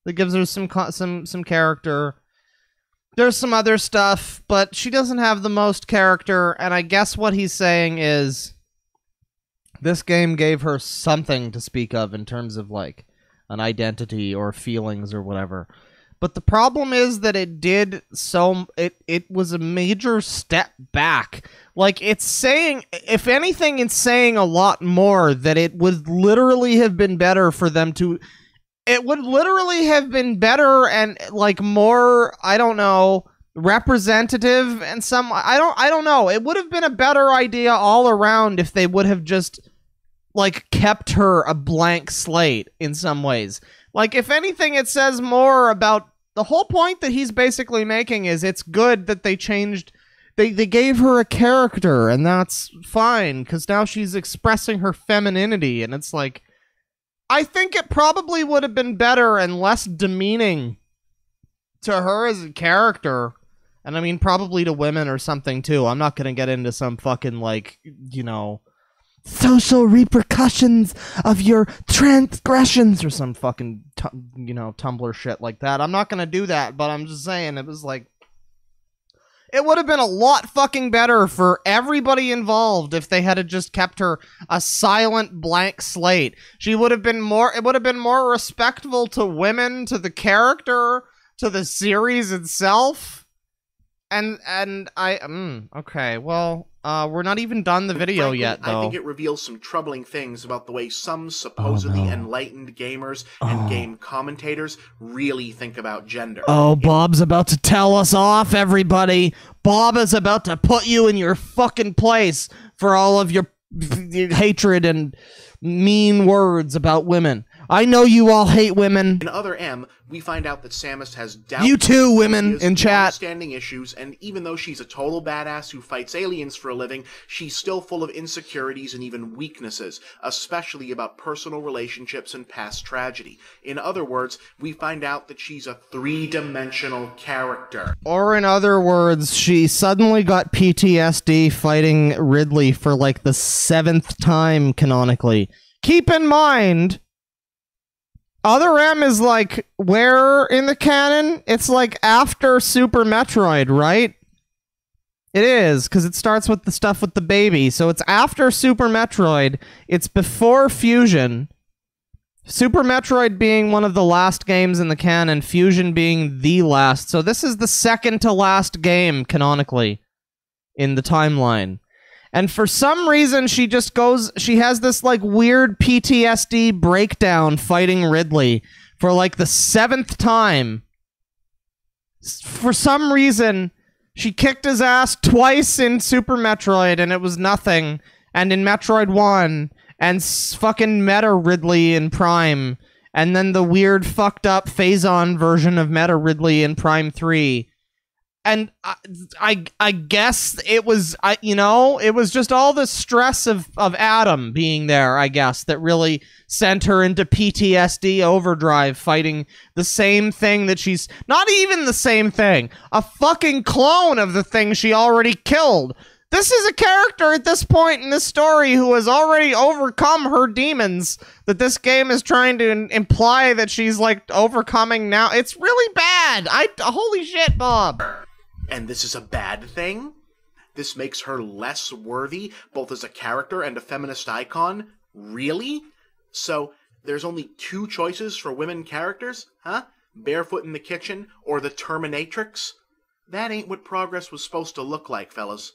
Speaker 1: that gives her some character. There's some other stuff, but she doesn't have the most character. And I guess what he's saying is this game gave her something to speak of in terms of like an identity or feelings or whatever. But the problem is that it was a major step back. Like, it's saying, if anything, it's saying a lot more that it would literally have been better for them to... It would literally have been better and, like, more, I don't know, representative and some... I don't know. It would have been a better idea all around if they would have just... like, kept her a blank slate in some ways. Like, if anything, it says more about... The whole point that he's basically making is it's good that they changed... They gave her a character, and that's fine, because now she's expressing her femininity, and it's like... I think it probably would have been better and less demeaning to her as a character, And I mean, probably to women or something, too. I'm not gonna get into some fucking, like, you know, social repercussions of your transgressions or some fucking, you know, Tumblr shit like that. I'm not gonna do that, but I'm just saying, it was like, it would have been a lot fucking better for everybody involved if they had just kept her a silent blank slate. It would have been more respectful to women, to the character, to the series itself. And okay, well, we're not even done the video
Speaker 2: Frankly,
Speaker 1: yet, though.
Speaker 2: I think it reveals some troubling things about the way some supposedly enlightened gamers and game commentators really think about gender.
Speaker 1: Oh, Bob's about to tell us off, everybody. Bob is about to put you in your fucking place for all of your hatred and mean words about women. I know you all hate women.
Speaker 2: In Other M, we find out that Samus has doubts.
Speaker 1: You too, women in chat.
Speaker 2: Standing issues, and even though she's a total badass who fights aliens for a living, she's still full of insecurities and even weaknesses, especially about personal relationships and past tragedy. In other words, we find out that she's a three-dimensional character.
Speaker 1: Or in other words, she suddenly got PTSD fighting Ridley for like the 7th time canonically. Keep in mind, Other M is like, where in the canon? It's like after Super Metroid, right? It is, because it starts with the stuff with the baby. So it's after Super Metroid. It's before Fusion. Super Metroid being one of the last games in the canon, Fusion being the last. So this is the second to last game, canonically, in the timeline. And for some reason, she has this, like, weird PTSD breakdown fighting Ridley for, like, the 7th time. For some reason, she kicked his ass twice in Super Metroid, and it was nothing. And in Metroid 1, and fucking Meta Ridley in Prime. And then the weird, fucked up Phazon version of Meta Ridley in Prime 3. And I guess it was, it was just all the stress of Adam being there, I guess, that really sent her into PTSD overdrive, fighting the same thing that she's, not even the same thing, a fucking clone of the thing she already killed. This is a character at this point in this story who has already overcome her demons that this game is trying to imply that she's, like, overcoming now. It's really bad. Holy shit, Bob.
Speaker 2: And this is a bad thing? This makes her less worthy, both as a character and a feminist icon? Really? So, there's only 2 choices for women characters? Huh? Barefoot in the Kitchen or the Terminatrix? That ain't what progress was supposed to look like, fellas.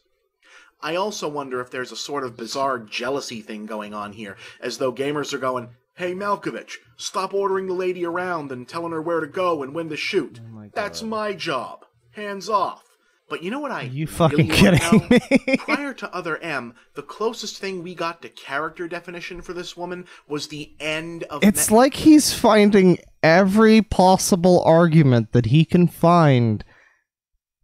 Speaker 2: I also wonder if there's a sort of bizarre jealousy thing going on here, as though gamers are going, "Hey Malkovich, stop ordering the lady around and telling her where to go and when to shoot. That's my job. Hands off." But you know what
Speaker 1: you fucking
Speaker 2: really
Speaker 1: kidding me?
Speaker 2: Prior to Other M, the closest thing we got to character definition for this woman was the end of...
Speaker 1: It's like he's finding every possible argument that he can find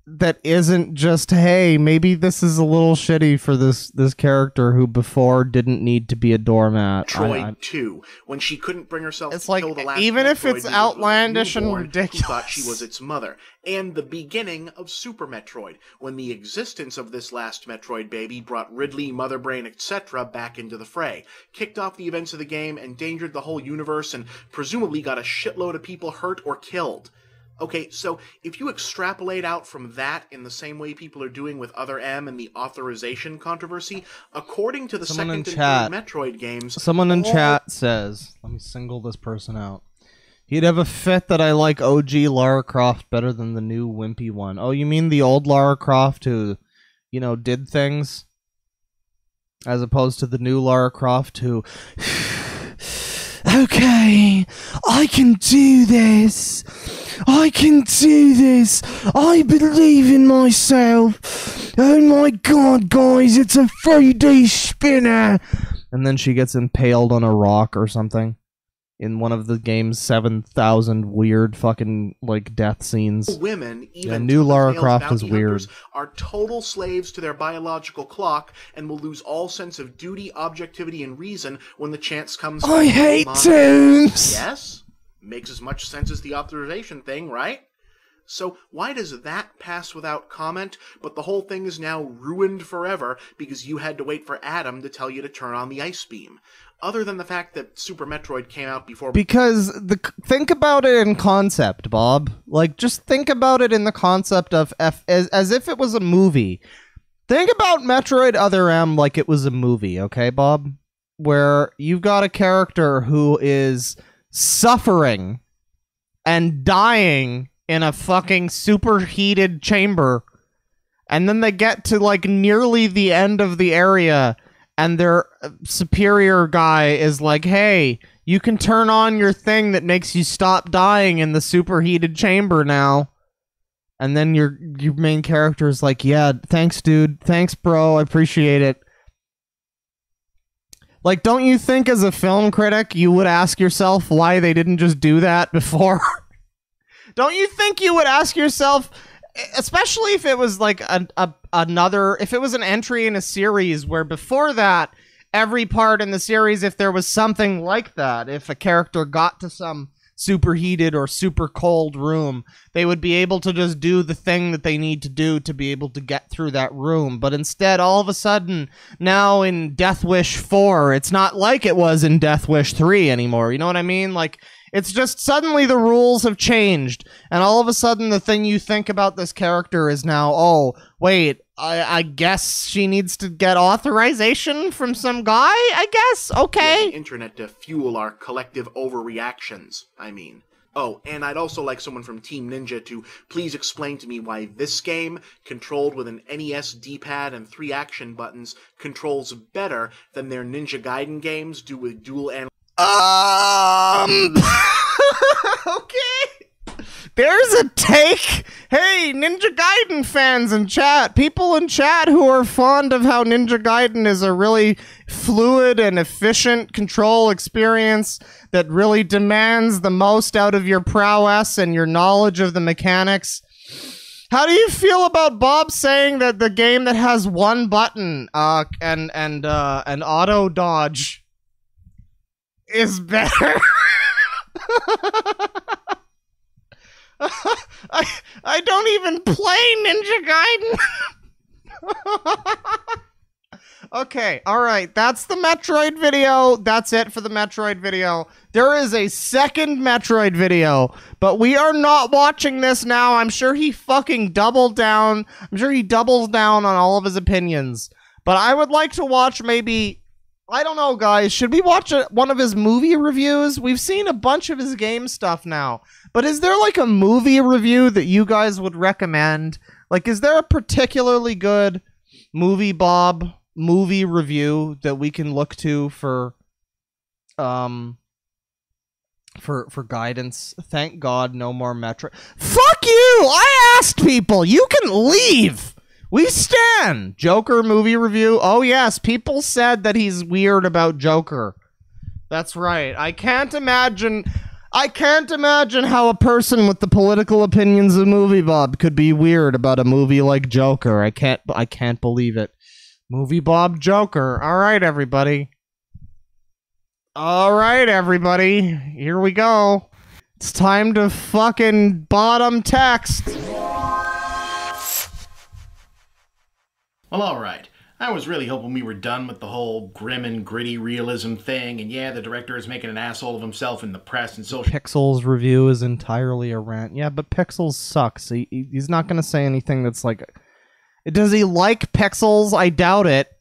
Speaker 1: that isn't just, hey, maybe this is a little shitty for this character who before didn't need to be a doormat.
Speaker 2: Metroid 2, when she couldn't bring herself
Speaker 1: to
Speaker 2: kill the last
Speaker 1: even
Speaker 2: Metroid
Speaker 1: if it's
Speaker 2: because
Speaker 1: outlandish
Speaker 2: of a
Speaker 1: and
Speaker 2: newborn
Speaker 1: ridiculous,
Speaker 2: who thought she was its mother, and the beginning of Super Metroid, when the existence of this last Metroid baby brought Ridley, Mother Brain, etc. back into the fray, kicked off the events of the game, endangered the whole universe, and presumably got a shitload of people hurt or killed. Okay, so if you extrapolate out from that in the same way people are doing with Other M and the authorization controversy, according to the second and third Metroid games...
Speaker 1: Someone in chat says, let me single this person out. He'd have a fit that I like OG Lara Croft better than the new wimpy one. Oh, you mean the old Lara Croft who, did things? As opposed to the new Lara Croft who... Okay, I can do this. I can do this. I believe in myself. Oh my god, guys, it's a 3D spinner. And then she gets impaled on a rock or something in one of the game's 7,000 weird fucking, death scenes.
Speaker 2: Women, even
Speaker 1: new Lara Croft is weird.
Speaker 2: Are total slaves to their biological clock and will lose all sense of duty, objectivity, and reason when the chance comes.
Speaker 1: I hate Toons!
Speaker 2: Yes? Makes as much sense as the authorization thing, right? So why does that pass without comment, but the whole thing is now ruined forever because you had to wait for Adam to tell you to turn on the ice beam? Other than the fact that Super Metroid came out before...
Speaker 1: Because think about it in concept, Bob. Like, just think about it in the concept of as if it was a movie. Think about Metroid Other M like it was a movie, okay, Bob? Where you've got a character who is suffering and dying in a fucking superheated chamber, and then they get to, like, nearly the end of the area, and their superior guy is like, hey, you can turn on your thing that makes you stop dying in the superheated chamber now. And then your main character is like, yeah, thanks, dude. Thanks, bro. I appreciate it. Like, don't you think as a film critic, you would ask yourself why they didn't just do that before? Don't you think you would ask yourself, especially if it was like if it was an entry in a series where before that, every part in the series, if there was something like that, if a character got to some superheated or super cold room, they would be able to just do the thing that they need to do to be able to get through that room. But instead, all of a sudden, now in Death Wish 4, it's not like it was in Death Wish 3 anymore. You know what I mean? Like, it's just suddenly the rules have changed, and all of a sudden the thing you think about this character is now, oh, wait, I guess she needs to get authorization from some guy, I guess? Okay.
Speaker 2: The internet to fuel our collective overreactions, I mean. Oh, and I'd also like someone from Team Ninja to please explain to me why this game, controlled with an NES D-pad and 3 action buttons, controls better than their Ninja Gaiden games do with dual analog.
Speaker 1: Okay. There's a take. Hey, Ninja Gaiden fans in chat. People in chat who are fond of how Ninja Gaiden is a really fluid and efficient control experience that really demands the most out of your prowess and your knowledge of the mechanics. How do you feel about Bob saying that the game that has one button and auto dodge is better? I don't even play Ninja Gaiden. Okay, alright, that's the Metroid video. That's it for the Metroid video. There is a second Metroid video, but we are not watching this now. I'm sure he fucking doubled down. I'm sure he doubles down on all of his opinions. But I would like to watch maybe... I don't know, guys. Should we watch one of his movie reviews? We've seen a bunch of his game stuff now. But is there, like, a movie review that you guys would recommend? Like, is there a particularly good movie review that we can look to for guidance? Thank God, no more Metro. Fuck you! I asked people! You can leave! We stand! Joker movie review. Oh yes, people said that he's weird about Joker. That's right. I can't imagine how a person with the political opinions of Movie Bob could be weird about a movie like Joker. I can't believe it. Movie Bob Joker. Alright, everybody. Alright, everybody. Here we go. It's time to fucking bottom text.
Speaker 2: Well, alright. I was really hoping we were done with the whole grim and gritty realism thing, and yeah, the director is making an asshole of himself in the press and social...
Speaker 1: Pixels review is entirely a rant. Yeah, but Pixels sucks. He's not gonna say anything that's like... Does he like Pixels? I doubt it.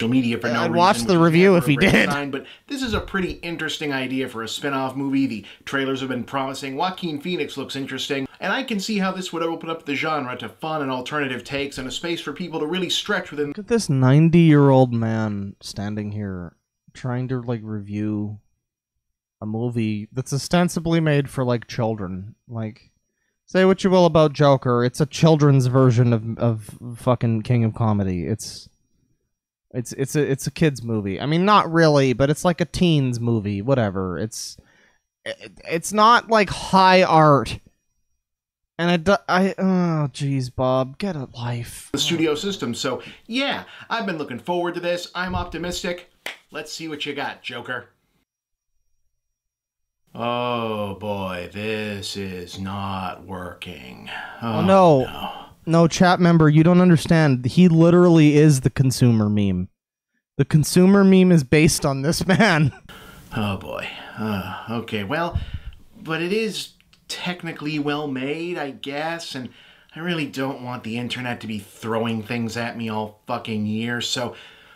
Speaker 2: Media for no
Speaker 1: I'd watch the review if he did.
Speaker 2: But this is a pretty interesting idea for a spin-off movie. The trailers have been promising. Joaquin Phoenix looks interesting. And I can see how this would open up the genre to fun and alternative takes and a space for people to really stretch within...
Speaker 1: Look at this 90-year-old man standing here trying to, like, review a movie that's ostensibly made for, like, children. Like, say what you will about Joker, it's a children's version of fucking King of Comedy. It's a kid's movie. I mean, not really, but it's like a teens movie. Whatever. It's not like high art. And oh jeez, Bob, get a life.
Speaker 2: The studio system. So yeah, I've been looking forward to this. I'm optimistic. Let's see what you got, Joker.
Speaker 7: Oh boy, this is not working.
Speaker 1: Oh, no. No, chat member, you don't understand. He literally is the consumer meme. The consumer meme is based on this man.
Speaker 7: Oh boy. Okay, well, but it is technically well made, I guess, and I really don't want the internet to be throwing things at me all fucking year, so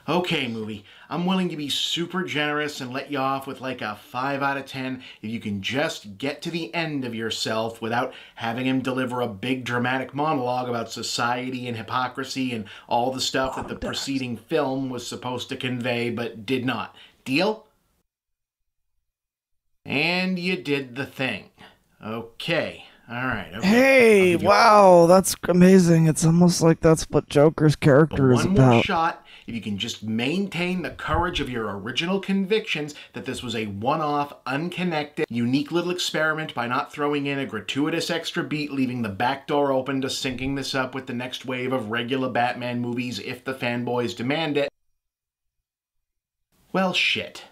Speaker 7: okay, movie, I'm willing to be super generous and let you off with like a 5 out of 10 if you can just get to the end of yourself without having him deliver a big dramatic monologue about society and hypocrisy and all the stuff that the preceding film was supposed to convey but did not. Deal? And you did the thing. Okay. Alright. Okay.
Speaker 1: Hey, wow, that's amazing. It's almost like that's what Joker's character is
Speaker 7: One
Speaker 1: about.
Speaker 7: more shot. If you can just maintain the courage of your original convictions that this was a one-off, unconnected, unique little experiment by not throwing in a gratuitous extra beat, leaving the back door open to syncing this up with the next wave of regular Batman movies if the fanboys demand it. Well, shit.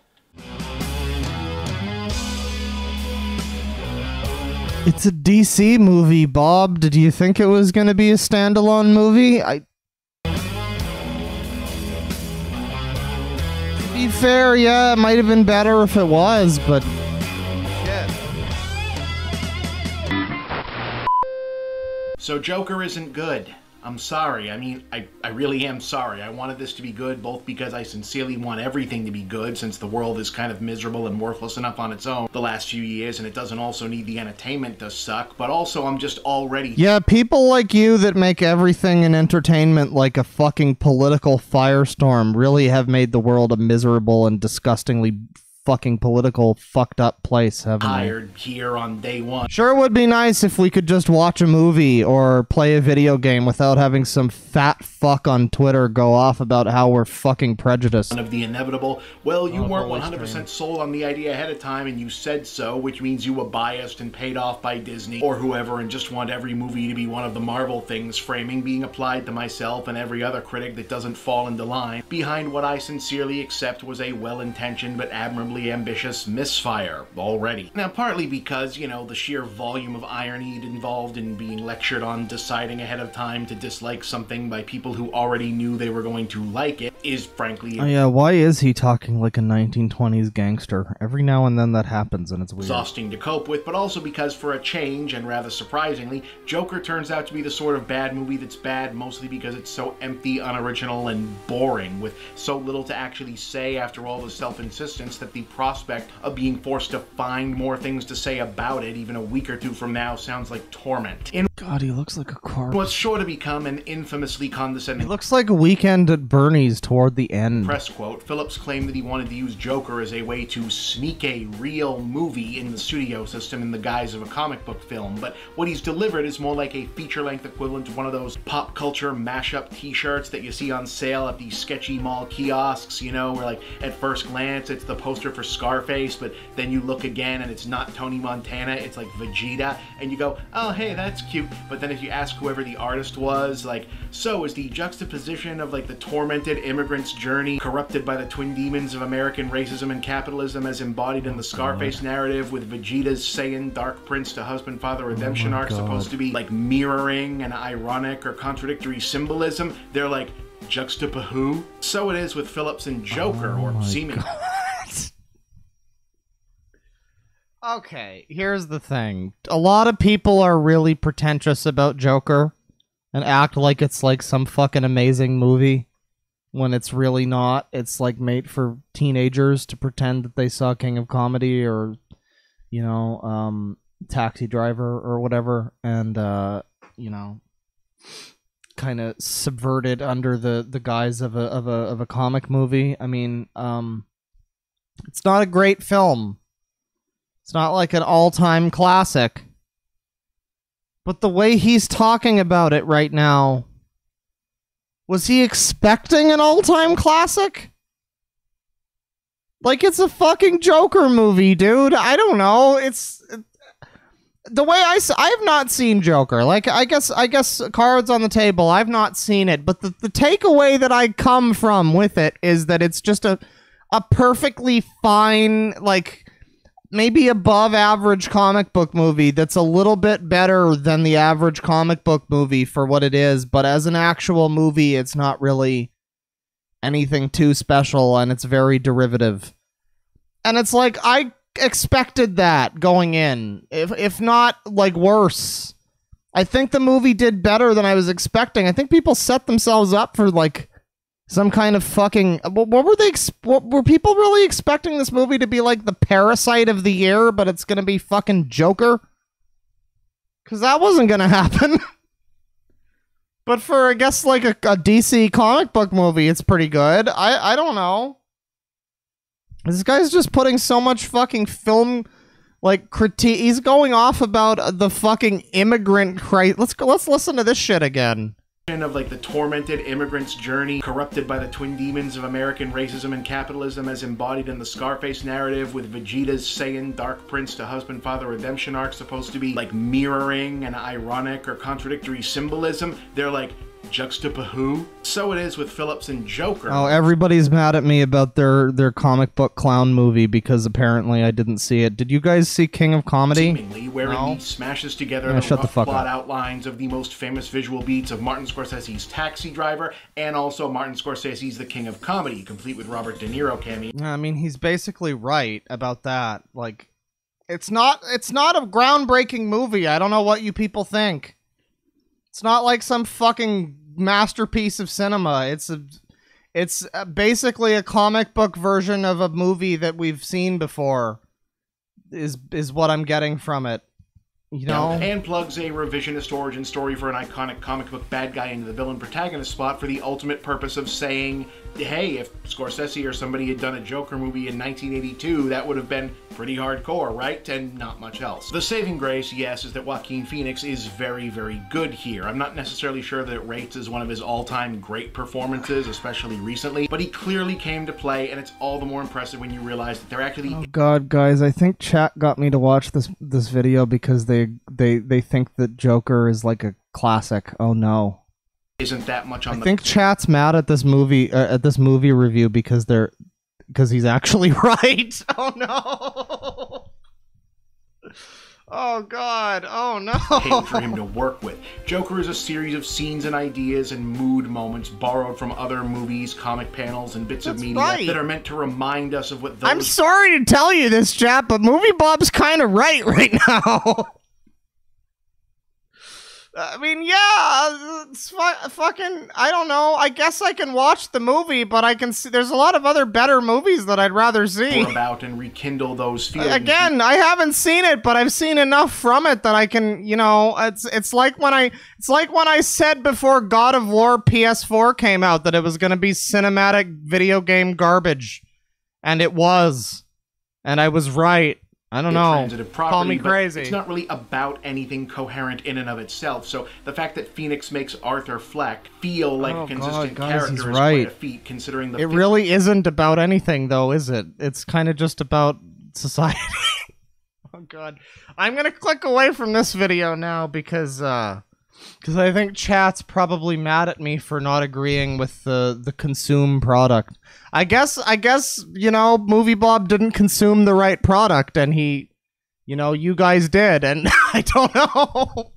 Speaker 1: It's a DC movie, Bob. Did you think it was going to be a standalone movie? To be fair, yeah, it might have been better if it was, but...
Speaker 7: So Joker isn't good. I'm sorry. I mean, I really am sorry. I wanted this to be good, both because I sincerely want everything to be good, since the world is kind of miserable and worthless enough on its own the last few years, and it doesn't also need the entertainment to suck, but also I'm just already...
Speaker 1: Yeah, people like you that make everything in entertainment like a fucking political firestorm really have made the world a miserable and disgustingly fucking political fucked up place, haven't they?
Speaker 7: Hired here on day one.
Speaker 1: Sure, it would be nice if we could just watch a movie or play a video game without having some fat fuck on Twitter go off about how we're fucking prejudiced.
Speaker 7: Of the inevitable. Well, you weren't 100% sold on the idea ahead of time, and you said so, which means you were biased and paid off by Disney or whoever and just want every movie to be one of the Marvel things, framing being applied to myself and every other critic that doesn't fall into line behind what I sincerely accept was a well-intentioned but admirably ambitious misfire already. Now, partly because, you know, the sheer volume of irony involved in being lectured on deciding ahead of time to dislike something by people who already knew they were going to like it is frankly...
Speaker 1: Oh yeah, why is he talking like a 1920s gangster? Every now and then that happens and it's weird.
Speaker 7: Exhausting to cope with, but also because for a change, and rather surprisingly, Joker turns out to be the sort of bad movie that's bad mostly because it's so empty, unoriginal, and boring, with so little to actually say after all the self-insistence that the prospect of being forced to find more things to say about it even a week or two from now sounds like torment.
Speaker 1: God, he looks like a corpse.
Speaker 7: What's sure to become an infamously condescending...
Speaker 1: He looks like a Weekend at Bernie's toward the end.
Speaker 7: Press quote, Phillips claimed that he wanted to use Joker as a way to sneak a real movie in the studio system in the guise of a comic book film, but what he's delivered is more like a feature-length equivalent to one of those pop culture mashup t-shirts that you see on sale at these sketchy mall kiosks, you know, where like at first glance it's the poster for Scarface, but then you look again and it's not Tony Montana, it's like Vegeta, and you go, oh hey, that's cute, but then if you ask whoever the artist was, like, so is the juxtaposition of like the tormented immigrant's journey corrupted by the twin demons of American racism and capitalism as embodied in the Scarface narrative with Vegeta's Saiyan Dark Prince to husband father redemption arc supposed to be like mirroring an ironic or contradictory symbolism? They're like juxtapahoo? So it is with Phillips and Joker, or seemingly.
Speaker 1: Okay, here's the thing. A lot of people are really pretentious about Joker and act like it's like some fucking amazing movie when it's really not. It's like made for teenagers to pretend that they saw King of Comedy or, you know, Taxi Driver or whatever, and, you know, kind of subverted under the guise of a comic movie. I mean, it's not a great film. It's not like an all-time classic. But the way he's talking about it right now, was he expecting an all-time classic? Like, it's a fucking Joker movie, dude. I don't know. It's... The way I have not seen Joker. Like, I guess cards on the table, I've not seen it. But the takeaway that I come from with it is that it's just a perfectly fine, like... maybe above average comic book movie that's a little bit better than the average comic book movie for what it is, but as an actual movie, it's not really anything too special, and it's very derivative. And it's like, I expected that going in, if not, like, worse. I think the movie did better than I was expecting. I think people set themselves up for, like, some kind of fucking... What were they... were people really expecting this movie to be, like, the Parasite of the year, but it's gonna be fucking Joker? Because that wasn't gonna happen. But for, I guess, like, a DC comic book movie, it's pretty good. I don't know. This guy's just putting so much fucking film... like, critique. He's going off about the fucking immigrant crisis. Let's listen to this shit again.
Speaker 7: Of like the tormented immigrant's journey, corrupted by the twin demons of American racism and capitalism as embodied in the Scarface narrative, with Vegeta's Saiyan Dark Prince to husband father redemption arc supposed to be like mirroring an ironic or contradictory symbolism. They're like juxtapahoo. So it is with Phillips and Joker.
Speaker 1: Oh, everybody's mad at me about their comic book clown movie because apparently I didn't see it. Did you guys see King of Comedy?
Speaker 7: Seemingly, wherein he smashes together
Speaker 1: Yeah,
Speaker 7: the rough
Speaker 1: fuck
Speaker 7: plot
Speaker 1: up.
Speaker 7: outlines of the most famous visual beats of Martin Scorsese's Taxi Driver, and also Martin Scorsese's The King of Comedy, complete with Robert De Niro cameo.
Speaker 1: I mean, he's basically right about that. Like, it's not a groundbreaking movie. I don't know what you people think. It's not like some fucking masterpiece of cinema. It's basically a comic book version of a movie that we've seen before. Is what I'm getting from it. You know?
Speaker 7: And plugs a revisionist origin story for an iconic comic book bad guy into the villain protagonist spot for the ultimate purpose of saying, hey, if Scorsese or somebody had done a Joker movie in 1982, that would have been pretty hardcore, right? And not much else. The saving grace, yes, is that Joaquin Phoenix is very, very good here. I'm not necessarily sure that it rates as one of his all-time great performances, especially recently, but he clearly came to play, and it's all the more impressive when you realize that they're actually...
Speaker 1: Oh god, guys, I think chat got me to watch this video because they think that Joker is like a classic. Oh no.
Speaker 7: Isn't that much on
Speaker 1: I think chat's mad at this movie review because he's actually right. Oh no. Oh god. Oh no.
Speaker 7: Came for him to work with. Joker is a series of scenes and ideas and mood moments borrowed from other movies, comic panels, and bits of media that are meant to remind us of what those...
Speaker 1: I'm sorry to tell you this, chat, but Movie Bob's kind of right now. I mean, yeah, it's fucking, I don't know. I guess I can watch the movie, but I can see there's a lot of other better movies that I'd rather see.
Speaker 7: About and rekindle those feelings.
Speaker 1: Again, I haven't seen it, but I've seen enough from it that I can, you know, it's like when I said before God of War PS4 came out that it was going to be cinematic video game garbage, and it was, and I was right. I don't know.
Speaker 7: Transitive property,
Speaker 1: call me crazy.
Speaker 7: It's not really about anything coherent in and of itself. So the fact that Phoenix makes Arthur Fleck feel like a consistent character is quite a feat, considering the...
Speaker 1: It really isn't about anything, though, is it? It's kind of just about society. Oh god, I'm gonna click away from this video now because I think chat's probably mad at me for not agreeing with the consume product. I guess, you know, Movie Bob didn't consume the right product, and he, you know, you guys did, and I don't know.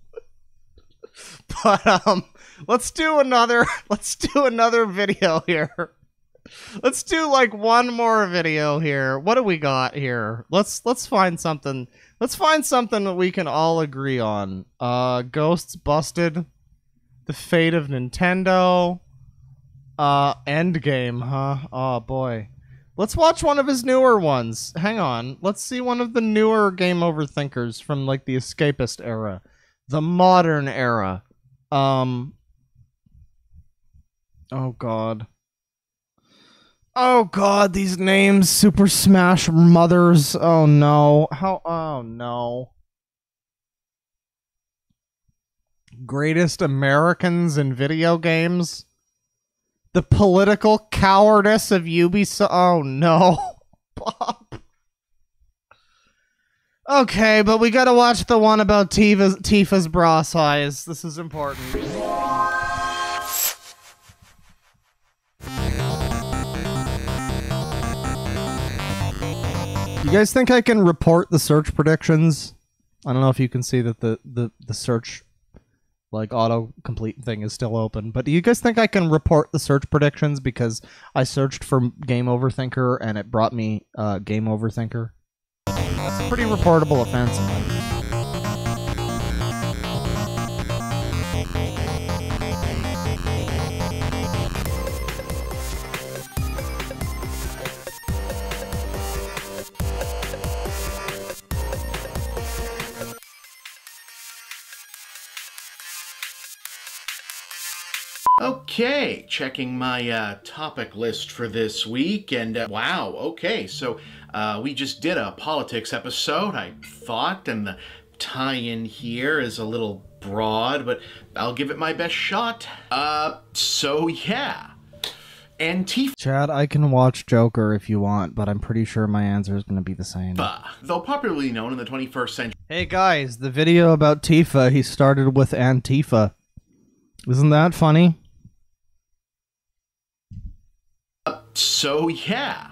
Speaker 1: But, let's do another video here. Let's do, like, one more video here. What do we got here? Let's find something. Let's find something that we can all agree on. Ghosts Busted. The Fate of Nintendo. Endgame, huh? Oh, boy. Let's watch one of his newer ones. Hang on. Let's see one of the newer Game Over thinkers from, like, the escapist era. The modern era. Oh, God. Oh, God, these names. Super Smash Mothers. Oh, no. Oh, no. Greatest Americans in video games. The political cowardice of Ubisoft. Oh, no. Bob. Okay, but we gotta watch the one about Tifa's bra size. This is important. guys think I can report the search predictions? I don't know if you can see that the search, like, auto-complete thing is still open, but do you guys think I can report the search predictions because I searched for Game Overthinker and it brought me Game Overthinker? It's a pretty reportable offense.
Speaker 7: Okay, checking my topic list for this week, and wow, okay, so we just did a politics episode, I thought, and the tie-in here is a little broad, but I'll give it my best shot. So yeah, Antifa.
Speaker 1: Chad, I can watch Joker if you want, but I'm pretty sure my answer is going to be the same.
Speaker 7: Though popularly known in the 21st century.
Speaker 1: Hey guys, the video about Tifa, he started with Antifa. Isn't that funny?
Speaker 7: So yeah,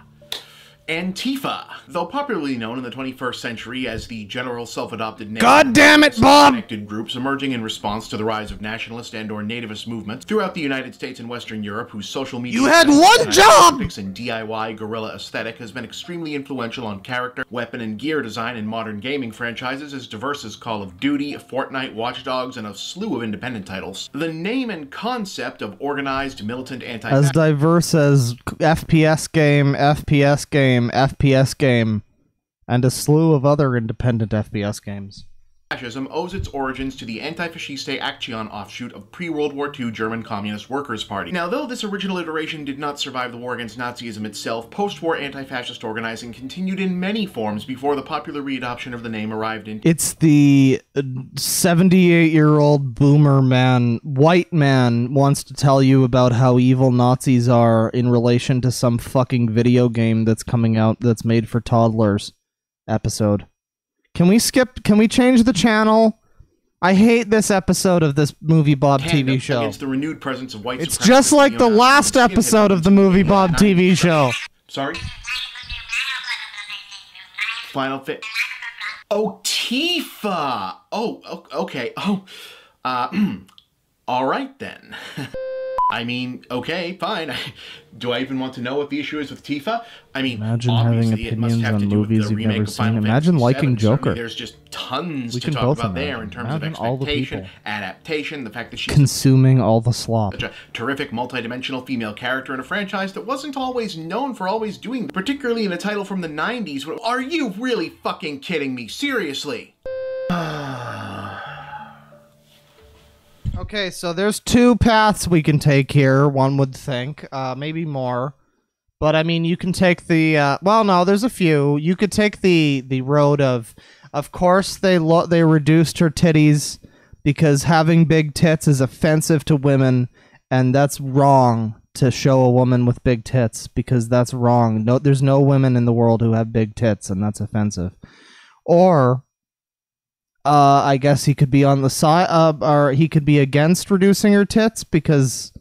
Speaker 7: Antifa, though popularly known in the 21st century as the general self-adopted name.
Speaker 1: God damn it, Bob!
Speaker 7: Connected groups emerging in response to the rise of nationalist and/or nativist movements throughout the United States and Western Europe, whose social media.
Speaker 1: You had one job!
Speaker 7: And DIY guerrilla aesthetic has been extremely influential on character, weapon, and gear design in modern gaming franchises as diverse as Call of Duty, Fortnite, Watch Dogs, and a slew of independent titles. The name and concept of organized militant anti.
Speaker 1: As diverse as FPS game, FPS game, and a slew of other independent FPS games.
Speaker 7: Fascism owes its origins to the Antifasciste Action offshoot of pre-World War II German Communist Workers' Party. Now, though this original iteration did not survive the war against Nazism itself, post-war anti-fascist organizing continued in many forms before the popular readoption of the name arrived in.
Speaker 1: It's the 78-year-old boomer man, white man, wants to tell you about how evil Nazis are in relation to some fucking video game that's coming out that's made for toddlers episode. Can we change the channel? I hate this episode of this Movie Bob TV show.
Speaker 7: Against the renewed presence of white
Speaker 1: it's just like the last episode of the Movie Bob TV show.
Speaker 7: Sorry? Final Fit. Oh, Tifa! Oh, okay. Oh, all right then. I mean, okay, fine. Do I even want to know what the issue is with Tifa? I mean,
Speaker 1: imagine having opinions on movies you've never seen. Imagine liking Joker.
Speaker 7: There's just tons to talk about there in terms of expectation, adaptation, the fact that she's
Speaker 1: consuming all the slop.
Speaker 7: Such a terrific multi-dimensional female character in a franchise that wasn't always known for always doing, particularly in a title from the 90s. Are you really fucking kidding me? Seriously?
Speaker 1: Okay, so there's two paths we can take here, one would think. Maybe more. But, I mean, you can take the... well, no, there's a few. You could take the road of course, they reduced her titties because having big tits is offensive to women, and that's wrong to show a woman with big tits, because that's wrong. No, there's no women in the world who have big tits, and that's offensive. Or... I guess he could be on the side, or he could be against reducing her tits because,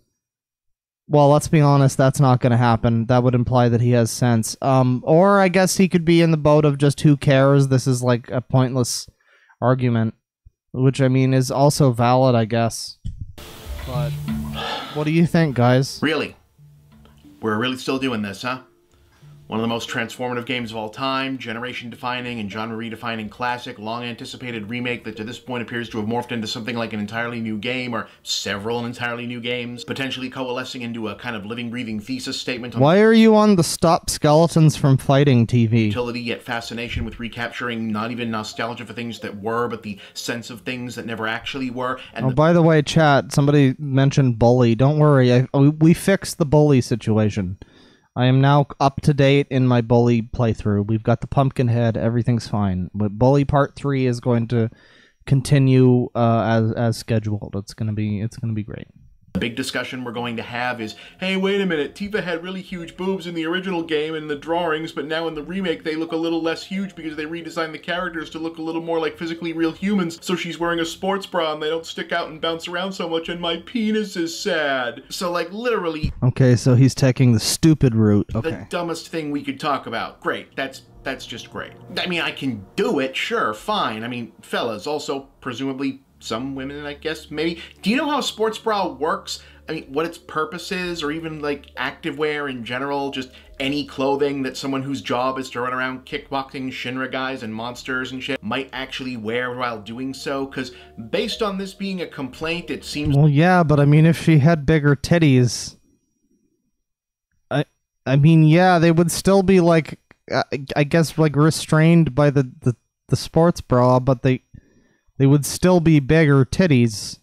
Speaker 1: well, let's be honest, that's not going to happen. That would imply that he has sense. Or I guess he could be in the boat of just who cares, this is like a pointless argument, which, I mean, is also valid, I guess. But what do you think, guys?
Speaker 7: Really? We're really still doing this, huh? One of the most transformative games of all time, generation-defining and genre-redefining classic, long-anticipated remake that to this point appears to have morphed into something like an entirely new game, or several entirely new games, potentially coalescing into a kind of living, breathing thesis statement on
Speaker 1: why are you on the Stop Skeletons from Fighting TV?
Speaker 7: Utility yet fascination with recapturing not even nostalgia for things that were, but the sense of things that never actually were. And
Speaker 1: by the way, chat, somebody mentioned Bully. Don't worry, we fixed the Bully situation. I am now up to date in my Bully playthrough. We've got the Pumpkinhead. Everything's fine. But Bully Part 3 is going to continue as scheduled. It's gonna be great.
Speaker 7: The big discussion we're going to have is, hey, wait a minute, Tifa had really huge boobs in the original game and in the drawings, but now in the remake they look a little less huge because they redesigned the characters to look a little more like physically real humans, so she's wearing a sports bra and they don't stick out and bounce around so much, and my penis is sad. So, like, literally...
Speaker 1: Okay, so he's taking the stupid route. Okay.
Speaker 7: The dumbest thing we could talk about. Great, that's just great. I mean, I can do it, sure, fine. I mean, fellas, also, presumably... some women, I guess, maybe. Do you know how a sports bra works? I mean, what its purpose is, or even, like, activewear in general? Just any clothing that someone whose job is to run around kickboxing Shinra guys and monsters and shit might actually wear while doing so? Because based on this being a complaint, it seems...
Speaker 1: Well, yeah, but I mean, if she had bigger titties... I mean, yeah, they would still be, like, I guess, like, restrained by the sports bra, but they would still be bigger titties.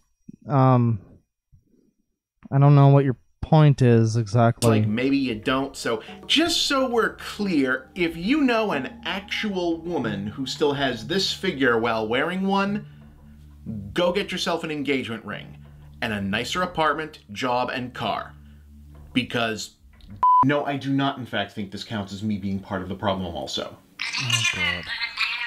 Speaker 1: I don't know what your point is exactly.
Speaker 7: Like, maybe you don't. So, just so we're clear, if you know an actual woman who still has this figure while wearing one, go get yourself an engagement ring and a nicer apartment, job, and car. Because, no, I do not, in fact, think this counts as me being part of the problem also.
Speaker 1: Oh, God.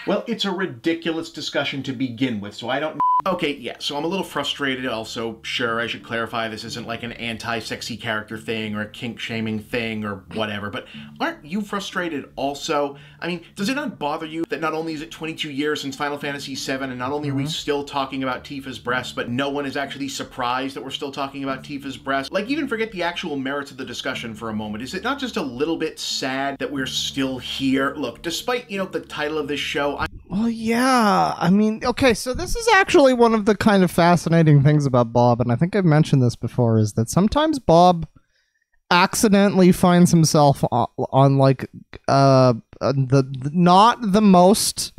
Speaker 7: Well, it's a ridiculous discussion to begin with, so I don't... Okay, yeah, so I'm a little frustrated also. Sure, I should clarify this isn't like an anti-sexy character thing or a kink-shaming thing or whatever, but aren't you frustrated also? I mean, does it not bother you that not only is it 22 years since Final Fantasy VII, and not only are we still talking about Tifa's breasts, but no one is actually surprised that we're still talking about Tifa's breasts? Like, even forget the actual merits of the discussion for a moment. Is it not just a little bit sad that we're still here? Look, despite, you know, the title of this show,
Speaker 1: Well, yeah, I mean, okay, so this is actually one of the kind of fascinating things about Bob, and I think I've mentioned this before, is that sometimes Bob accidentally finds himself on like, not the most,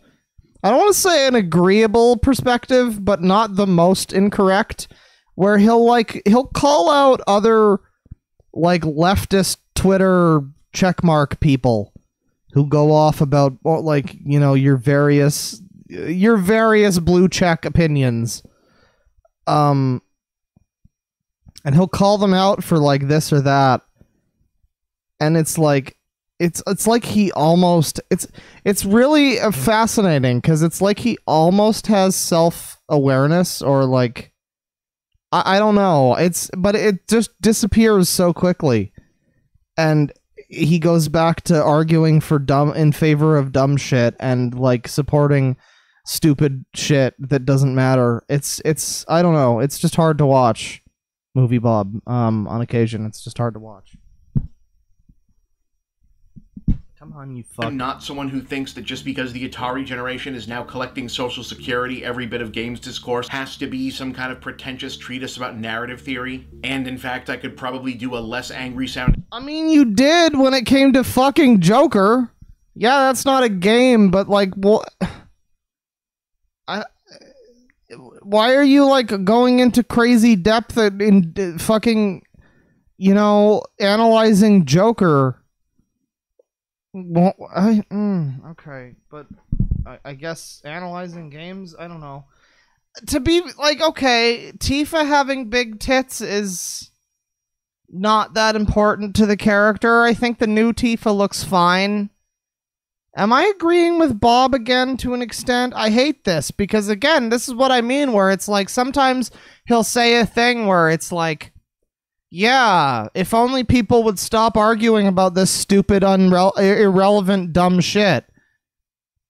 Speaker 1: I don't want to say an agreeable perspective, but not the most incorrect, where he'll call out other, like, leftist Twitter checkmark people who go off about, like, you know, your various blue check opinions. And he'll call them out for, like, this or that. And it's like, it's like he almost, it's really fascinating, because it's like he almost has self-awareness, or, like, I don't know. But it just disappears so quickly. And he goes back to arguing in favor of dumb shit and, like, supporting stupid shit that doesn't matter. It's I don't know. It's just hard to watch Movie Bob. On occasion, it's just hard to watch. Come on, you fuck.
Speaker 7: I'm not someone who thinks that just because the Atari generation is now collecting Social Security, every bit of games discourse has to be some kind of pretentious treatise about narrative theory. And in fact, I could probably do a less angry sound.
Speaker 1: I mean, you did when it came to fucking Joker. Yeah, that's not a game, but, like, what? Why are you, like, going into crazy depth in fucking, you know, analyzing Joker? Well, okay, but I guess analyzing games, I don't know. To be, like, okay, Tifa having big tits is not that important to the character. I think the new Tifa looks fine. Am I agreeing with Bob again to an extent? I hate this, because, again, this is what I mean, where it's like, sometimes he'll say a thing where it's like, yeah, if only people would stop arguing about this stupid, irrelevant, dumb shit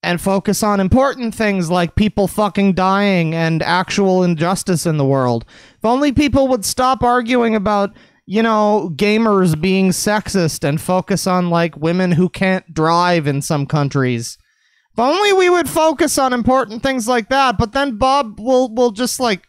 Speaker 1: and focus on important things like people fucking dying and actual injustice in the world. If only people would stop arguing about, you know, gamers being sexist and focus on, like, women who can't drive in some countries. If only we would focus on important things like that, but then Bob will just, like,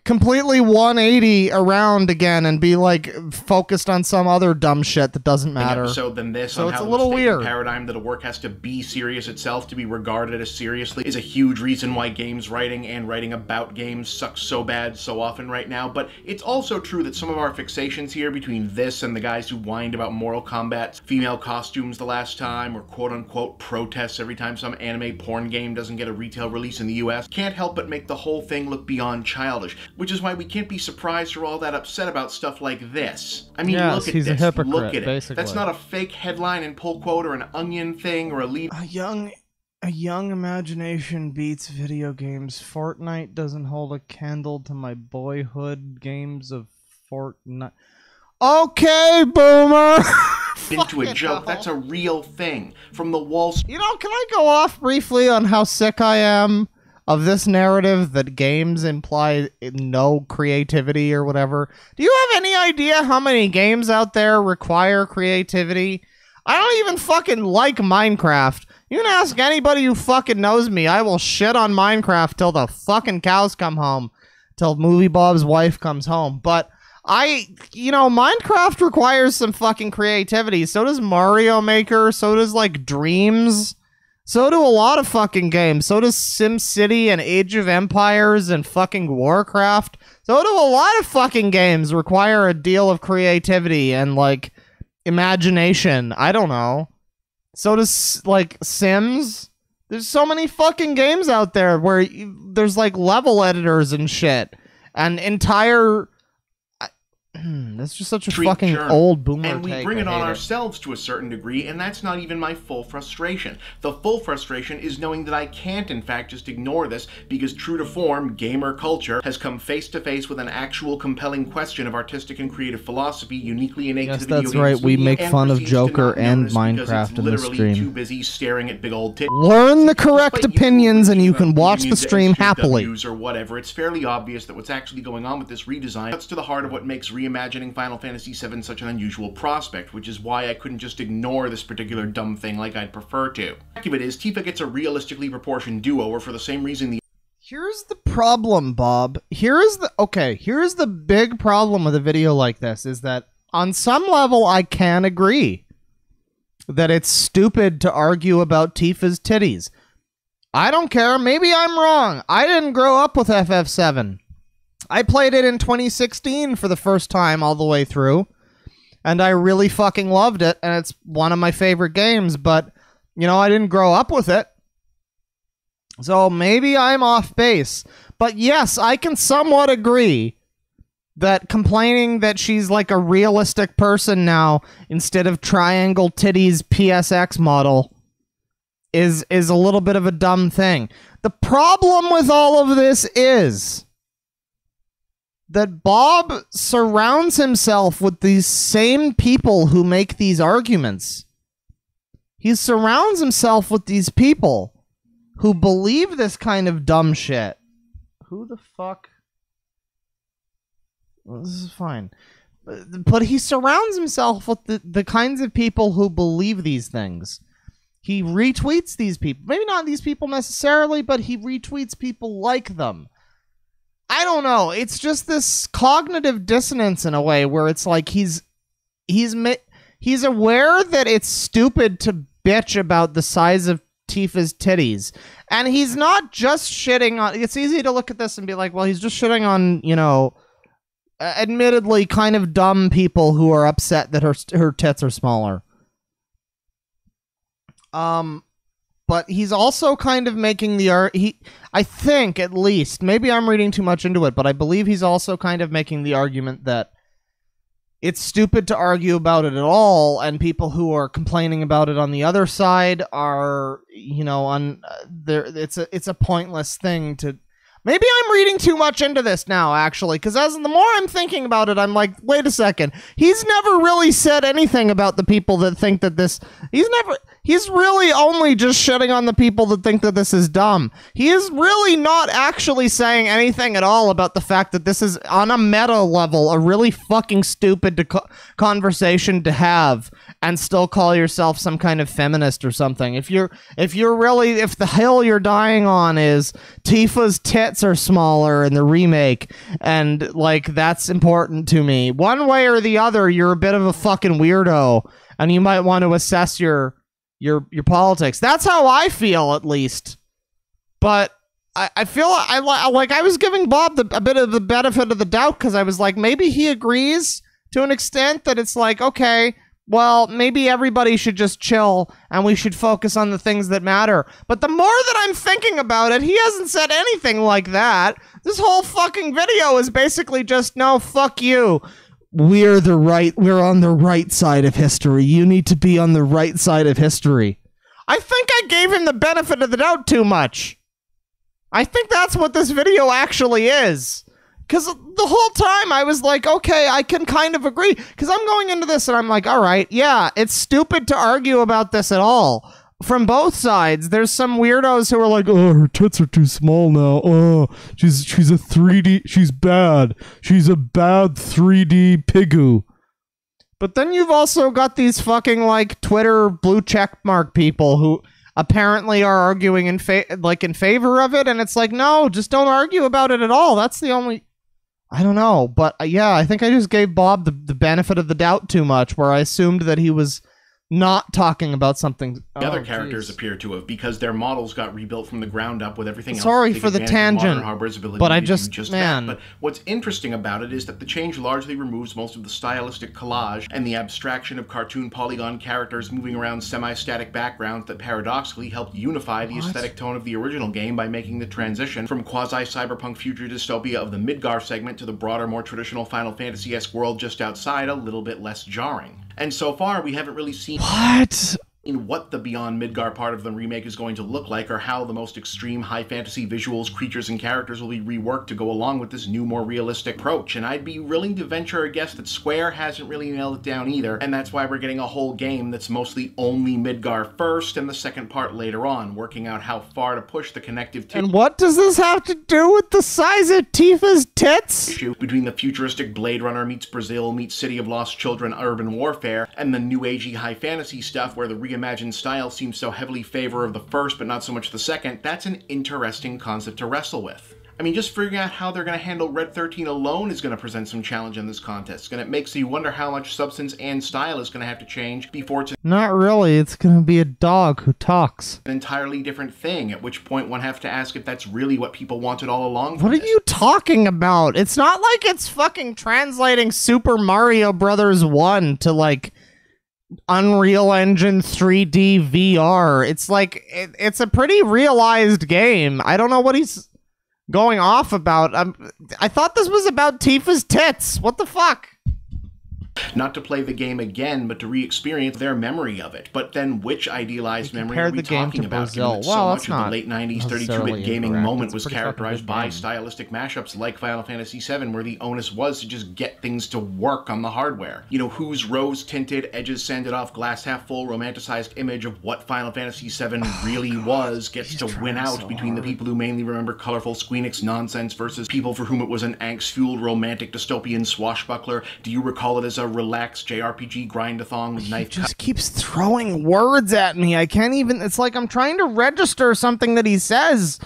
Speaker 1: completely 180 around again and be, like, focused on some other dumb shit that doesn't matter.
Speaker 7: Episode than this,
Speaker 1: so
Speaker 7: on
Speaker 1: it's
Speaker 7: how
Speaker 1: a little
Speaker 7: the
Speaker 1: weird
Speaker 7: paradigm that a work has to be serious itself to be regarded as seriously is a huge reason why games writing and writing about games sucks so bad so often right now. But it's also true that some of our fixations here, between this and the guys who whined about Mortal Kombat's female costumes the last time, or quote-unquote protests every time some anime porn game doesn't get a retail release in the US, can't help but make the whole thing look beyond childish. which is why we can't be surprised or all that upset about stuff like this. I mean,
Speaker 1: Yes,
Speaker 7: look at
Speaker 1: he's a
Speaker 7: this.
Speaker 1: hypocrite,
Speaker 7: Look at it.
Speaker 1: basically.
Speaker 7: That's not a fake headline and pull quote or an Onion thing or a lead.
Speaker 1: A young imagination beats video games. Fortnite doesn't hold a candle to my boyhood games of Fortnite. Okay, boomer.
Speaker 7: Into a joke. That's a real thing. From the Wall Street.
Speaker 1: You know, can I go off briefly on how sick I am of this narrative that games imply no creativity or whatever? Do you have any idea how many games out there require creativity? I don't even fucking like Minecraft. You can ask anybody who fucking knows me. I will shit on Minecraft till the fucking cows come home. Till Movie Bob's wife comes home. But you know, Minecraft requires some fucking creativity. So does Mario Maker. So does, like, Dreams. So do a lot of fucking games. So does SimCity and Age of Empires and fucking Warcraft. So do a lot of fucking games require a deal of creativity and, like, imagination. I don't know. So does, like, Sims. There's so many fucking games out there where there's, like, level editors and shit. And entire... That's just such a fucking old boomer
Speaker 7: and we
Speaker 1: take.
Speaker 7: bring it on
Speaker 1: I hate
Speaker 7: ourselves to a certain degree, and that's not even my full frustration. The full frustration is knowing that I can't, in fact, just ignore this, because true to form, gamer culture has come face to face with an actual compelling question of artistic and creative philosophy uniquely innate to the video
Speaker 1: that's right.
Speaker 7: games
Speaker 1: We
Speaker 7: medium,
Speaker 1: make
Speaker 7: and
Speaker 1: fun of
Speaker 7: proceeds to
Speaker 1: Joker
Speaker 7: not
Speaker 1: and
Speaker 7: notice because
Speaker 1: Minecraft
Speaker 7: it's
Speaker 1: in the
Speaker 7: literally
Speaker 1: stream.
Speaker 7: too busy staring at big old tits.
Speaker 1: Learn the correct opinions and you can watch the stream happily.
Speaker 7: Or whatever. It's fairly obvious that what's actually going on with this redesign cuts to the heart of what makes reimagining Final Fantasy VII such an unusual prospect, which is why I couldn't just ignore this particular dumb thing like I'd prefer to. The fact of it is, Tifa gets a realistically proportioned do-over for the same reason the...
Speaker 1: Here's the problem, Bob. Here's the big problem with a video like this, is that on some level I can agree that it's stupid to argue about Tifa's titties. I don't care. Maybe I'm wrong. I didn't grow up with FF7. I played it in 2016 for the first time all the way through, and I really fucking loved it, and it's one of my favorite games, but, you know, I didn't grow up with it. So maybe I'm off base. But yes, I can somewhat agree that complaining that she's like a realistic person now instead of triangle titties PSX model is a little bit of a dumb thing. The problem with all of this is that Bob surrounds himself with these same people who make these arguments. He surrounds himself with these people who believe this kind of dumb shit. Who the fuck? Well, this is fine. But he surrounds himself with the kinds of people who believe these things. He retweets these people. Maybe not these people necessarily, but he retweets people like them. I don't know. It's just this cognitive dissonance in a way where it's like he's aware that it's stupid to bitch about the size of Tifa's titties. And he's not just shitting on... It's easy to look at this and be like, well, he's just shitting on, you know, admittedly kind of dumb people who are upset that her tits are smaller. But he's also kind of making the I think, at least, maybe I'm reading too much into it, but I believe he's also kind of making the argument that it's stupid to argue about it at all, and people who are complaining about it on the other side are, you know, it's a pointless thing to... Maybe I'm reading too much into this now, actually, because the more I'm thinking about it, I'm like, wait a second. He's never really said anything about the people that think that this... He's really only just shitting on the people that think that this is dumb. He is really not actually saying anything at all about the fact that this is, on a meta level, a really fucking stupid conversation to have and still call yourself some kind of feminist or something. If the hill you're dying on is Tifa's tits are smaller in the remake, and, like, that's important to me, one way or the other, you're a bit of a fucking weirdo, and you might want to assess your politics. That's how I feel, at least. But I feel like I was giving Bob a bit of the benefit of the doubt, because I was like, maybe he agrees to an extent that it's like, okay, well, maybe everybody should just chill and we should focus on the things that matter. But the more that I'm thinking about it, he hasn't said anything like that. This whole fucking video is basically just, no, fuck you. We're on the right side of history. You need to be on the right side of history. I think I gave him the benefit of the doubt too much. I think that's what this video actually is. Because the whole time I was like, okay, I can kind of agree. Because I'm going into this and I'm like, all right, yeah, it's stupid to argue about this at all. From both sides, there's some weirdos who are like, oh, her tits are too small now. Oh, she's a 3D, she's bad. She's a bad 3D pigoo. But then you've also got these fucking, like, Twitter blue checkmark people who apparently are arguing in favor of it, and it's like, no, just don't argue about it at all. That's the only... I don't know, but yeah, I think I just gave Bob the benefit of the doubt too much, where I assumed that he was not talking about something.
Speaker 7: The other characters appear to have, because their models got rebuilt from the ground up with everything else.
Speaker 1: Sorry for the tangent, but I just man.
Speaker 7: But what's interesting about it is that the change largely removes most of the stylistic collage and the abstraction of cartoon polygon characters moving around semi-static backgrounds that paradoxically helped unify the aesthetic tone of the original game by making the transition from quasi-cyberpunk future dystopia of the Midgar segment to the broader, more traditional Final Fantasy-esque world just outside a little bit less jarring. And so far, we haven't really seen what the Beyond Midgar part of the remake is going to look like, or how the most extreme high fantasy visuals, creatures, and characters will be reworked to go along with this new, more realistic approach. And I'd be willing to venture a guess that Square hasn't really nailed it down either, and that's why we're getting a whole game that's mostly only Midgar first, and the second part later on, working out how far to push the connective tissue.
Speaker 1: And what does this have to do with the size of Tifa's tits?
Speaker 7: Between the futuristic Blade Runner meets Brazil meets City of Lost Children urban warfare, and the new agey high fantasy stuff where the reimagined style seems so heavily favor of the first but not so much the second. That's an interesting concept to wrestle with. I mean, just figuring out how they're going to handle Red 13 alone is going to present some challenge in this contest, and it makes you wonder how much substance and style is going to have to change before it's
Speaker 1: not really, it's going to be a dog who talks.
Speaker 7: An entirely different thing, at which point one have to ask if that's really what people wanted all along.
Speaker 1: What are you talking about? It's not like it's fucking translating Super Mario Brothers 1 to, like, Unreal Engine 3D VR. It's like, it's a pretty realized game. I don't know what he's going off about. I thought this was about Tifa's tits. What the fuck?
Speaker 7: Not to play the game again, but to re-experience their memory of it. But then which idealized memory are we talking about? Given that so much of the late 90s 32-bit gaming moment was characterized by stylistic mashups like Final Fantasy VII, where the onus was to just get things to work on the hardware. You know, whose rose-tinted, edges-sanded-off, glass-half-full, romanticized image of what Final Fantasy VII really was gets to win out between the people who mainly remember colorful Squeenix nonsense versus people for whom it was an angst-fueled romantic dystopian swashbuckler. Do you recall it as a relaxed JRPG grind-a-thong with knife?
Speaker 1: He just keeps throwing words at me. I can't even... It's like I'm trying to register something that he says,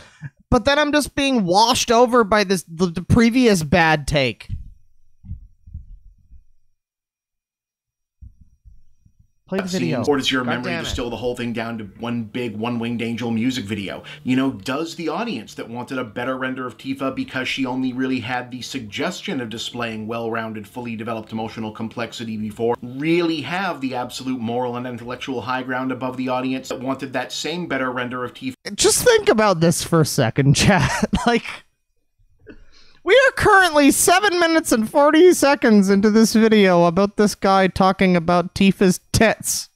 Speaker 1: but then I'm just being washed over by the previous bad take. Play the video.
Speaker 7: Or does your memory distill the whole thing down to one big One-Winged Angel music video? You know, does the audience that wanted a better render of Tifa because she only really had the suggestion of displaying well-rounded, fully developed emotional complexity before really have the absolute moral and intellectual high ground above the audience that wanted that same better render of Tifa?
Speaker 1: Just think about this for a second, chat. Like, we are currently 7 minutes and 40 seconds into this video about this guy talking about Tifa's tits.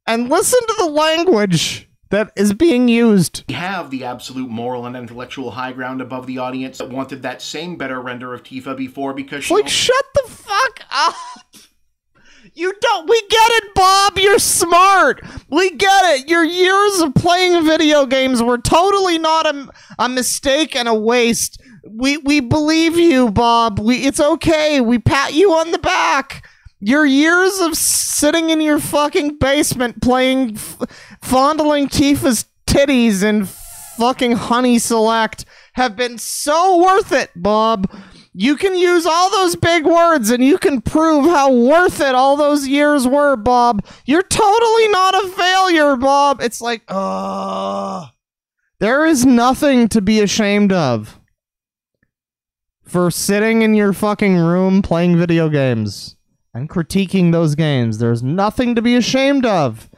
Speaker 1: And listen to the language that is being used.
Speaker 7: We have the absolute moral and intellectual high ground above the audience that wanted that same better render of Tifa before because she...
Speaker 1: Like, shut the fuck up! You don't... We get it, Bob! You're smart! We get it! Your years of playing video games were totally not a mistake and a waste. We believe you, Bob. It's okay. We pat you on the back. Your years of sitting in your fucking basement playing, fondling Tifa's titties and fucking Honey Select have been so worth it, Bob. You can use all those big words and you can prove how worth it all those years were, Bob. You're totally not a failure, Bob. It's like, there is nothing to be ashamed of for sitting in your fucking room playing video games. and critiquing those games. There's nothing to be ashamed of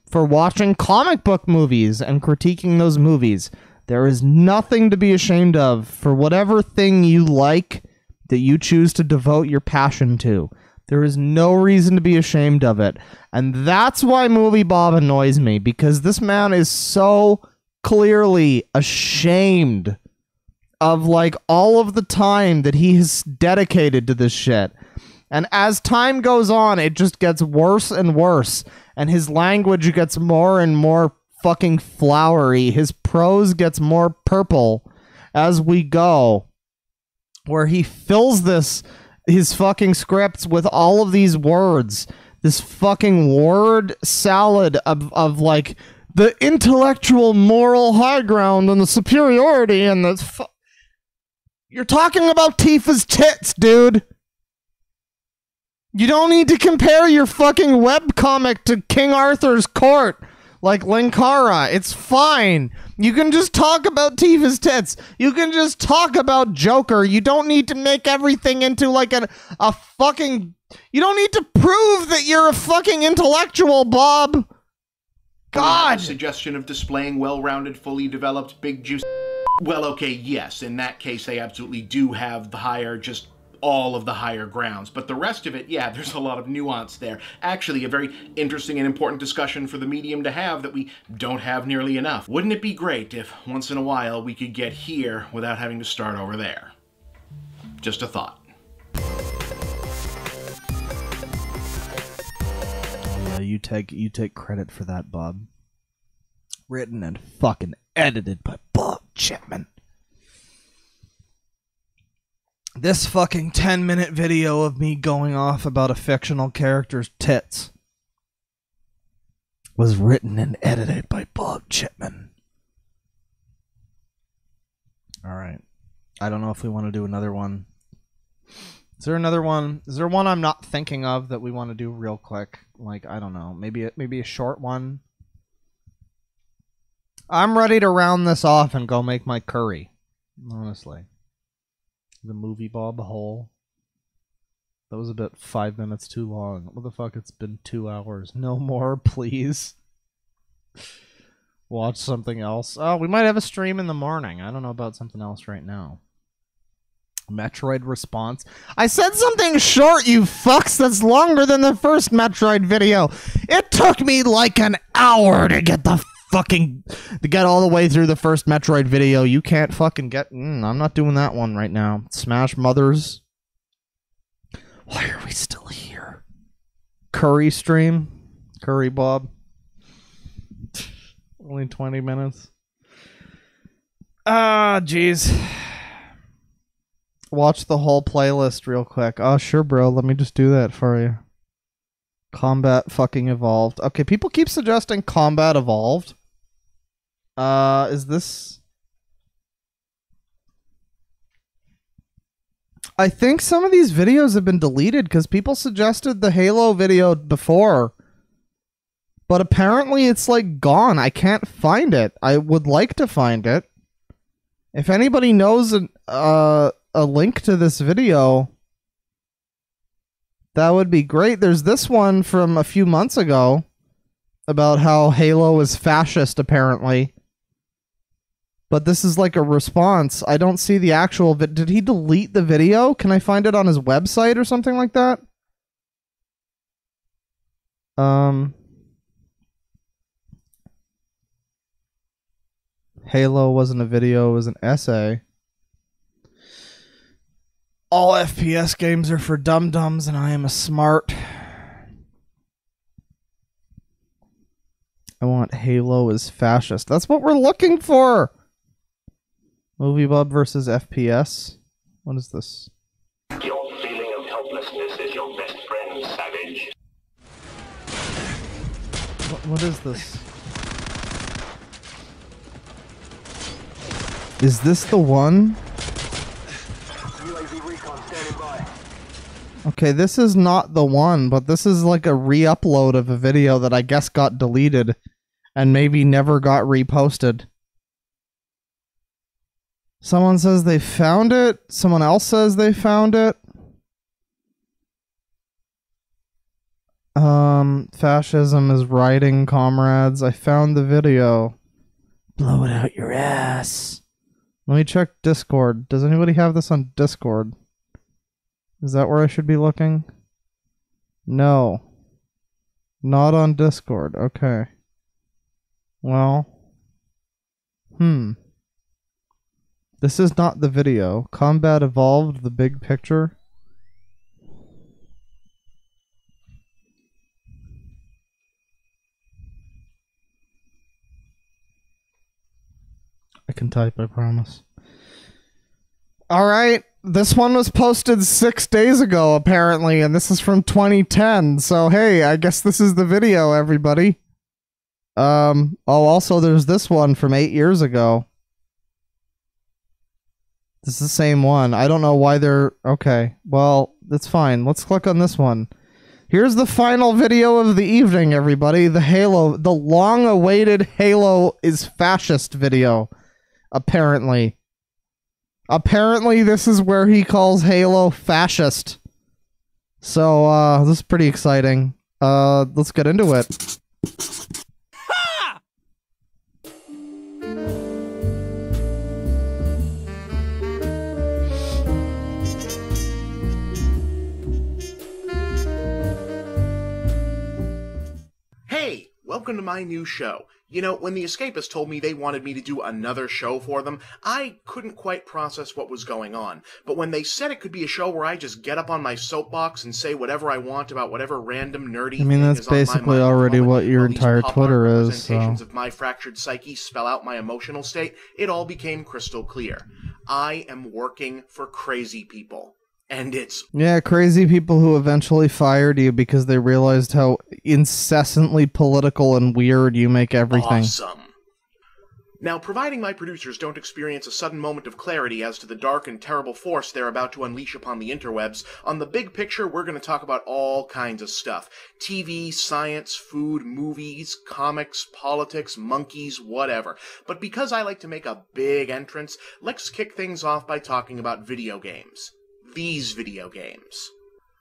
Speaker 1: for watching comic book movies and critiquing those movies. There is nothing to be ashamed of for whatever thing you like that you choose to devote your passion to. There is no reason to be ashamed of it. And that's why Movie Bob annoys me, because this man is so clearly ashamed of like all of the time that he has dedicated to this shit. And as time goes on, it just gets worse and worse. And his language gets more and more fucking flowery. His prose gets more purple as we go. Where he fills his fucking scripts with all of these words. This fucking word salad of like the intellectual moral high ground and the superiority and the... You're talking about Tifa's tits, dude. You don't need to compare your fucking webcomic to King Arthur's court like Linkara. It's fine. You can just talk about Tifa's tits. You can just talk about Joker. You don't need to make everything into like a fucking... You don't need to prove that you're a fucking intellectual, Bob. God.
Speaker 7: Suggestion of displaying well-rounded, fully developed, big juice... Well, okay, yes. In that case, they absolutely do have the higher, just all of the higher grounds. But the rest of it, yeah, there's a lot of nuance there. Actually, a very interesting and important discussion for the medium to have that we don't have nearly enough. Wouldn't it be great if, once in a while, we could get here without having to start over there? Just a thought.
Speaker 1: Yeah, you take credit for that, Bob. Written and fucking edited by Bob Chapman. This fucking 10-minute video of me going off about a fictional character's tits was written and edited by Bob Chapman. Alright. I don't know if we want to do another one. Is there another one? Is there one I'm not thinking of that we want to do real quick? Like, I don't know. Maybe a short one? I'm ready to round this off and go make my curry. Honestly. The Movie Bob hole. That was about 5 minutes too long. What the fuck? It's been 2 hours. No more, please. Watch something else. Oh, we might have a stream in the morning. I don't know about something else right now. Metroid response. I said something short, you fucks. That's longer than the first Metroid video. It took me like an hour to get all the way through the first Metroid video. You can't fucking get... I'm not doing that one right now. Smash Mothers. Why are we still here? Curry stream. Curry Bob. Only 20 minutes. Ah, jeez. Watch the whole playlist real quick. Oh, sure, bro. Let me just do that for you. Combat fucking Evolved. Okay, people keep suggesting Combat Evolved. Is this... I think some of these videos have been deleted because people suggested the Halo video before. But apparently it's like gone. I can't find it. I would like to find it. If anybody knows a link to this video, that would be great. There's this one from a few months ago about how Halo is fascist, apparently. But this is like a response. I don't see the actual... Did he delete the video? Can I find it on his website or something like that? Halo wasn't a video, it was an essay. All FPS games are for dum-dums, and I am a smart. I want Halo is fascist. That's what we're looking for! Movie Bob versus FPS. What is this?
Speaker 9: Your feeling of helplessness is your best friend, savage.
Speaker 1: What is this? Is this the one? Okay, this is not the one, but this is like a re-upload of a video that I guess got deleted and maybe never got reposted. Someone says they found it. Someone else says they found it. Fascism is rioting, comrades. I found the video. Blow it out your ass. Let me check Discord. Does anybody have this on Discord? Is that where I should be looking? No. Not on Discord. Okay. Well. This is not the video. Combat Evolved, the big picture. I can type, I promise. Alright, this one was posted 6 days ago, apparently, and this is from 2010, so hey, I guess this is the video, everybody. Also, there's this one from 8 years ago. This is the same one. I don't know why they're... Okay, well, that's fine. Let's click on this one. Here's the final video of the evening, everybody. The Halo, the long-awaited Halo is fascist video. Apparently. Apparently, this is where he calls Halo fascist. So, this is pretty exciting. Let's get into it.
Speaker 2: Hey, welcome to my new show. You know, when The Escapists told me they wanted me to do another show for them, I couldn't quite process what was going on. But when they said it could be a show where I just get up on my soapbox and say whatever I want about whatever random nerdy
Speaker 1: I mean,
Speaker 2: thing
Speaker 1: that's
Speaker 2: is on my
Speaker 1: basically
Speaker 2: mind
Speaker 1: already
Speaker 2: at the moment,
Speaker 1: what your
Speaker 2: while these
Speaker 1: entire
Speaker 2: pop-art
Speaker 1: Twitter is,
Speaker 2: representations
Speaker 1: so...
Speaker 2: of my fractured psyche spell out my emotional state, it all became crystal clear. I am working for crazy people. And it's...
Speaker 1: Yeah, crazy people who eventually fired you because they realized how incessantly political and weird you make everything.
Speaker 2: Awesome. Now, providing my producers don't experience a sudden moment of clarity as to the dark and terrible force they're about to unleash upon the interwebs, on the big picture we're going to talk about all kinds of stuff. TV, science, food, movies, comics, politics, monkeys, whatever. But because I like to make a big entrance, let's kick things off by talking about video games. These video games.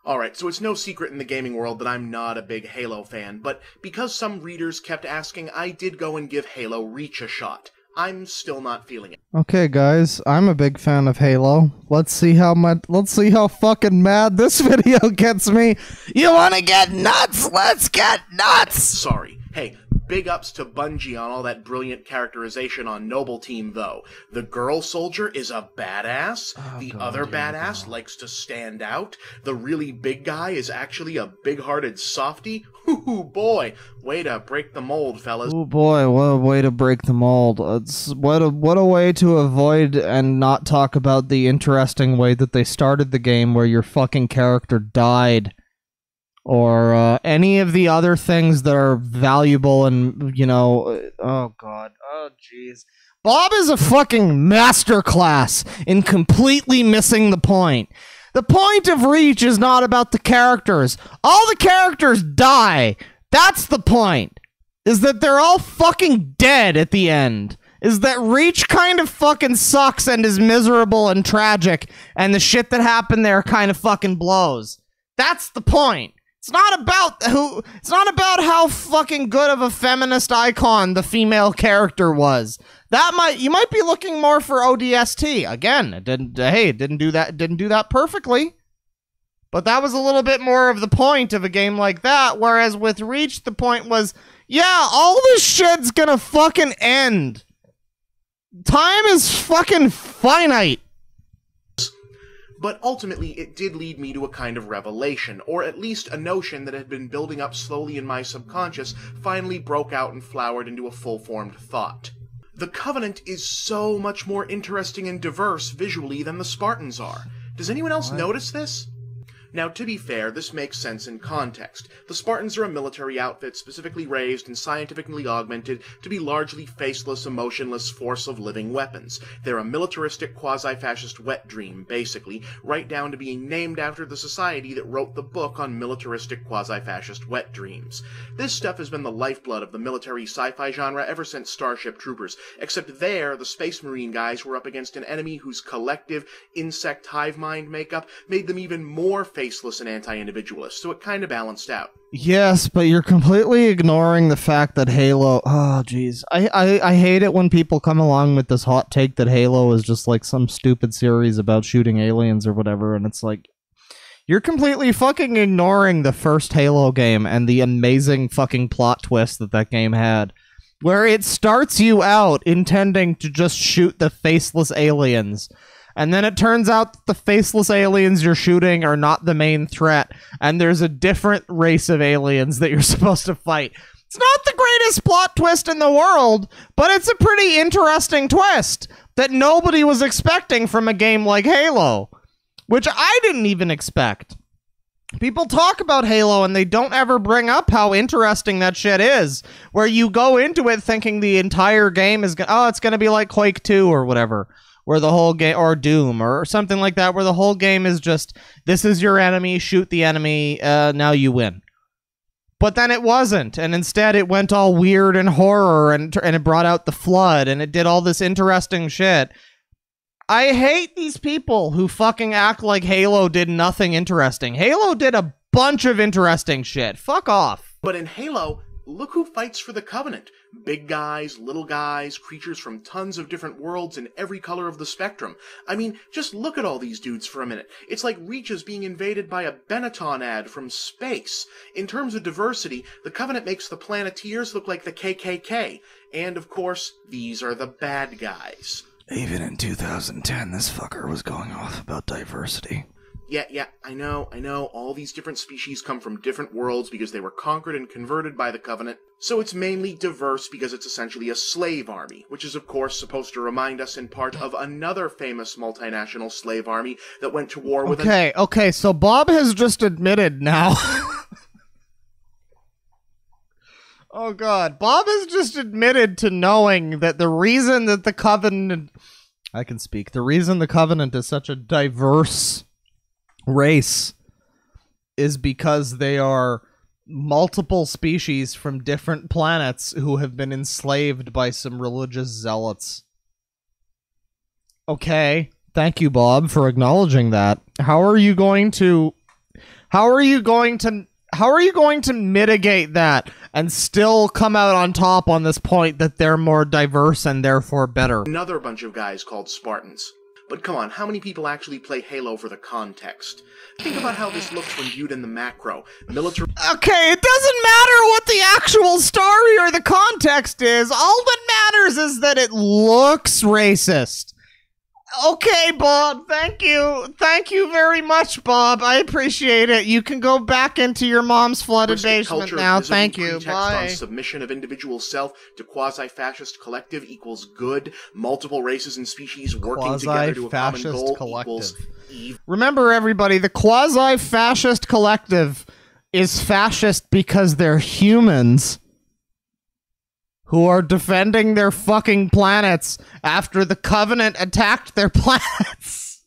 Speaker 2: Alright, so it's no secret in the gaming world that I'm not a big Halo fan, but because some readers kept asking, I did go and give Halo Reach a shot. I'm still not feeling it.
Speaker 1: Okay, guys, I'm a big fan of Halo. Let's see how fucking mad this video gets me. You wanna get nuts? Let's get nuts!
Speaker 2: Sorry. Hey, big ups to Bungie on all that brilliant characterization on Noble Team, though. The girl soldier is a badass. The other badass likes to stand out. The really big guy is actually a big-hearted softy. Ooh, boy. Way to break the mold, fellas.
Speaker 1: Oh boy, what a way to break the mold. What a way to avoid and not talk about the interesting way that they started the game where your fucking character died. Or any of the other things that are valuable and, you know... Oh, God. Oh, jeez. Bob is a fucking masterclass in completely missing the point. The point of Reach is not about the characters. All the characters die. That's the point. Is that they're all fucking dead at the end. Is that Reach kind of fucking sucks and is miserable and tragic, and the shit that happened there kind of fucking blows. That's the point. It's not about how fucking good of a feminist icon the female character was. You might be looking more for ODST. Again, it didn't do that perfectly. But that was a little bit more of the point of a game like that, whereas with Reach the point was, yeah, all this shit's gonna fucking end. Time is fucking finite.
Speaker 2: But ultimately, it did lead me to a kind of revelation, or at least a notion that had been building up slowly in my subconscious finally broke out and flowered into a full-formed thought. The Covenant is so much more interesting and diverse visually than the Spartans are. Does anyone else notice this? Now, to be fair, this makes sense in context. The Spartans are a military outfit specifically raised and scientifically augmented to be largely faceless, emotionless force of living weapons. They're a militaristic, quasi-fascist wet dream, basically, right down to being named after the society that wrote the book on militaristic, quasi-fascist wet dreams. This stuff has been the lifeblood of the military sci-fi genre ever since Starship Troopers, except there, the Space Marine guys were up against an enemy whose collective insect hive mind makeup made them even more faceless and anti-individualist, so it kind of balanced out.
Speaker 1: Yes, but you're completely ignoring the fact that Halo... Oh, jeez. I hate it when people come along with this hot take that Halo is just like some stupid series about shooting aliens or whatever, and it's like... You're completely fucking ignoring the first Halo game and the amazing fucking plot twist that that game had, where it starts you out intending to just shoot the faceless aliens. And then it turns out that the faceless aliens you're shooting are not the main threat, and there's a different race of aliens that you're supposed to fight. It's not the greatest plot twist in the world, but it's a pretty interesting twist that nobody was expecting from a game like Halo, which I didn't even expect. People talk about Halo and they don't ever bring up how interesting that shit is, where you go into it thinking the entire game is it's going to be like Quake 2 or whatever. Where the whole game, or Doom, or something like that, where the whole game is just, this is your enemy, shoot the enemy, now you win. But then it wasn't, and instead it went all weird and horror, and it brought out the Flood, and it did all this interesting shit. I hate these people who fucking act like Halo did nothing interesting. Halo did a bunch of interesting shit. Fuck off.
Speaker 2: But in Halo, look who fights for the Covenant. Big guys, little guys, creatures from tons of different worlds in every color of the spectrum. I mean, just look at all these dudes for a minute. It's like Reach is being invaded by a Benetton ad from space. In terms of diversity, the Covenant makes the Planeteers look like the KKK. And, of course, these are the bad guys.
Speaker 1: Even in 2010, this fucker was going off about diversity.
Speaker 2: Yeah, I know, all these different species come from different worlds because they were conquered and converted by the Covenant, so it's mainly diverse because it's essentially a slave army, which is of course supposed to remind us in part of another famous multinational slave army that went to war with
Speaker 1: Okay, so Bob has just admitted now... Oh god, Bob has just admitted to knowing that the reason that the Covenant... I can speak. The reason the Covenant is such a diverse race is because they are multiple species from different planets who have been enslaved by some religious zealots. Okay, thank you, Bob, for acknowledging that. How are you going to mitigate that and still come out on top on this point that they're more diverse and therefore better?
Speaker 2: Another bunch of guys called Spartans. But come on, how many people actually play Halo for the context? Think about how this looks when viewed in the macro. Military...
Speaker 1: Okay, it doesn't matter what the actual story or the context is. All that matters is that it looks racist. Okay, Bob, thank you. Thank you very much, Bob. I appreciate it. You can go back into your mom's flooded basement now. Thank you. Bye.
Speaker 2: On submission of individual self to quasi-fascist collective equals good. Multiple races and species working together to a common goal equals evil.
Speaker 1: Remember, everybody, the quasi-fascist collective is fascist because they're humans who are defending their fucking planets after the Covenant attacked their planets.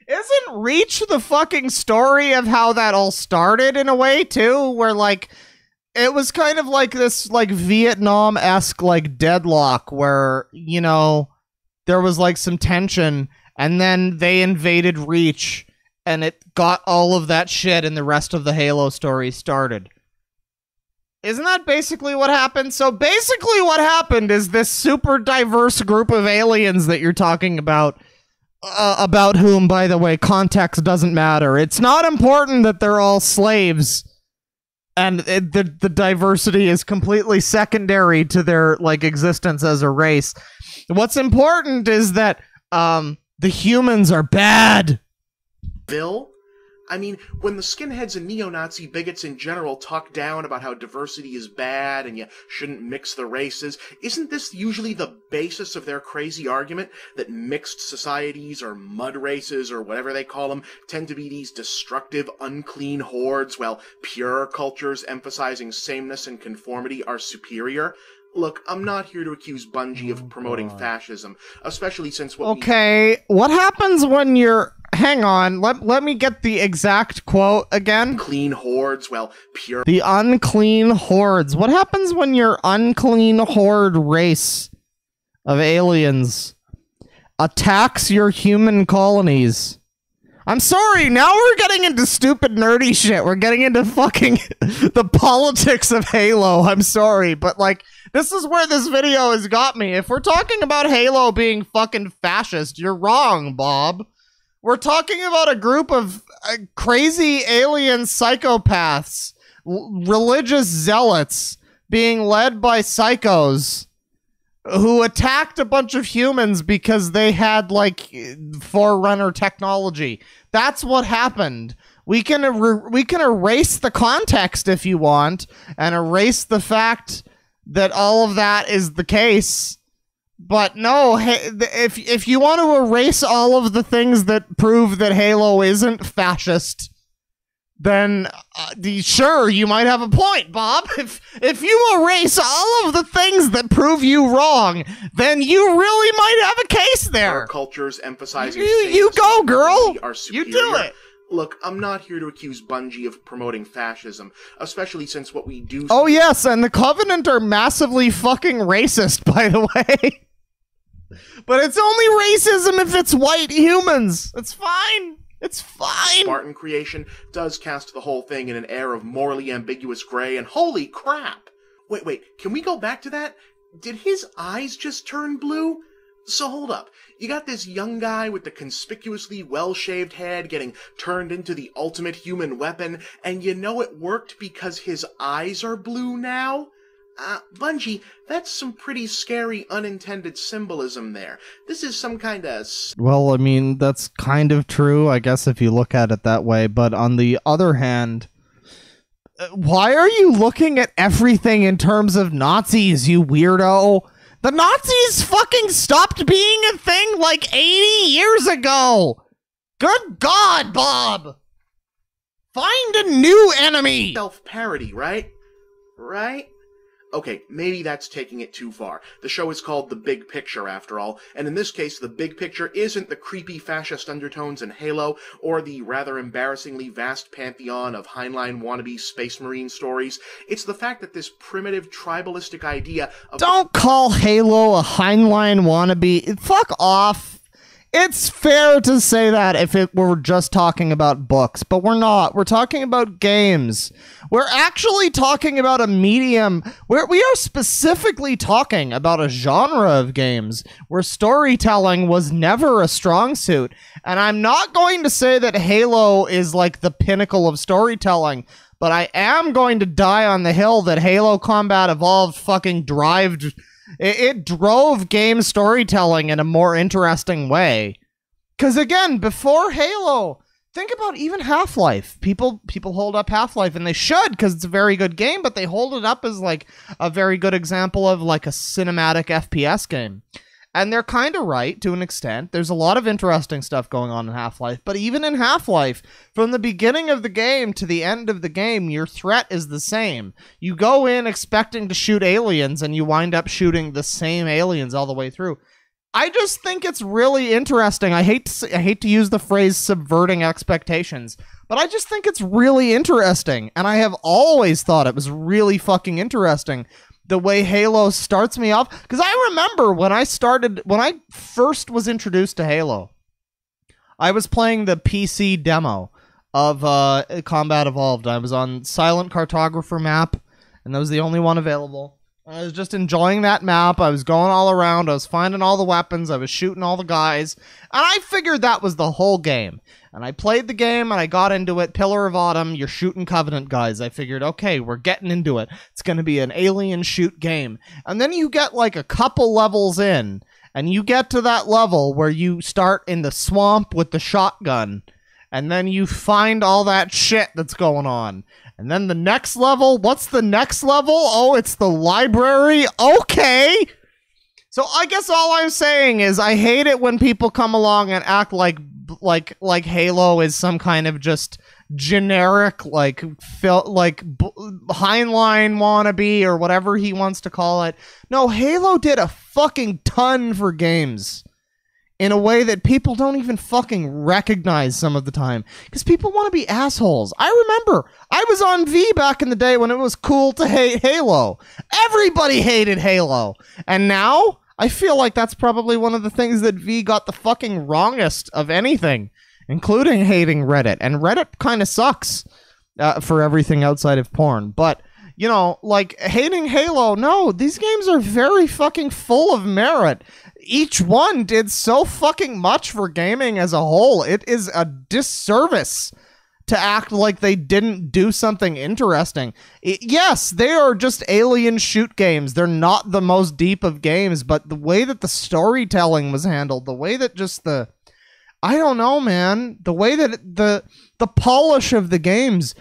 Speaker 1: Isn't Reach the fucking story of how that all started in a way, too? Where, like, it was kind of like this, like, Vietnam-esque, like, deadlock where, you know, there was, like, some tension, and then they invaded Reach, and it got all of that shit, and the rest of the Halo story started. Isn't that basically what happened? So basically what happened is this super diverse group of aliens that you're talking about whom, by the way, context doesn't matter. It's not important that they're all slaves, and the diversity is completely secondary to their, like, existence as a race. What's important is that the humans are bad.
Speaker 2: Bill? I mean, when the skinheads and neo-Nazi bigots in general talk down about how diversity is bad and you shouldn't mix the races, isn't this usually the basis of their crazy argument that mixed societies or mud races or whatever they call them tend to be these destructive, unclean hordes, while pure cultures emphasizing sameness and conformity are superior? Look, I'm not here to accuse Bungie of promoting fascism, especially since what
Speaker 1: what happens when you're... Hang on, let me get the exact quote again.
Speaker 2: Clean hordes, well, pure...
Speaker 1: The unclean hordes. What happens when your unclean horde race of aliens attacks your human colonies? I'm sorry, now we're getting into stupid nerdy shit. We're getting into fucking the politics of Halo. I'm sorry, but like, this is where this video has got me. If we're talking about Halo being fucking fascist, you're wrong, Bob. We're talking about a group of crazy alien psychopaths, religious zealots, being led by psychos who attacked a bunch of humans because they had, like, Forerunner technology. That's what happened. We can erase the context if you want, and erase the fact that all of that is the case. But no, if you want to erase all of the things that prove that Halo isn't fascist, then sure, you might have a point, Bob. If you erase all of the things that prove you wrong, then you really might have a case there.
Speaker 2: Our cultures emphasizing
Speaker 1: you go, girl. You do it.
Speaker 2: Look, I'm not here to accuse Bungie of promoting fascism, especially since what we do...
Speaker 1: Oh yes, and the Covenant are massively fucking racist, by the way. But it's only racism if it's white humans. It's fine. It's fine.
Speaker 2: Spartan creation does cast the whole thing in an air of morally ambiguous gray, and holy crap! Wait, can we go back to that? Did his eyes just turn blue? So hold up. You got this young guy with the conspicuously well-shaved head getting turned into the ultimate human weapon, and you know it worked because his eyes are blue now? Bungie, that's some pretty scary unintended symbolism there. This is some kind of...
Speaker 1: Well, I mean, that's kind of true, I guess, if you look at it that way. But on the other hand, why are you looking at everything in terms of Nazis, you weirdo? The Nazis fucking stopped being a thing like 80 years ago! Good God, Bob! Find a new enemy!
Speaker 2: Self-parody, right? Right? Okay, maybe that's taking it too far. The show is called The Big Picture, after all, and in this case, the big picture isn't the creepy fascist undertones in Halo, or the rather embarrassingly vast pantheon of Heinlein wannabe Space Marine stories. It's the fact that this primitive, tribalistic idea of...
Speaker 1: Don't call Halo a Heinlein wannabe. Fuck off. It's fair to say that if it were just talking about books, but we're not. We're talking about games. We're actually talking about a medium where we are specifically talking about a genre of games where storytelling was never a strong suit. And I'm not going to say that Halo is like the pinnacle of storytelling, but I am going to die on the hill that Halo Combat Evolved fucking it drove game storytelling in a more interesting way. Because again, before Halo, think about even Half-Life. People hold up Half-Life, and they should, because it's a very good game, but they hold it up as like a very good example of like a cinematic FPS game. And they're kind of right, to an extent. There's a lot of interesting stuff going on in Half-Life, but even in Half-Life, from the beginning of the game to the end of the game, your threat is the same. You go in expecting to shoot aliens, and you wind up shooting the same aliens all the way through. I just think it's really interesting. I hate to use the phrase subverting expectations, but I just think it's really interesting, and I have always thought it was really fucking interesting the way Halo starts me off. Because I remember when I first was introduced to Halo, I was playing the PC demo of Combat Evolved. I was on Silent Cartographer map, and that was the only one available. I was just enjoying that map. I was going all around. I was finding all the weapons. I was shooting all the guys. And I figured that was the whole game. And I played the game, and I got into it. Pillar of Autumn, you're shooting Covenant guys. I figured, okay, we're getting into it. It's going to be an alien shoot game. And then you get like a couple levels in, and you get to that level where you start in the swamp with the shotgun. And then you find all that shit that's going on. And then the next level, what's the next level? Oh, it's the library. Okay. So I guess all I'm saying is I hate it when people come along and act like Halo is some kind of just generic, Heinlein wannabe or whatever he wants to call it. No, Halo did a fucking ton for games in a way that people don't even fucking recognize some of the time. Because people want to be assholes. I remember, I was on V back in the day when it was cool to hate Halo. Everybody hated Halo. And now, I feel like that's probably one of the things that V got the fucking wrongest of anything. including hating Reddit. And Reddit kind of sucks for everything outside of porn. But, you know, like, hating Halo, no, these games are very fucking full of merit. Each one did so fucking much for gaming as a whole. It is a disservice to act like they didn't do something interesting. Yes, they are just alien shoot games. They're not the most deep of games, but the way that the storytelling was handled, the way that just I don't know, man, the way that the polish of the games,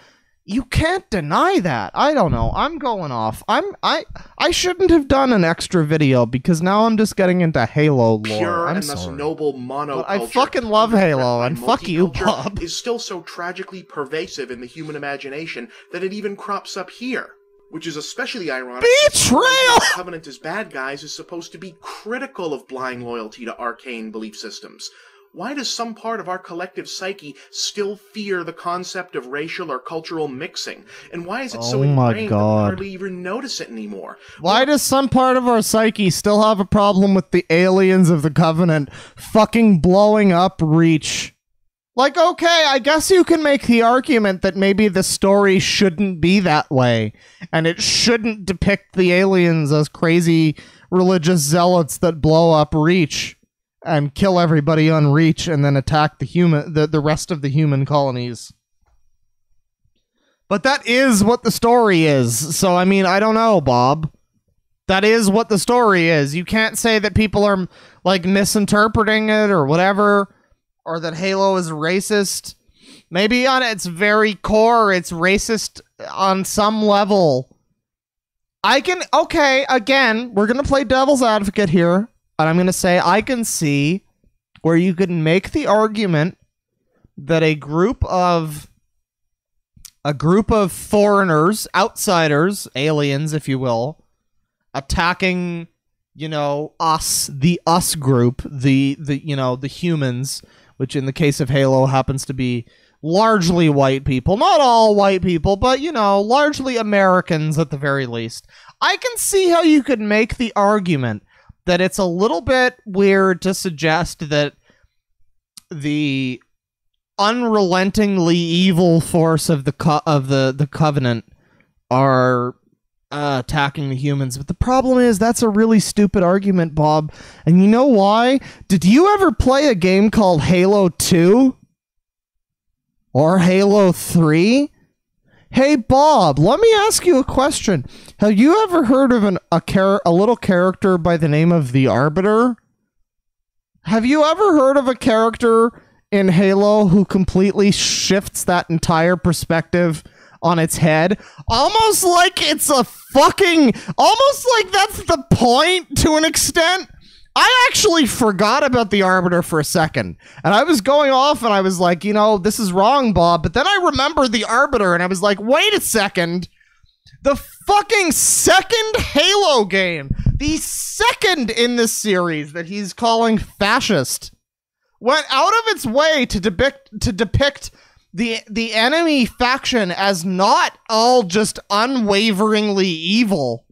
Speaker 1: you can't deny that. I don't know. I'm going off. I shouldn't have done an extra video because now I'm just getting into Halo lore.
Speaker 2: Pure
Speaker 1: I'm
Speaker 2: and
Speaker 1: sorry.
Speaker 2: thus noble monoculture.
Speaker 1: I fucking love Halo, and fuck you, Bob.
Speaker 2: Is still so tragically pervasive in the human imagination that it even crops up here. Which is especially ironic.
Speaker 1: Betrayal!
Speaker 2: The Covenant as bad guys is supposed to be critical of blind loyalty to arcane belief systems. Why does some part of our collective psyche still fear the concept of racial or cultural mixing? And why is it so ingrained that we hardly even notice it anymore?
Speaker 1: Why does some part of our psyche still have a problem with the aliens of the Covenant fucking blowing up Reach? Like, okay, I guess you can make the argument that maybe the story shouldn't be that way, and it shouldn't depict the aliens as crazy religious zealots that blow up Reach and kill everybody on Reach and then attack the rest of the human colonies. But that is what the story is. So, I mean, I don't know, Bob. That is what the story is. You can't say that people are, like, misinterpreting it or whatever, or that Halo is racist. Maybe on its very core, it's racist on some level. Okay, again, we're going to play devil's advocate here. And I'm going to say I can see where you could make the argument that a group of foreigners, outsiders, aliens, if you will, attacking, you know, the us group, the humans, which in the case of Halo happens to be largely white people. Not all white people, but, you know, largely Americans at the very least. I can see how you could make the argument that it's a little bit weird to suggest that the unrelentingly evil force of the Covenant are attacking the humans. But the problem is that's a really stupid argument, Bob. And you know why? Did you ever play a game called Halo 2? Or Halo 3? Hey, Bob, let me ask you a question. Have you ever heard of a little character by the name of the Arbiter? Have you ever heard of a character in Halo who completely shifts that entire perspective on its head? Almost like it's almost like that's the point to an extent. I actually forgot about the Arbiter for a second, and I was going off and I was like, you know, this is wrong, Bob, but then I remembered the Arbiter and I was like, wait a second, the fucking second Halo game, the second in this series that he's calling fascist, went out of its way to depict the enemy faction as not all just unwaveringly evil,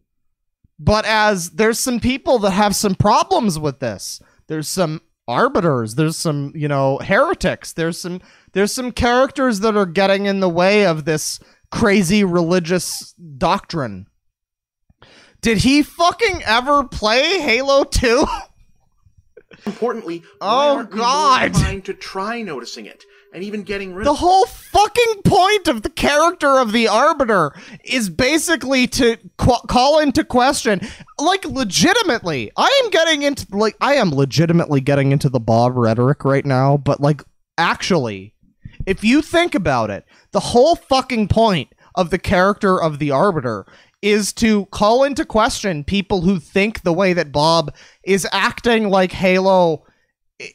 Speaker 1: but as there's some people that have some problems with this. There's some arbiters, there's some, you know, heretics, there's some characters that are getting in the way of this crazy religious doctrine. Did he fucking ever play Halo 2?
Speaker 2: Importantly,
Speaker 1: oh,
Speaker 2: why aren't we
Speaker 1: God,
Speaker 2: more inclined to try noticing it and even getting rid of it?
Speaker 1: The whole fucking point of the character of the Arbiter is basically to call into question, like, legitimately. I am legitimately getting into the Bob rhetoric right now, but, like, actually, if you think about it, the whole fucking point of the character of the Arbiter is to call into question people who think the way that Bob is acting like Halo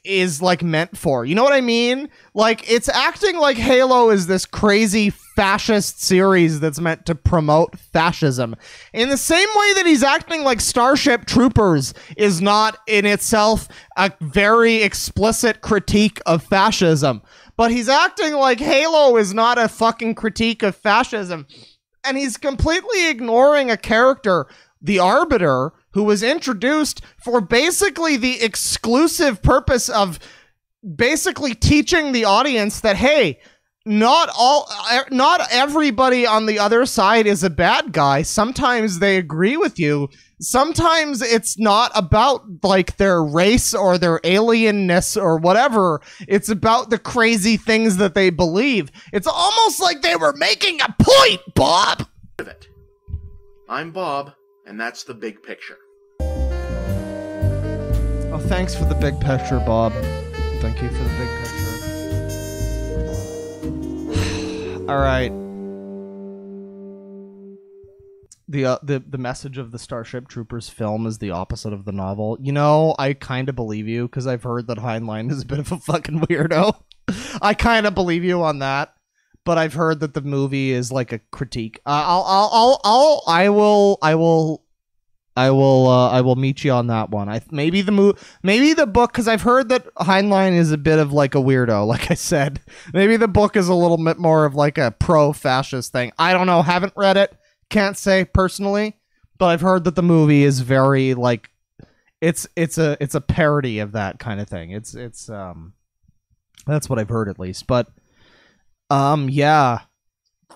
Speaker 1: is, like, meant for. You know what I mean? Like, it's acting like Halo is this crazy fascist series that's meant to promote fascism. In the same way that he's acting like Starship Troopers is not in itself a very explicit critique of fascism. But he's acting like Halo is not a fucking critique of fascism. And he's completely ignoring a character, the Arbiter, who was introduced for basically the exclusive purpose of basically teaching the audience that, hey, not everybody on the other side is a bad guy. Sometimes they agree with you. Sometimes it's not about like their race or their alienness or whatever. It's about the crazy things that they believe. It's almost like they were making a point, Bob.
Speaker 2: I'm Bob, and that's the big picture.
Speaker 1: Oh, thanks for the big picture, Bob. Thank you for the big picture. All right. The message of the Starship Troopers film is the opposite of the novel. You know, I kind of believe you because I've heard that Heinlein is a bit of a fucking weirdo. I kind of believe you on that, but I've heard that the movie is like a critique. I will meet you on that one. Maybe the book, because I've heard that Heinlein is a bit of like a weirdo. Like I said, maybe the book is a little bit more of like a pro-fascist thing. I don't know. Haven't read it. Can't say personally, but I've heard that the movie is very like it's a parody of that kind of thing. It's that's what I've heard at least. But yeah,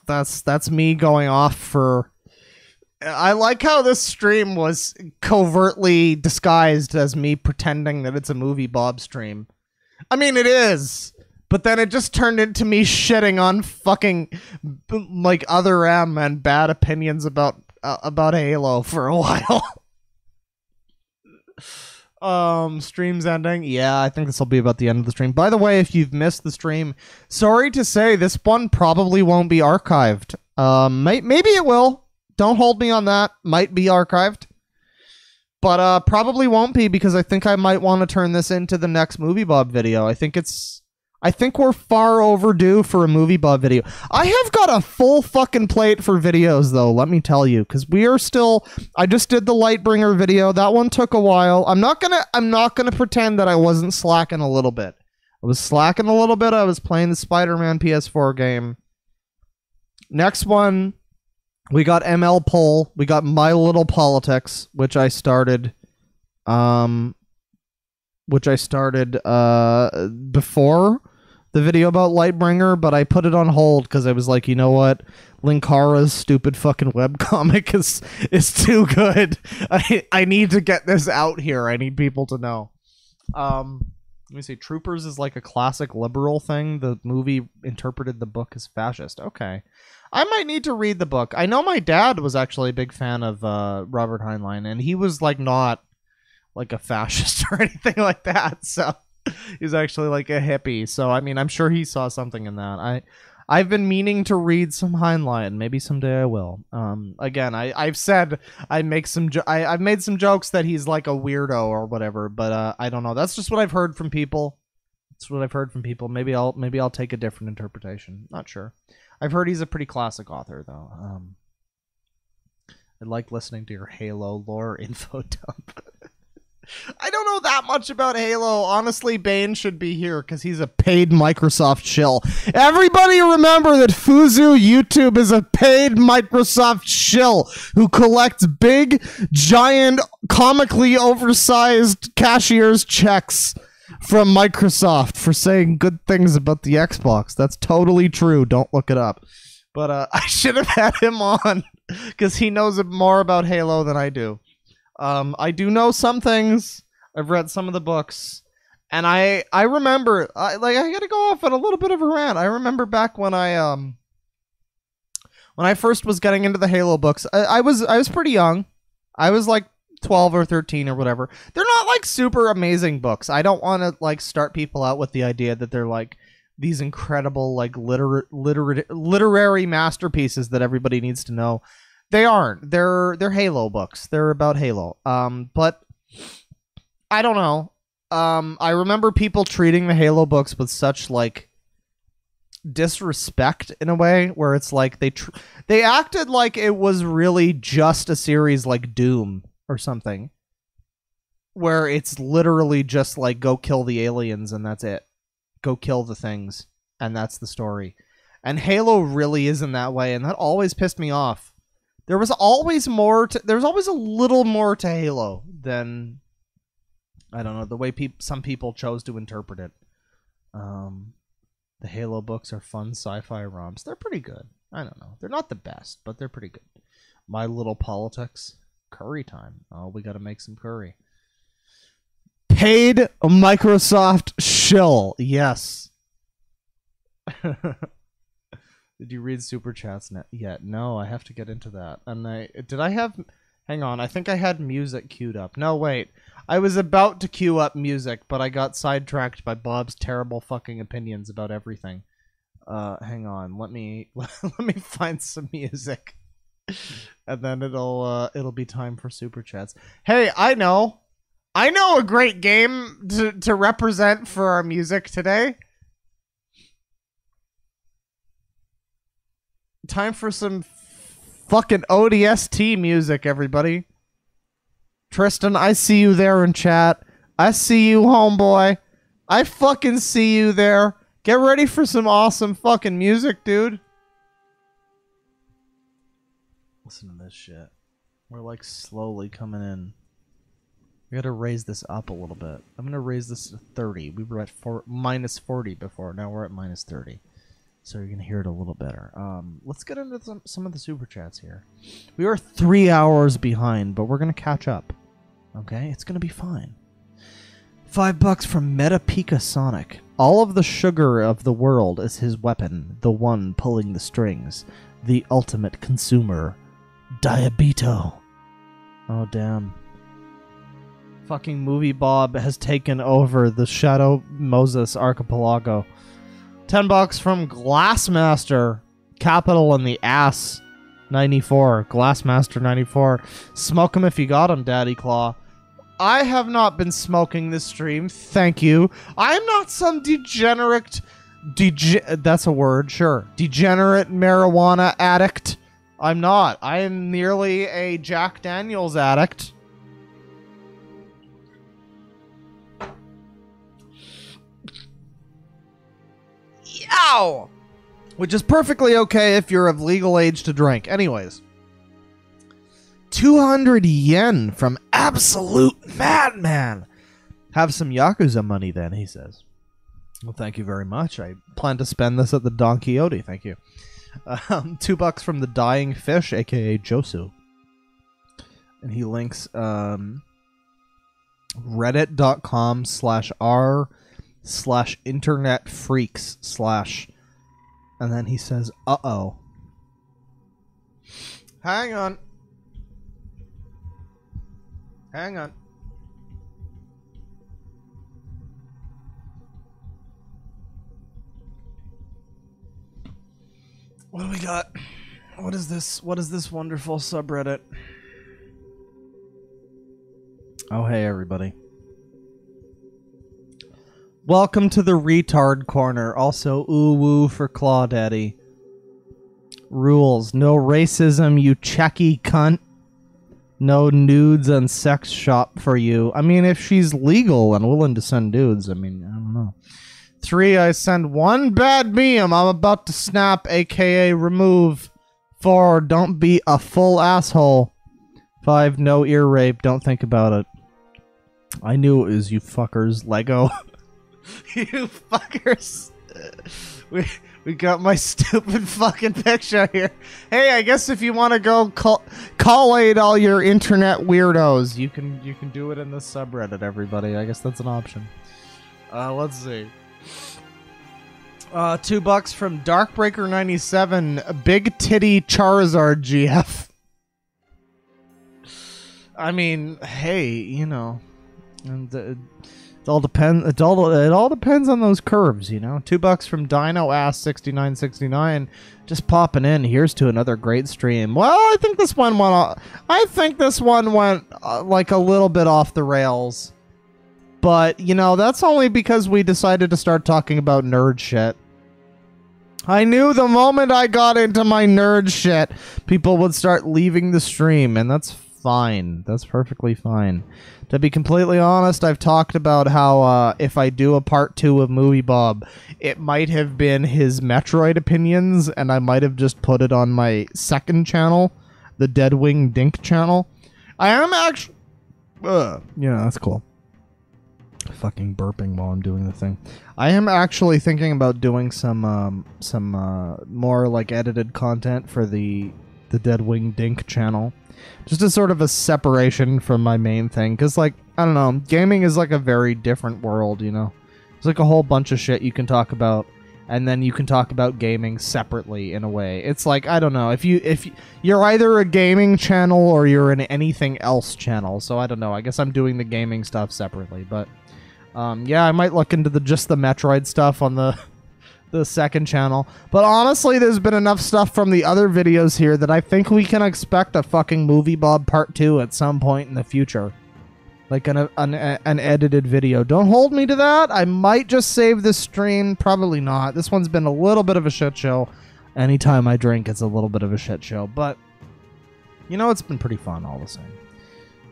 Speaker 1: that's me going off for. I like how this stream was covertly disguised as me pretending that it's a Movie Bob stream. I mean, it is, but then it just turned into me shitting on fucking like Other M and bad opinions about Halo for a while. Stream's ending. Yeah, I think this will be about the end of the stream. By the way, if you've missed the stream, sorry to say this one probably won't be archived. Maybe it will. Don't hold me on that. Might be archived. But probably won't be because I think I might want to turn this into the next Movie Bob video. I think we're far overdue for a Movie Bob video. I have got a full fucking plate for videos though, let me tell you, because we are still. I just did the Lightbringer video. That one took a while. I'm not gonna pretend that I wasn't slacking a little bit. I was slacking a little bit. I was playing the Spider-Man PS4 game. Next one. We got ML Poll. We got My Little Politics, which I started before the video about Lightbringer, but I put it on hold because I was like, you know what? Linkara's stupid fucking webcomic is too good. I need to get this out here. I need people to know. Let me see. Troopers is like a classic liberal thing. The movie interpreted the book as fascist. Okay. I might need to read the book. I know my dad was actually a big fan of Robert Heinlein, and he was like not like a fascist or anything like that. So he's actually like a hippie. So I mean, I'm sure he saw something in that. I've been meaning to read some Heinlein. Maybe someday I will. Again, I've said I've made some jokes that he's like a weirdo or whatever, but I don't know. That's just what I've heard from people. That's what I've heard from people. Maybe I'll take a different interpretation. Not sure. I've heard he's a pretty classic author, though. I like listening to your Halo lore info dump. I don't know that much about Halo. Honestly, Bane should be here because he's a paid Microsoft shill. Everybody remember that Fuzu YouTube is a paid Microsoft shill who collects big, giant, comically oversized cashier's checks from Microsoft for saying good things about the Xbox. That's totally true. Don't look it up. But I should have had him on because he knows more about Halo than I do. I do know some things. I've read some of the books. And I remember, I gotta go off on a little bit of a rant. I remember back when I first was getting into the Halo books, I was pretty young. I was like 12 or 13 or whatever. They're not like super amazing books. I don't want to like start people out with the idea that they're like these incredible like literary masterpieces that everybody needs to know. They aren't. They're Halo books. They're about Halo. But I don't know. I remember people treating the Halo books with such like disrespect in a way where it's like they acted like it was really just a series like Doom or something, where it's literally just like go kill the aliens and that's it. Go kill the things and that's the story. And Halo really isn't that way, and that always pissed me off. There was always more to, there was always a little more to Halo than, I don't know, the way some people chose to interpret it. The Halo books are fun sci-fi romps. They're pretty good. I don't know. They're not the best, but they're pretty good. My Little Politics. Curry time. Oh, we gotta make some curry. Paid Microsoft shill. Yes. Did you read Super Chats yet? No, I have to get into that. And hang on, I think I had music queued up. No, wait. I was about to queue up music, but I got sidetracked by Bob's terrible fucking opinions about everything. Hang on, let me find some music. And then it'll be time for Super Chats. Hey, I know a great game to represent for our music today. Time for some fucking ODST music, everybody. Tristan, I see you there in chat. I see you, homeboy. I fucking see you there. Get ready for some awesome fucking music, dude. Listen to this shit. We're like slowly coming in. We gotta raise this up a little bit. I'm gonna raise this to 30. We were at minus 40 before. Now we're at minus 30. So you're going to hear it a little better. Let's get into some of the Super Chats here. We are 3 hours behind, but we're going to catch up. Okay? It's going to be fine. $5 from Metapika Sonic. All of the sugar of the world is his weapon. The one pulling the strings. The ultimate consumer. Diabito. Oh, damn. Fucking Movie Bob has taken over the Shadow Moses Archipelago. $10 from Glassmaster. Capital in the ass. 94. Glassmaster 94. Smoke him if you got him, Daddy Claw. I have not been smoking this stream. Thank you. I'm not some degenerate... that's a word, sure. Degenerate marijuana addict. I'm not. I am merely a Jack Daniels addict. Ow! Which is perfectly okay if you're of legal age to drink. Anyways. 200 yen from Absolute Madman. Have some Yakuza money then, he says. Well, thank you very much. I plan to spend this at the Don Quixote. Thank you. $2 from the Dying Fish, a.k.a. Josu. And he links reddit.com/r/internetfreaks/ and then he says, uh-oh. Hang on. Hang on. What do we got? What is this? What is this wonderful subreddit? Oh, hey, everybody. Welcome to the retard corner. Also, ooh woo for Claw Daddy. Rules. No racism, you checky cunt. No nudes and sex shop for you. I mean, if she's legal and willing to send dudes, I mean, I don't know. 3, I send 1 bad meme. I'm about to snap, aka remove. 4, don't be a full asshole. 5, no ear rape. Don't think about it. I knew it was you fuckers. Lego. You fuckers. We got my stupid fucking picture here. Hey, I guess if you want to go collate all your internet weirdos, you can do it in the subreddit, everybody. I guess that's an option. Let's see. $2 from Darkbreaker97, Big Titty Charizard GF. I mean, hey, you know, and it all depends. It all depends on those curves, you know. $2 from Dino Ass 6969, just popping in. Here's to another great stream. Well, I think this one went. Like a little bit off the rails, but you know that's only because we decided to start talking about nerd shit. I knew the moment I got into my nerd shit, people would start leaving the stream, and that's fine. That's perfectly fine. To be completely honest, I've talked about how if I do a part 2 of Movie Bob, it might have been his Metroid opinions, and I might have just put it on my second channel, the Deadwing Dink channel. I am actually... yeah, that's cool. Fucking burping while I'm doing the thing. I am actually thinking about doing some more like edited content for the Deadwing Dink channel, just as sort of a separation from my main thing. Because like I don't know, gaming is like a very different world. You know, there's like a whole bunch of shit you can talk about, and then you can talk about gaming separately in a way. It's like I don't know if you're either a gaming channel or you're an anything else channel. So I don't know. I guess I'm doing the gaming stuff separately, but. Yeah, I might look into just the Metroid stuff on the second channel. But honestly, there's been enough stuff from the other videos here that I think we can expect a fucking Movie Bob Part 2 at some point in the future. Like an edited video. Don't hold me to that. I might just save this stream. Probably not. This one's been a little bit of a shit show. Anytime I drink, it's a little bit of a shit show. But, you know, it's been pretty fun all the same.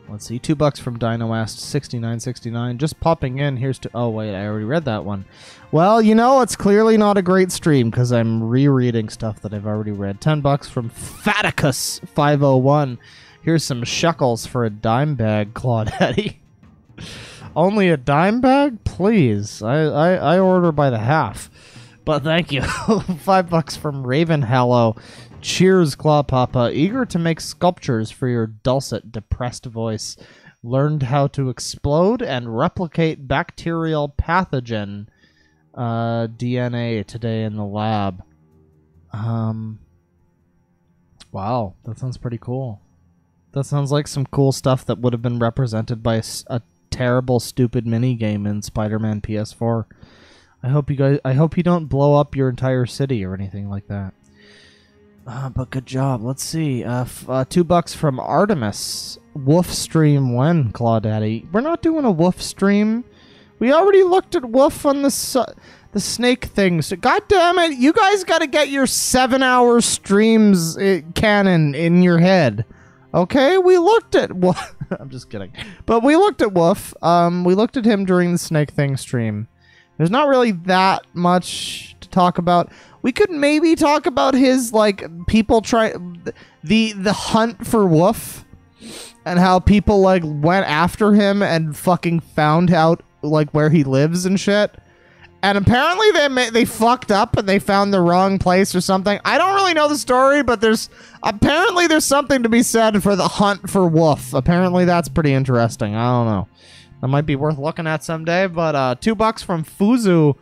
Speaker 1: Let's see, $2 from DinoAst 6969. Just popping in. Here's to. Oh wait, I already read that one. Well, you know, it's clearly not a great stream because I'm rereading stuff that I've already read. $10 from Faticus 501. Here's some shekels for a dime bag, Claudette. Only a dime bag, please. I order by the half, but thank you. $5 from Ravenhallow. Cheers, Claw Papa. Eager to make sculptures for your dulcet, depressed voice. Learned how to explode and replicate bacterial pathogen DNA today in the lab. Wow, that sounds pretty cool. That sounds like some cool stuff that would have been represented by a terrible, stupid mini game in Spider-Man PS4. I hope you don't blow up your entire city or anything like that. But good job. Let's see. $2 from Artemis. Wolf stream when, Claudaddy? We're not doing a wolf stream. We already looked at wolf on the snake things. God damn it! You guys got to get your 7-hour streams canon in your head. Okay, we looked at wolf. I'm just kidding. But we looked at wolf. We looked at him during the snake thing stream. There's not really that much to talk about. We could maybe talk about his, like, people try... The hunt for Wolf. And how people, like, went after him and fucking found out, like, where he lives and shit. And apparently they fucked up and they found the wrong place or something. I don't really know the story, but apparently there's something to be said for the hunt for Wolf. Apparently that's pretty interesting. I don't know. That might be worth looking at someday. But $2 from Fuzu.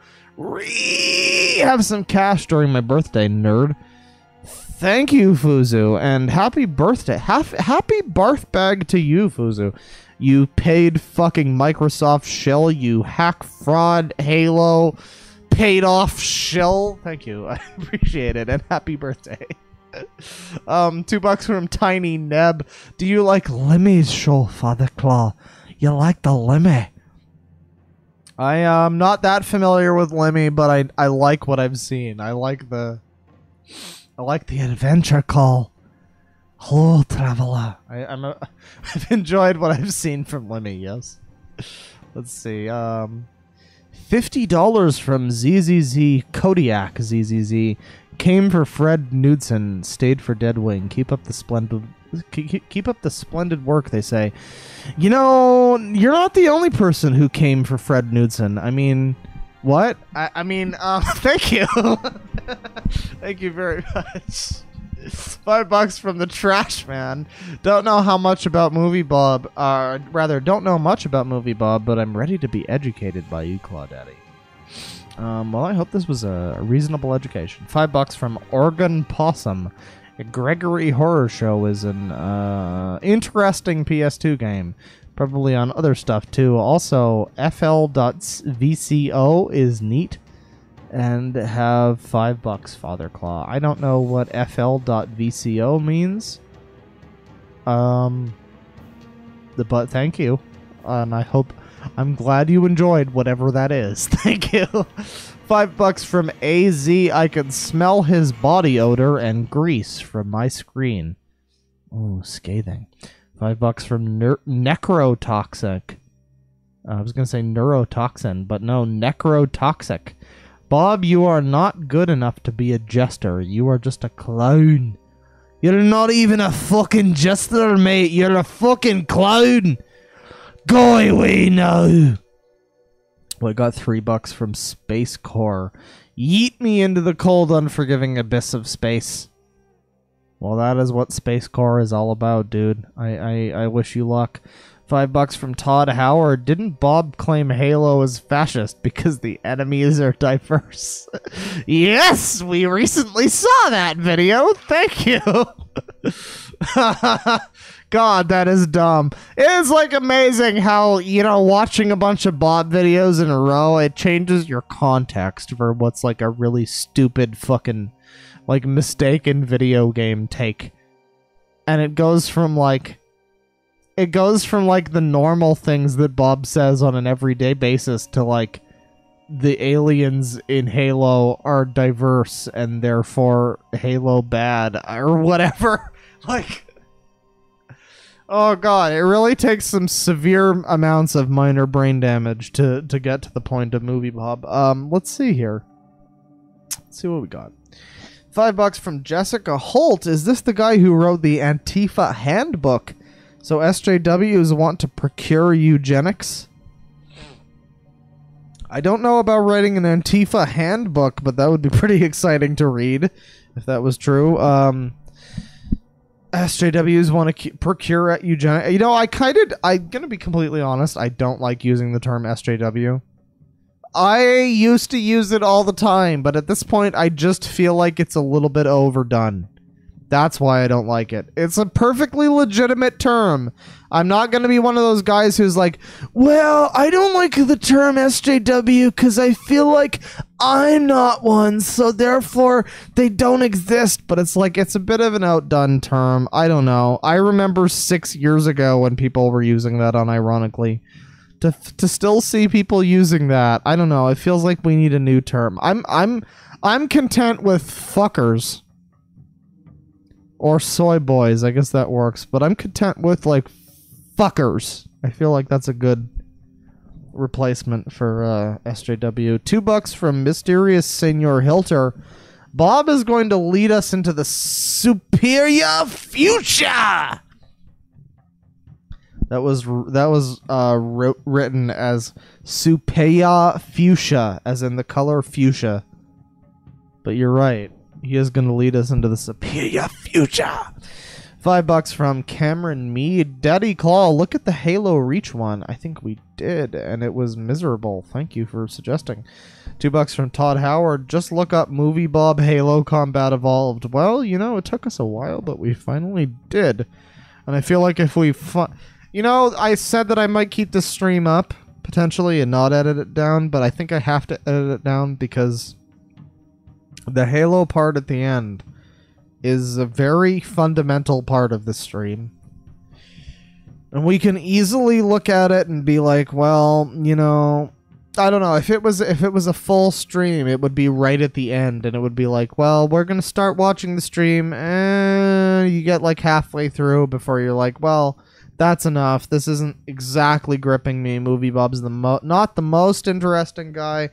Speaker 1: Have some cash during my birthday, nerd. Thank you, Fuzu, and happy birthday. Happy barf bag to you, Fuzu. You paid fucking Microsoft shill, you hack fraud Halo paid off shill. Thank you. I appreciate it, and happy birthday. $2 from Tiny Neb. Do you like Limmy's show, Father Claw? You like the Limmy? I am not that familiar with Lemmy, but I like what I've seen. I like the adventure call. Hello, traveler. I've enjoyed what I've seen from Lemmy. Yes. Let's see. $50 from ZZZ Kodiak. ZZZ came for Fred Knudsen, stayed for Deadwing. Keep up the splendid work, they say. You know, you're not the only person who came for Fred Knudsen. I mean, what? I mean, thank you. Thank you very much. $5 from the Trash Man. Don't know how much about Movie Bob. Rather, don't know much about Movie Bob, but I'm ready to be educated by you, Claudaddy. Well, I hope this was a reasonable education. $5 from Oregon Possum. Gregory Horror Show is an interesting PS2 game. Probably on other stuff too. Also, FL.VCO is neat. And have $5, Father Claw. I don't know what FL.VCO means. But thank you. And I'm glad you enjoyed whatever that is. Thank you. $5 from AZ. I can smell his body odor and grease from my screen. Oh, scathing. $5 from Necrotoxic. I was going to say neurotoxin, but no, Necrotoxic. Bob, you are not good enough to be a jester. You are just a clown. You're not even a fucking jester, mate. You're a fucking clown. Go away now. Well, I got $3 from Space Core. Yeet me into the cold, unforgiving abyss of space. Well, that is what Space Core is all about, dude. I wish you luck. $5 from Todd Howard. Didn't Bob claim Halo is fascist because the enemies are diverse? Yes, we recently saw that video. Thank you. God, that is dumb. It's like amazing how, you know, watching a bunch of Bob videos in a row, it changes your context for what's like a really stupid fucking like mistaken video game take. And it goes from like the normal things that Bob says on an everyday basis to like the aliens in Halo are diverse and therefore Halo bad or whatever. Like, oh god, it really takes some severe amounts of minor brain damage to get to the point of Movie Bob. Let's see here. Let's see what we got. $5 from Jessica Holt. Is this the guy who wrote the Antifa handbook? So SJWs want to procure eugenics? I don't know about writing an Antifa handbook, but that would be pretty exciting to read if that was true. SJWs want to procure eugenics. You know, I'm gonna be completely honest, I don't like using the term SJW. I used to use it all the time, but at this point, I just feel like it's a little bit overdone. That's why I don't like it. It's a perfectly legitimate term. I'm not going to be one of those guys who's like, well, I don't like the term SJW because I feel like I'm not one, so therefore they don't exist. But it's like, it's a bit of an outdone term. I don't know. I remember 6 years ago when people were using that unironically. To still see people using that, I don't know. It feels like we need a new term. I'm content with fuckers. Or soy boys, I guess that works. But I'm content with, like, fuckers. I feel like that's a good replacement for SJW. $2 from Mysterious Senor Hilter. Bob is going to lead us into the superior future! That was written as superior fuchsia, as in the color fuchsia. But you're right. He is going to lead us into the superior future. $5 from Cameron Mead. Daddy Claw, look at the Halo Reach one. I think we did, and it was miserable. Thank you for suggesting. $2 from Todd Howard. Just look up Movie Bob Halo Combat Evolved. Well, you know, it took us a while, but we finally did. And I feel like if we... You know, I said that I might keep this stream up, potentially, and not edit it down, but I think I have to edit it down because... the Halo part at the end is a very fundamental part of the stream. And we can easily look at it and be like, well, you know, I don't know, if it was a full stream, it would be right at the end, and it would be like, well, we're going to start watching the stream, and you get like halfway through before you're like, well, that's enough. This isn't exactly gripping me. Movie Bob's not the most interesting guy.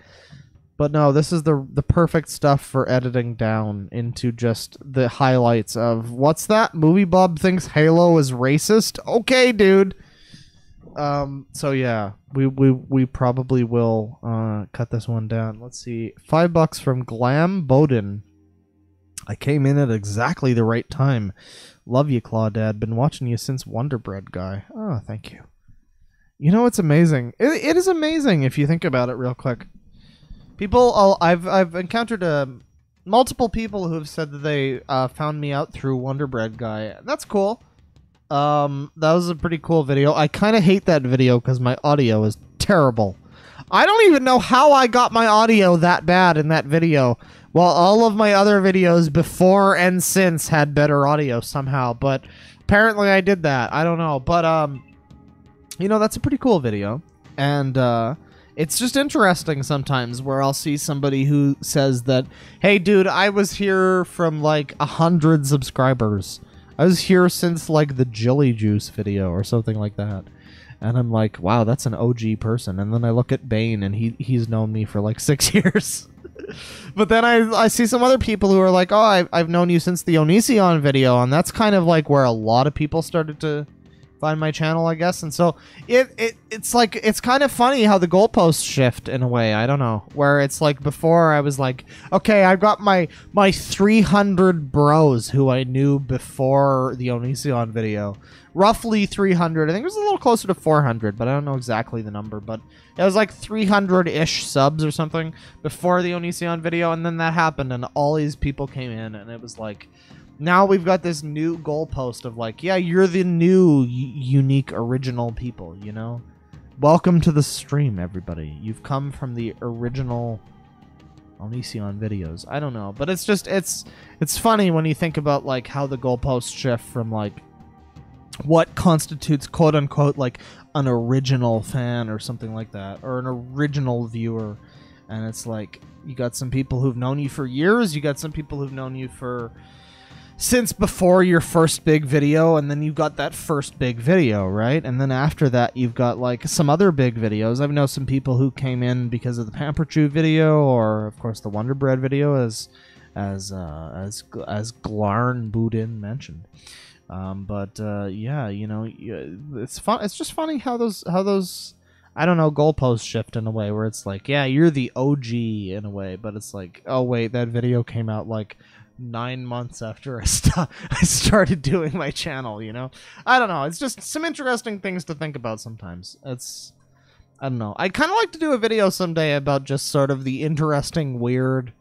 Speaker 1: But no, this is the perfect stuff for editing down into just the highlights of, what's that? Movie Bob thinks Halo is racist? Okay, dude. So yeah, we probably will cut this one down. Let's see. $5 from Glam Bowden. I came in at exactly the right time. Love you, Claudad. Been watching you since Wonder Bread guy. Oh, thank you. You know, it's amazing. It is amazing if you think about it real quick. People, I've encountered multiple people who have said that they found me out through Wonder Bread guy. That's cool. That was a pretty cool video. I kind of hate that video because my audio is terrible. I don't even know how I got my audio that bad in that video, while all of my other videos before and since had better audio somehow. But apparently I did that. I don't know. But you know, that's a pretty cool video, and it's just interesting sometimes where I'll see somebody who says that, hey, dude, I was here from like 100 subscribers. I was here since like the Jelly Juice video or something like that. And I'm like, wow, that's an OG person. And then I look at Bane and he's known me for like 6 years. But then I see some other people who are like, oh, I've known you since the Onision video. And that's kind of like where a lot of people started to my channel, I guess. And so it's like, it's kind of funny how the goalposts shift in a way. I don't know, where it's like before I was like, okay, I've got my 300 bros who I knew before the Onision video, roughly 300. I think it was a little closer to 400, but I don't know exactly the number, but it was like 300-ish subs or something before the Onision video. And then that happened and all these people came in and it was like, now we've got this new goalpost of like, yeah, you're the new, unique, original people, you know? Welcome to the stream, everybody. You've come from the original Onision videos. I don't know, but it's just, it's funny when you think about like how the goalposts shift from like what constitutes quote-unquote like an original fan or something like that, or an original viewer. And it's like, you got some people who've known you for years, you got some people who've known you for since before your first big video, and then you've got that first big video, right? And then after that, you've got like some other big videos. I've known some people who came in because of the Pamper Chew video, or of course the Wonder Bread video, as Glarn Boudin mentioned. Yeah, you know, it's fun. It's just funny how those I don't know, goalposts shift in a way where it's like, yeah, you're the OG in a way, but it's like, oh wait, that video came out like 9 months after I started doing my channel, you know? I don't know. It's just some interesting things to think about sometimes. I don't know. I'd kind of like to do a video someday about just sort of the interesting, weird,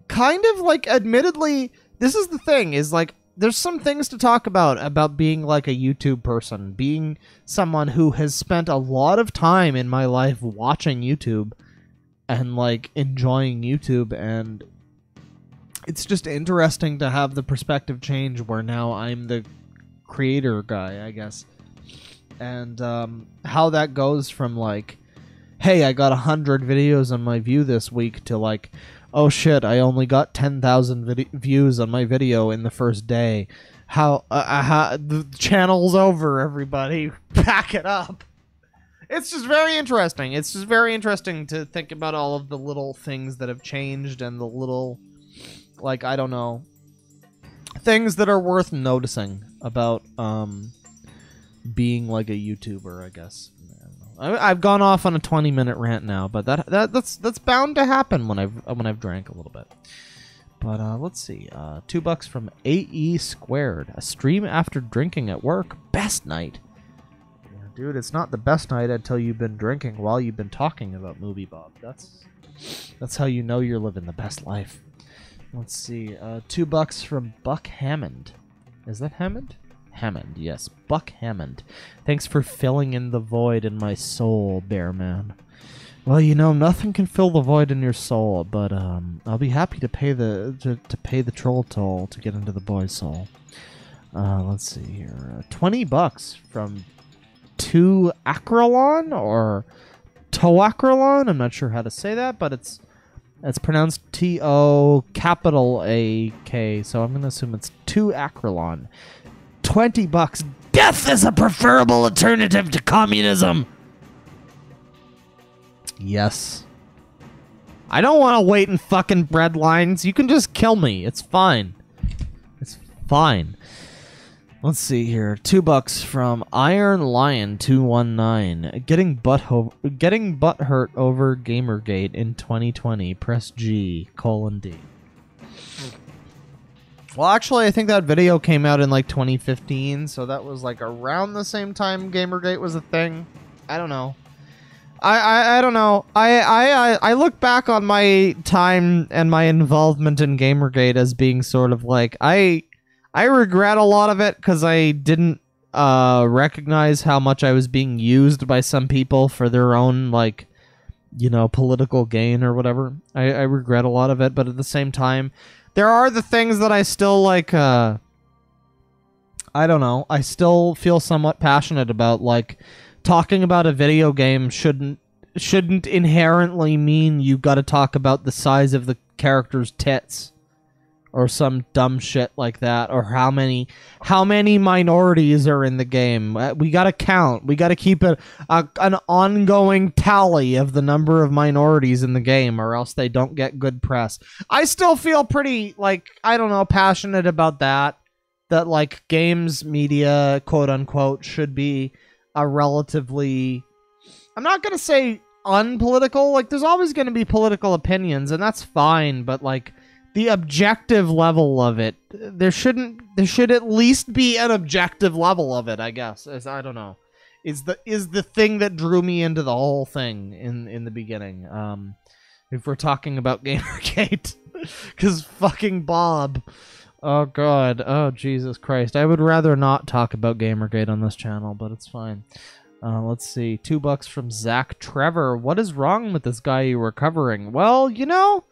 Speaker 1: kind of like, admittedly, this is the thing, is like, there's some things to talk about being like a YouTube person, being someone who has spent a lot of time in my life watching YouTube and like enjoying YouTube, and it's just interesting to have the perspective change where now I'm the creator guy, I guess. And how that goes from like, hey, I got 100 videos on my view this week, to like, oh shit, I only got 10,000 views on my video in the first day. How the channel's over, everybody. Pack it up. It's just very interesting. It's just very interesting to think about all of the little things that have changed and the little, like, I don't know, things that are worth noticing about being like a YouTuber, I guess. I've gone off on a 20-minute rant now, but that's bound to happen when I've drank a little bit. But let's see, $2 from AE Squared. A stream after drinking at work, best night. Yeah, dude, it's not the best night until you've been drinking while you've been talking about Movie Bob. That's how you know you're living the best life. Let's see, $2 from Buck Hammond. Is that Hammond? Hammond, yes. Buck Hammond. Thanks for filling in the void in my soul, Bearman. Well, you know, nothing can fill the void in your soul, but I'll be happy to pay the troll toll to get into the boy's soul. Let's see here. $20 from Acrylon or Toacrylon. I'm not sure how to say that, but it's pronounced T-O capital A-K, so I'm going to assume it's Toacrylon. $20.
Speaker 4: Death is a preferable alternative to communism.
Speaker 1: Yes. I don't want to wait in fucking bread lines. You can just kill me. It's fine. It's fine. Let's see here. $2 from Iron Lion 219. Getting butt hurt over Gamergate in 2020. Press G : D. Well, actually, I think that video came out in like 2015, so that was like around the same time Gamergate was a thing. I don't know. I don't know. I look back on my time and my involvement in Gamergate as being sort of like, I regret a lot of it because I didn't recognize how much I was being used by some people for their own, like, you know, political gain or whatever. I regret a lot of it, but at the same time, there are the things that I still, like, I don't know, I still feel somewhat passionate about, like, talking about a video game shouldn't inherently mean you gotta talk about the size of the character's tits. Or some dumb shit like that, or how many minorities are in the game. We gotta count. We gotta keep an ongoing tally of the number of minorities in the game, or else they don't get good press. I still feel pretty, like, I don't know, passionate about that. that like games media, quote unquote, should be a relatively, I'm not gonna say unpolitical, like there's always gonna be political opinions, and that's fine, but like the objective level of it, there should at least be an objective level of it, I guess. As I don't know. Is the thing that drew me into the whole thing in the beginning. If we're talking about Gamergate. Because fucking Bob. Oh god. Oh Jesus Christ. I would rather not talk about Gamergate on this channel, but it's fine. Let's see. $2 from Zach Trevor. What is wrong with this guy you were covering? Well, you know,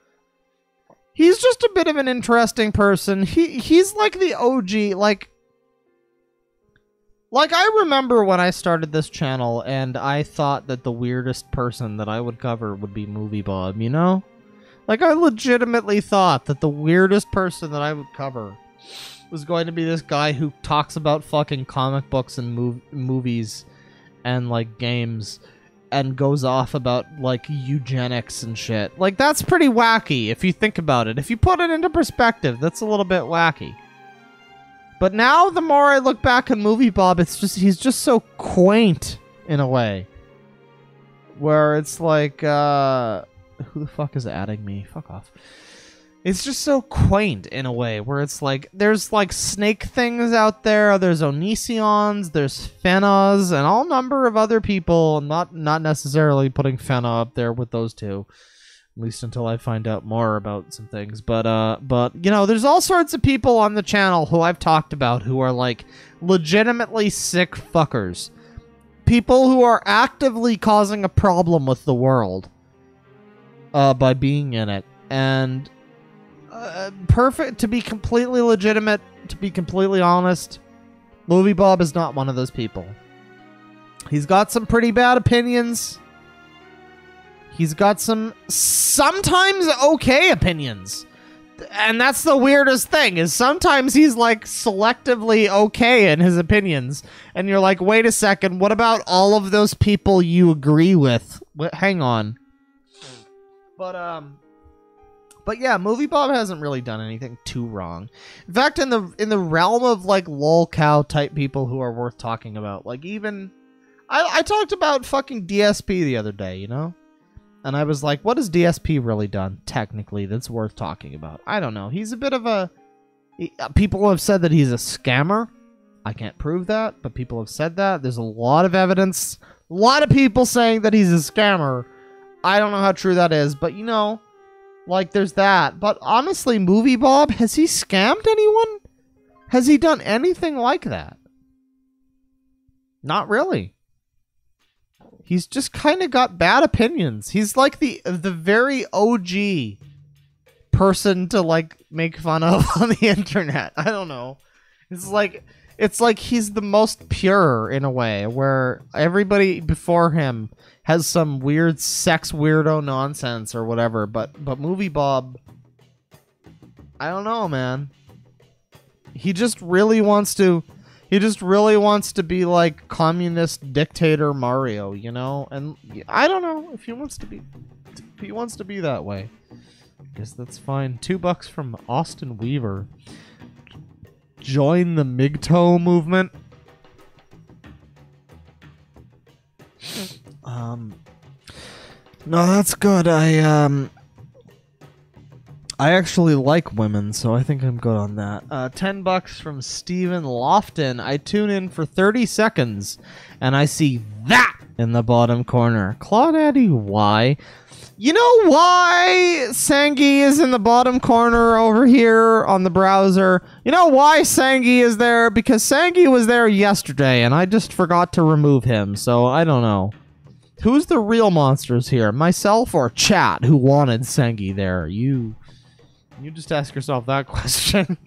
Speaker 1: he's just a bit of an interesting person. He's like the OG, Like, I remember when I started this channel, and I thought that the weirdest person that I would cover would be Movie Bob, you know? Like, I legitimately thought that the weirdest person that I would cover was going to be this guy who talks about fucking comic books and movies and, like, games, and goes off about, like, eugenics and shit. Like, that's pretty wacky, if you think about it. If you put it into perspective, that's a little bit wacky. But now, the more I look back on Movie Bob, he's just so quaint, in a way. Where it's like, who the fuck is adding me? Fuck off. It's just so quaint, in a way, where it's like, there's like snake things out there, there's Onisions, there's Fennas, and all number of other people. I'm not necessarily putting Fenna up there with those two. At least until I find out more about some things. But, you know, there's all sorts of people on the channel who I've talked about who are, like, legitimately sick fuckers. People who are actively causing a problem with the world. By being in it. And, perfect, to be completely legitimate, to be completely honest, Movie Bob is not one of those people. He's got some pretty bad opinions. He's got some sometimes okay opinions. And that's the weirdest thing, is sometimes he's like selectively okay in his opinions. And you're like, wait a second, what about all of those people you agree with? Hang on. But yeah, Movie Bob hasn't really done anything too wrong. In fact, in the realm of like lolcow type people who are worth talking about, like even I talked about fucking DSP the other day, you know? And I was like, what has DSP really done, technically, that's worth talking about? I don't know. He's a bit of a... People have said that he's a scammer. I can't prove that, but people have said that. There's a lot of evidence. A lot of people saying that he's a scammer. I don't know how true that is, but you know, like, there's that. But honestly, Movie Bob, has he scammed anyone? Has he done anything like that? Not really. He's just kind of got bad opinions. He's like the very OG person to like make fun of on the internet. I don't know. It's like he's the most pure in a way, where everybody before him has some weird sex weirdo nonsense or whatever. But Movie Bob, I don't know, man. He just really wants to. He just really wants to be like communist dictator Mario, you know? And I don't know if he wants to be... If he wants to be that way. I guess that's fine. $2 from Austin Weaver. Join the MGTOW movement. No, that's good. I actually like women, so I think I'm good on that. $10 from Steven Lofton. I tune in for 30 seconds, and I see that in the bottom corner. Claudaddy, why? You know why Sangi is in the bottom corner over here on the browser? You know why Sangi is there? Because Sangi was there yesterday, and I just forgot to remove him, so I don't know. Who's the real monsters here? Myself or chat who wanted Sangi there? You just ask yourself that question.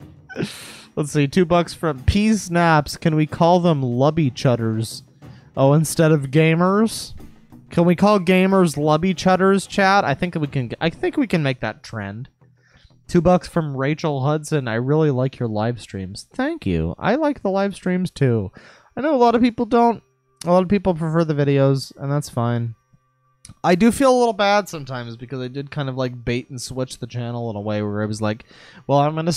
Speaker 1: Let's see, $2 from P Snaps. Can we call them lubby chutters? Oh, instead of gamers? Can we call gamers lubby chutters, chat? I think we can make that trend. $2 from Rachel Hudson. I really like your live streams. Thank you. I like the live streams too. I know a lot of people don't. A lot of people prefer the videos, and that's fine. I do feel a little bad sometimes because I did kind of like bait and switch the channel in a way where I was like, well, I'm gonna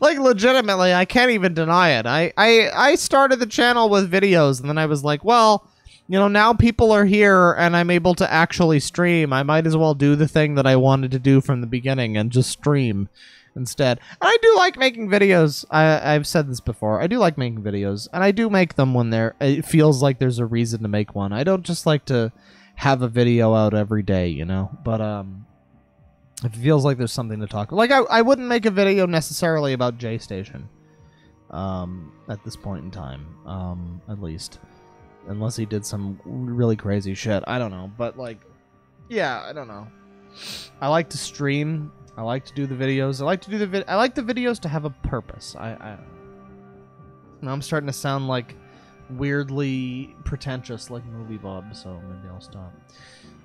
Speaker 1: like legitimately, I can't even deny it. I started the channel with videos, and then I was like, well, you know, now people are here and I'm able to actually stream. I might as well do the thing that I wanted to do from the beginning and just stream instead. And I do like making videos. I've said this before. I do like making videos, and I do make them when it feels like there's a reason to make one. I don't just like to have a video out every day, you know, but if it feels like there's something to talk, like I wouldn't make a video necessarily about J-Station at this point in time, at least, unless he did some really crazy shit. I don't know, but like, yeah, I don't know. I like to stream. I like to do the videos. I like the videos to have a purpose. Now I'm starting to sound like weirdly pretentious like Movie Bob, so maybe I'll stop.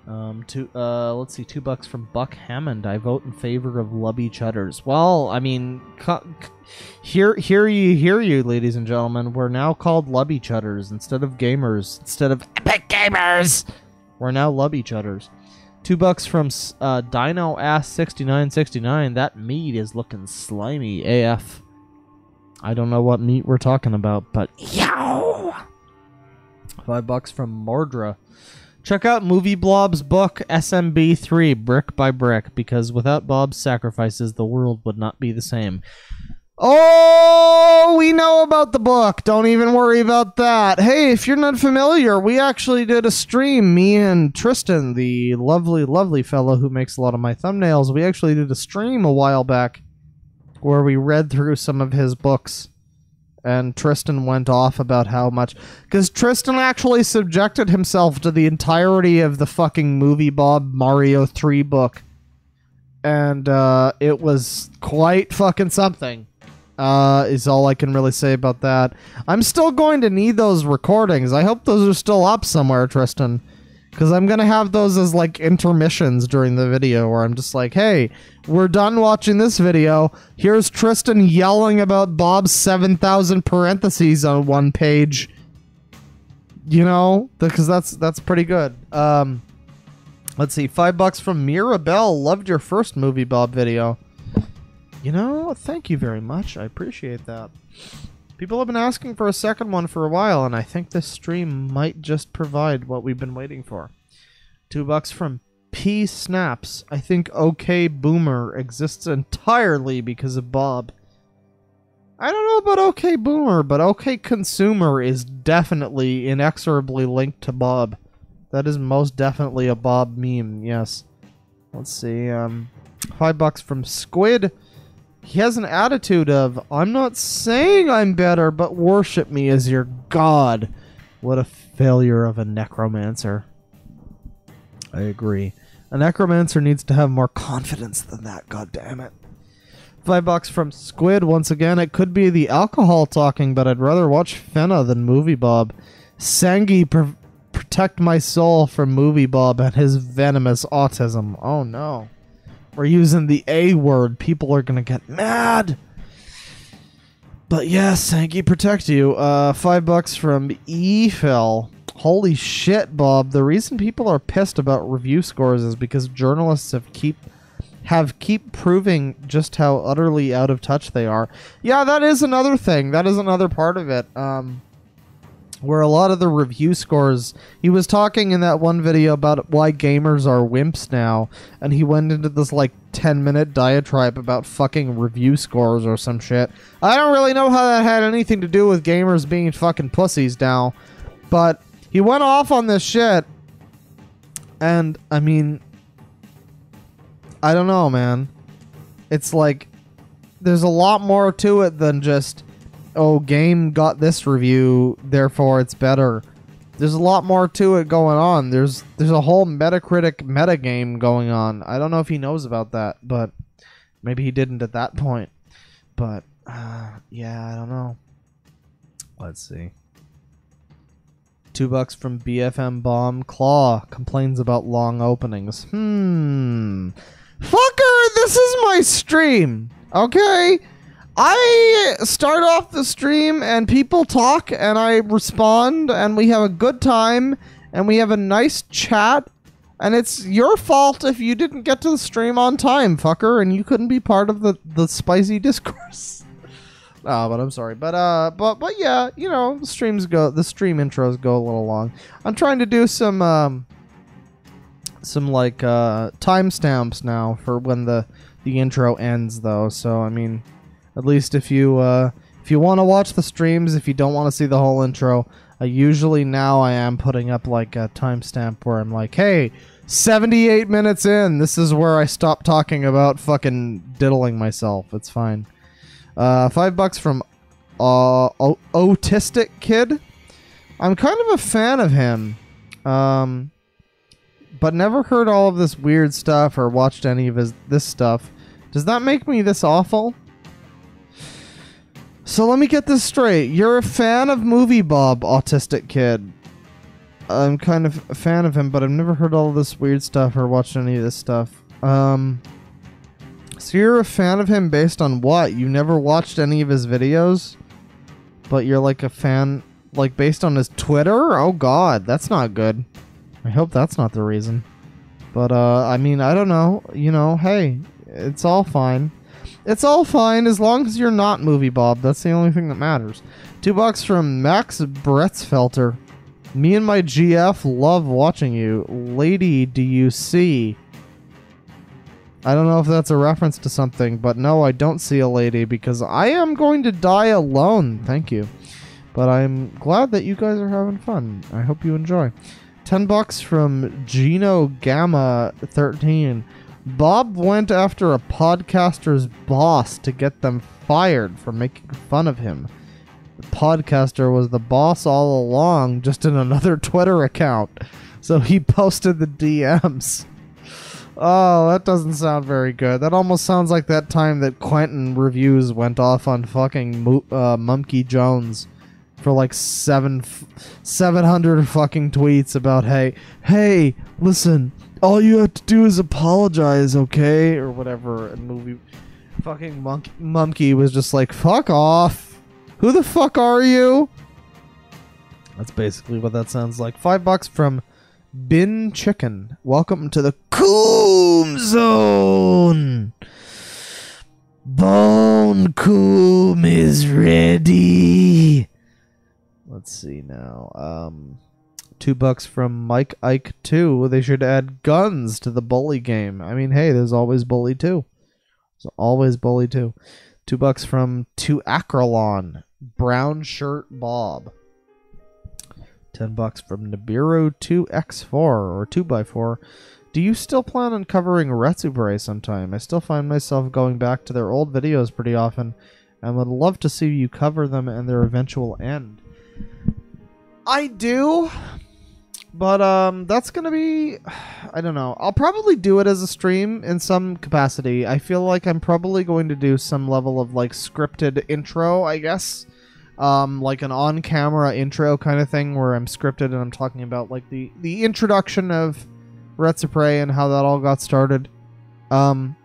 Speaker 1: Let's see, $2 from Buck Hammond. I vote in favor of Lubby Chudders. Well, I mean, hear you, ladies and gentlemen. We're now called Lubby Chudders instead of gamers. Instead of epic gamers, we're now Lubby Chudders. $2 from Dino Ass 6969. That meat is looking slimy AF. I don't know what meat we're talking about, but yow! $5 from Mordra. Check out Movie Blob's book, SMB 3, Brick by Brick, because without Bob's sacrifices, the world would not be the same. Oh, we know about the book. Don't even worry about that. Hey, if you're not familiar, we actually did a stream, me and Tristan, the lovely, lovely fellow who makes a lot of my thumbnails. We actually did a stream a while back where we read through some of his books, and Tristan went off about how much, because Tristan actually subjected himself to the entirety of the fucking Movie Bob Mario 3 book, and it was quite fucking something, is all I can really say about that. I'm still going to need those recordings. I hope those are still up somewhere, Tristan, because I'm going to have those as, like, intermissions during the video, where I'm just like, hey, we're done watching this video. Here's Tristan yelling about Bob's 7,000 parentheses on one page. You know? Because that's pretty good. Let's see. $5 from Mirabelle. Loved your first Movie Bob video. You know, thank you very much. I appreciate that. People have been asking for a second one for a while, and I think this stream might just provide what we've been waiting for. $2 from P Snaps. I think OK Boomer exists entirely because of Bob. I don't know about OK Boomer, but OK Consumer is definitely inexorably linked to Bob. That is most definitely a Bob meme, yes. Let's see, $5 from Squid. He has an attitude of, I'm not saying I'm better, but worship me as your god. What a failure of a necromancer. I agree. A necromancer needs to have more confidence than that, goddammit. $5 from Squid. Once again, it could be the alcohol talking, but I'd rather watch Fenna than Movie Bob. Sangi, protect my soul from Movie Bob and his venomous autism. Oh no. We're using the A word. People are gonna get mad. But yes, Sanky, protect you. $5 from E-Fell. Holy shit, Bob. The reason people are pissed about review scores is because journalists have keep proving just how utterly out of touch they are. Yeah, that is another thing. That is another part of it. Where a lot of the review scores, he was talking in that one video about why gamers are wimps now, and he went into this like 10-minute diatribe about fucking review scores or some shit. I don't really know how that had anything to do with gamers being fucking pussies now, but he went off on this shit, and I mean, I don't know, man. It's like, there's a lot more to it than just, oh, game got this review, therefore it's better. There's a lot more to it going on. There's a whole Metacritic metagame going on. I don't know if he knows about that, but maybe he didn't at that point. But, yeah, I don't know. Let's see. $2 from BFM Bomb. Claw complains about long openings. Fucker, this is my stream, okay? I start off the stream and people talk and I respond and we have a good time and we have a nice chat And it's your fault if you didn't get to the stream on time, fucker, and you couldn't be part of the spicy discourse. No, but I'm sorry. But yeah, you know, the stream intros go a little long. I'm trying to do some like timestamps now for when the intro ends, though. So I mean, at least if you want to watch the streams, if you don't want to see the whole intro, usually now I am putting up like a timestamp where I'm like, hey, 78 minutes in, this is where I stop talking about fucking diddling myself. It's fine. $5 from Autistic Kid. I'm kind of a fan of him, but never heard all of this weird stuff or watched any of this stuff. Does that make me this awful? So let me get this straight. You're a fan of Movie Bob, Autistic Kid. I'm kind of a fan of him, but I've never heard all this weird stuff or watched any of this stuff. So you're a fan of him based on what? You never watched any of his videos? But you're like a fan, like based on his Twitter? Oh god, that's not good. I hope that's not the reason. But, I mean, I don't know. You know, hey, it's all fine. It's all fine as long as you're not Movie Bob. That's the only thing that matters. $2 from Max Bretzfelter. Me and my GF love watching you. Lady, do you see? I don't know if that's a reference to something, but no, I don't see a lady because I am going to die alone. Thank you. But I'm glad that you guys are having fun. I hope you enjoy. $10 from Gino Gamma 13. Bob went after a podcaster's boss to get them fired for making fun of him. The podcaster was the boss all along, just in another Twitter account. So he posted the DMs. Oh, that doesn't sound very good. That almost sounds like that time that Quentin Reviews went off on fucking Mumkey Jones for like 700 fucking tweets about, hey, listen, all you have to do is apologize, okay? Or whatever. And movie fucking Mumkey was just like, fuck off. Who the fuck are you? That's basically what that sounds like. $5 from Bin Chicken. Welcome to the Coom Zone. Bone Coom is ready. Let's see now. $2 from Mike Ike 2. They should add guns to the bully game. I mean, hey, there's always bully 2. There's always bully 2. $2 from To Acrolon. Brown Shirt Bob. $10 from Nibiru 2x4 or 2x4. Do you still plan on covering Retsupray sometime? I still find myself going back to their old videos pretty often and would love to see you cover them and their eventual end. I do, but that's gonna be, I don't know. I'll probably do it as a stream in some capacity. I feel like I'm probably going to do some level of like scripted intro, I guess. Like an on-camera intro kind of thing where I'm scripted and I'm talking about like the introduction of Retsupray and how that all got started. But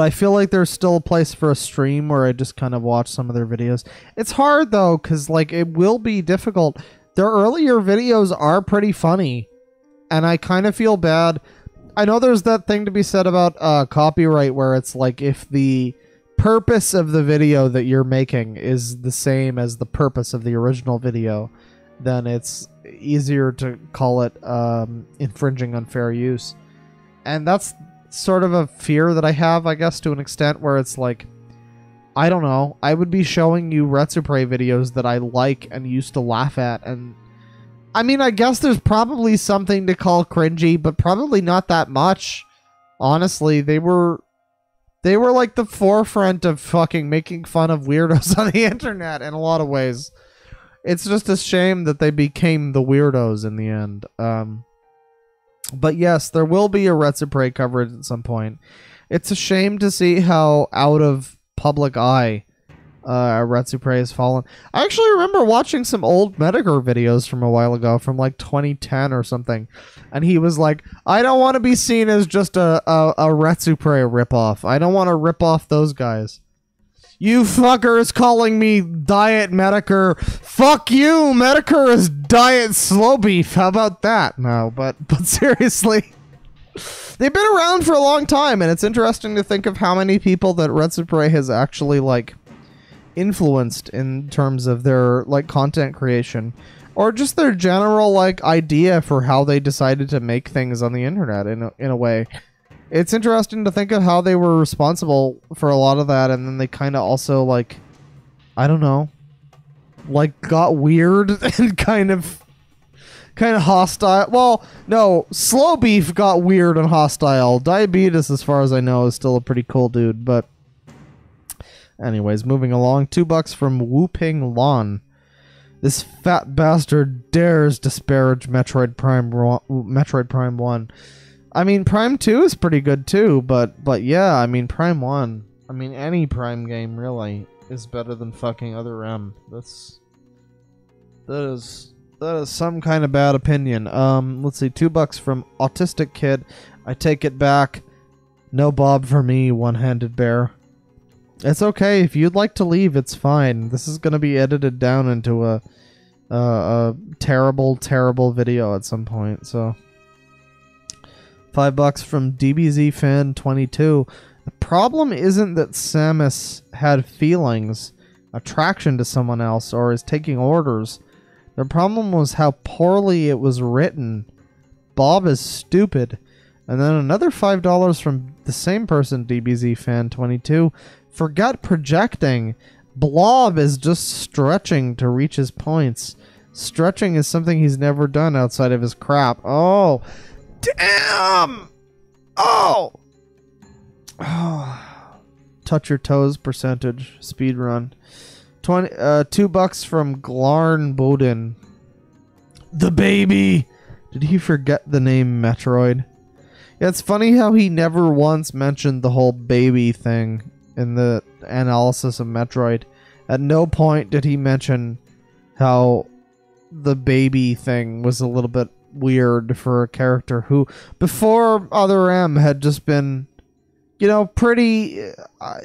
Speaker 1: I feel like there's still a place for a stream where I just kind of watch some of their videos. It's hard though, because like it will be difficult. Their earlier videos are pretty funny, and I kind of feel bad. I know there's that thing to be said about copyright where it's like if the purpose of the video that you're making is the same as the purpose of the original video, then it's easier to call it infringing on fair use. And that's sort of a fear that I have, I guess, to an extent, where it's like, I don't know, I would be showing you Retsupray videos that I like and used to laugh at, and I mean, I guess there's probably something to call cringy, but probably not that much. Honestly, they were like the forefront of fucking making fun of weirdos on the internet in a lot of ways. It's just a shame that they became the weirdos in the end. But yes, there will be a Retsupray coverage at some point. It's a shame to see how out of public eye Retsupray has fallen. I actually remember watching some old Metager videos from a while ago, from like 2010 or something, and he was like, I don't want to be seen as just a Retsupray ripoff. I don't want to rip off those guys. You fuckers calling me Diet Medicare. Fuck you! Medicare is Diet Slow Beef. How about that? No, but seriously. They've been around for a long time, and it's interesting to think of how many people that Red Super has actually, like, influenced in terms of their, like, content creation. Or just their general, like, idea for how they decided to make things on the internet, in a way. It's interesting to think of how they were responsible for a lot of that, and then they kind of also, like, I don't know, like, got weird and kind of hostile. Well, no, Slow Beef got weird and hostile. Diabetes, as far as I know, is still a pretty cool dude, but anyways, moving along. $2 from Wu-Ping Lon. This fat bastard dares disparage Metroid Prime 1. I mean, Prime 2 is pretty good too, but yeah, I mean, Prime 1. I mean, any Prime game, really, is better than fucking Other M. That is some kind of bad opinion. Let's see, $2 from Autistic Kid. I take it back. No Bob for me, One-Handed Bear. It's okay, if you'd like to leave, it's fine. This is gonna be edited down into a terrible, terrible video at some point, so... $5 from DBZ Fan 22. The problem isn't that Samus had feelings, attraction to someone else, or is taking orders. The problem was how poorly it was written. Bob is stupid. And then another $5 from the same person, DBZ Fan 22. Forget projecting. Blob is just stretching to reach his points. Stretching is something he's never done outside of his crap. Oh, damn! Oh! Touch your toes percentage. Speedrun. $2 from Glarn Bodin. The baby! Did he forget the name Metroid? Yeah, it's funny how he never once mentioned the whole baby thing in the analysis of Metroid. At no point did he mention how the baby thing was a little bit weird for a character who, before Other M, had just been, you know, pretty... I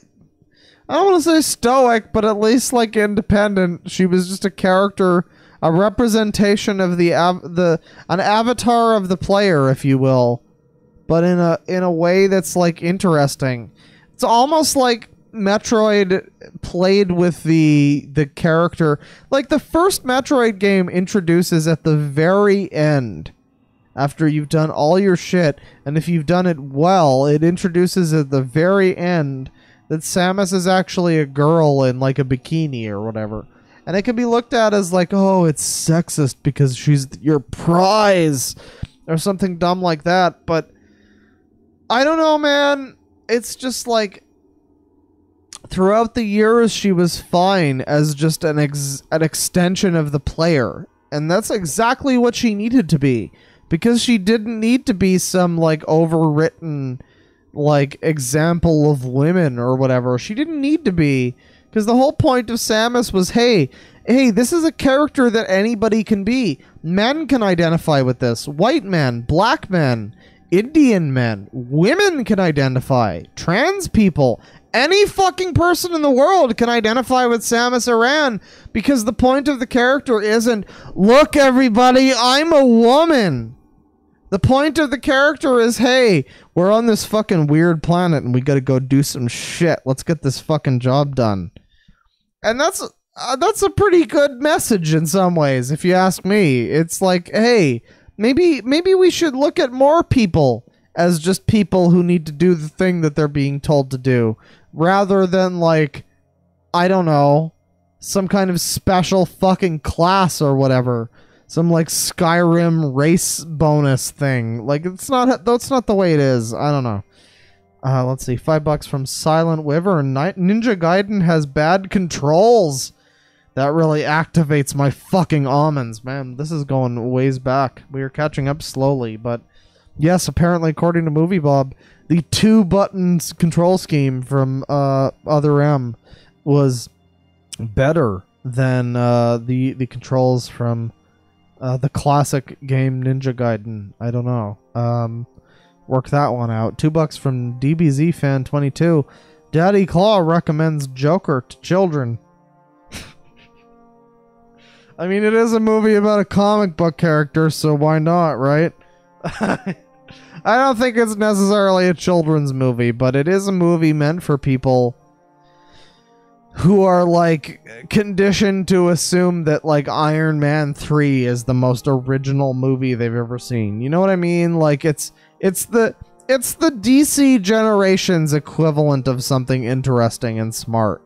Speaker 1: don't want to say stoic, but at least, like, independent. She was just a character, a representation of an avatar of the player, if you will, but in a way that's, like, interesting. It's almost like Metroid played with the character. Like, the first Metroid game introduces at the very end, after you've done all your shit, and if you've done it well, it introduces at the very end that Samus is actually a girl in, like, a bikini or whatever. And it can be looked at as like, oh, it's sexist because she's your prize, or something dumb like that, but I don't know, man. It's just like, throughout the years, she was fine as just an extension of the player. And that's exactly what she needed to be. Because she didn't need to be some, like, overwritten, like, example of women or whatever. She didn't need to be. Because the whole point of Samus was, hey, this is a character that anybody can be. Men can identify with this. White men, black men, Indian men, women can identify. Trans people. Any fucking person in the world can identify with Samus Aran, because the point of the character isn't, look everybody, I'm a woman. The point of the character is, hey, we're on this fucking weird planet and we gotta go do some shit. Let's get this fucking job done. And that's a pretty good message in some ways, if you ask me. It's like, hey, maybe we should look at more people as just people who need to do the thing that they're being told to do, rather than, like, I don't know, some kind of special fucking class or whatever. Some, like, Skyrim race bonus thing. Like, that's not the way it is. I don't know. Let's see. $5 from Silent Wyvern. Ninja Gaiden has bad controls. That really activates my fucking almonds. Man, this is going ways back. We are catching up slowly, but yes, apparently, according to Movie Bob, the 2 buttons control scheme from Other M was better than the controls from the classic game Ninja Gaiden. I don't know. Work that one out. $2 from DBZ Fan 22. Daddy Claw recommends Joker to children. I mean, it is a movie about a comic book character, so why not, right? I don't think it's necessarily a children's movie, but it is a movie meant for people who are, like, conditioned to assume that, like, Iron Man 3 is the most original movie they've ever seen. You know what I mean? Like, it's the DC generation's equivalent of something interesting and smart.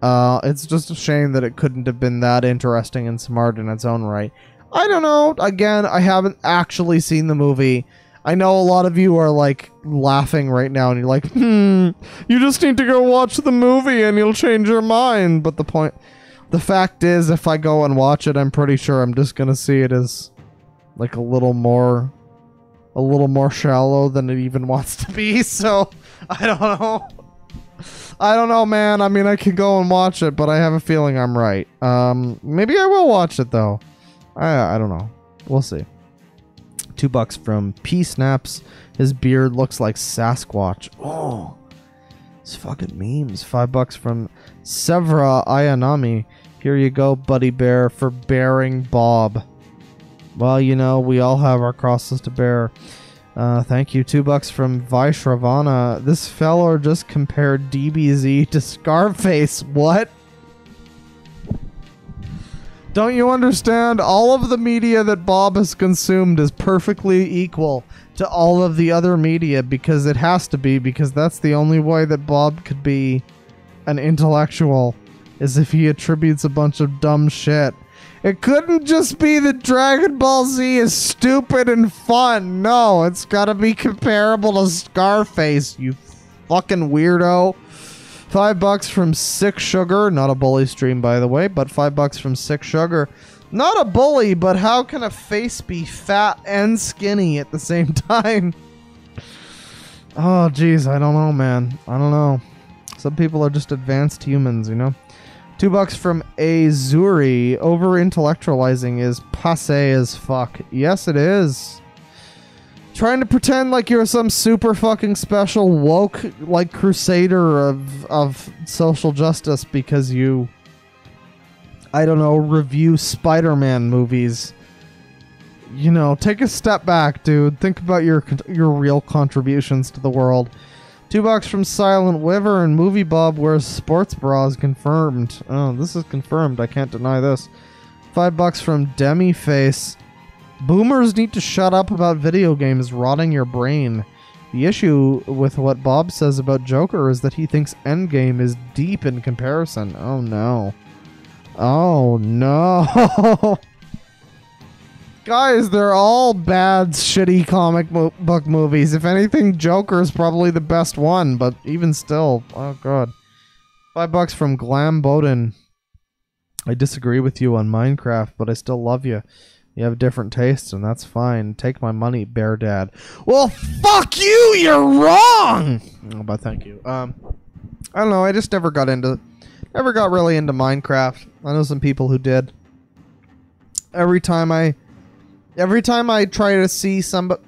Speaker 1: It's just a shame that it couldn't have been that interesting and smart in its own right. I don't know. Again, I haven't actually seen the movie. I know a lot of you are, like, laughing right now, and you're like, you just need to go watch the movie and you'll change your mind. But the fact is, if I go and watch it, I'm pretty sure I'm just gonna see it as, like, a little more shallow than it even wants to be. So, I don't know. I don't know, man. I mean, I could go and watch it, but I have a feeling I'm right. Maybe I will watch it, though. I don't know. We'll see. $2 from P Snaps. His beard looks like Sasquatch. Oh, it's fucking memes. $5 from Sevra Ayanami. Here you go, Buddy Bear, for bearing Bob. Well, you know, we all have our crosses to bear. Thank you. $2 from Vaishravana. This fellow just compared DBZ to Scarface. What? Don't you understand? All of the media that Bob has consumed is perfectly equal to all of the other media, because it has to be, because that's the only way that Bob could be an intellectual, is if he attributes a bunch of dumb shit. It couldn't just be that Dragon Ball Z is stupid and fun. No, it's gotta be comparable to Scarface, you fucking weirdo. $5 from Sick Sugar. Not a bully stream, by the way, but $5 from Sick Sugar. Not a bully, but how can a face be fat and skinny at the same time? Oh, jeez, I don't know, man. I don't know. Some people are just advanced humans, you know? $2 from Azuri. Over-intellectualizing is passe as fuck. Yes, it is. Trying to pretend like you're some super fucking special woke, like, crusader of social justice because you, I don't know, review Spider-Man movies. You know, take a step back, dude. Think about your real contributions to the world. $2 from Silent Wiver, and Movie Bob wears sports bras. Confirmed. Oh, this is confirmed. I can't deny this. $5 from Demiface. Boomers need to shut up about video games rotting your brain. The issue with what Bob says about Joker is that he thinks Endgame is deep in comparison. Oh no. Oh no. Guys, they're all bad, shitty comic book movies. If anything, Joker is probably the best one, but even still, oh god. $5 from Glam Bowden. I disagree with you on Minecraft, but I still love you. You have different tastes, and that's fine. Take my money, Bear Dad. Well, fuck you! You're wrong! Oh, but thank you. I don't know. I just never got really into Minecraft. I know some people who did. Every time I try to see somebody,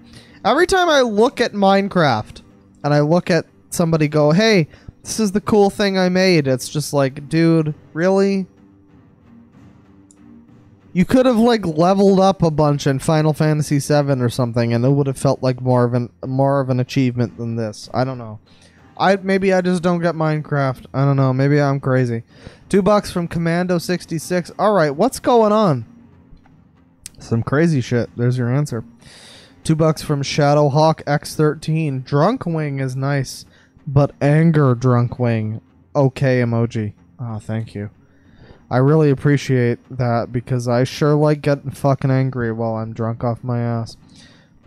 Speaker 1: every time I look at Minecraft and I look at somebody go, hey, this is the cool thing I made, it's just like, dude, really? You could have, like, leveled up a bunch in Final Fantasy VII or something, and it would have felt like more of an achievement than this. I don't know. Maybe I just don't get Minecraft. I don't know. Maybe I'm crazy. $2 from Commando66. All right, what's going on? Some crazy shit. There's your answer. $2 from Shadowhawk X13. Drunkwing is nice, but anger Drunkwing. Okay emoji. Oh, thank you. I really appreciate that, because I sure like getting fucking angry while I'm drunk off my ass.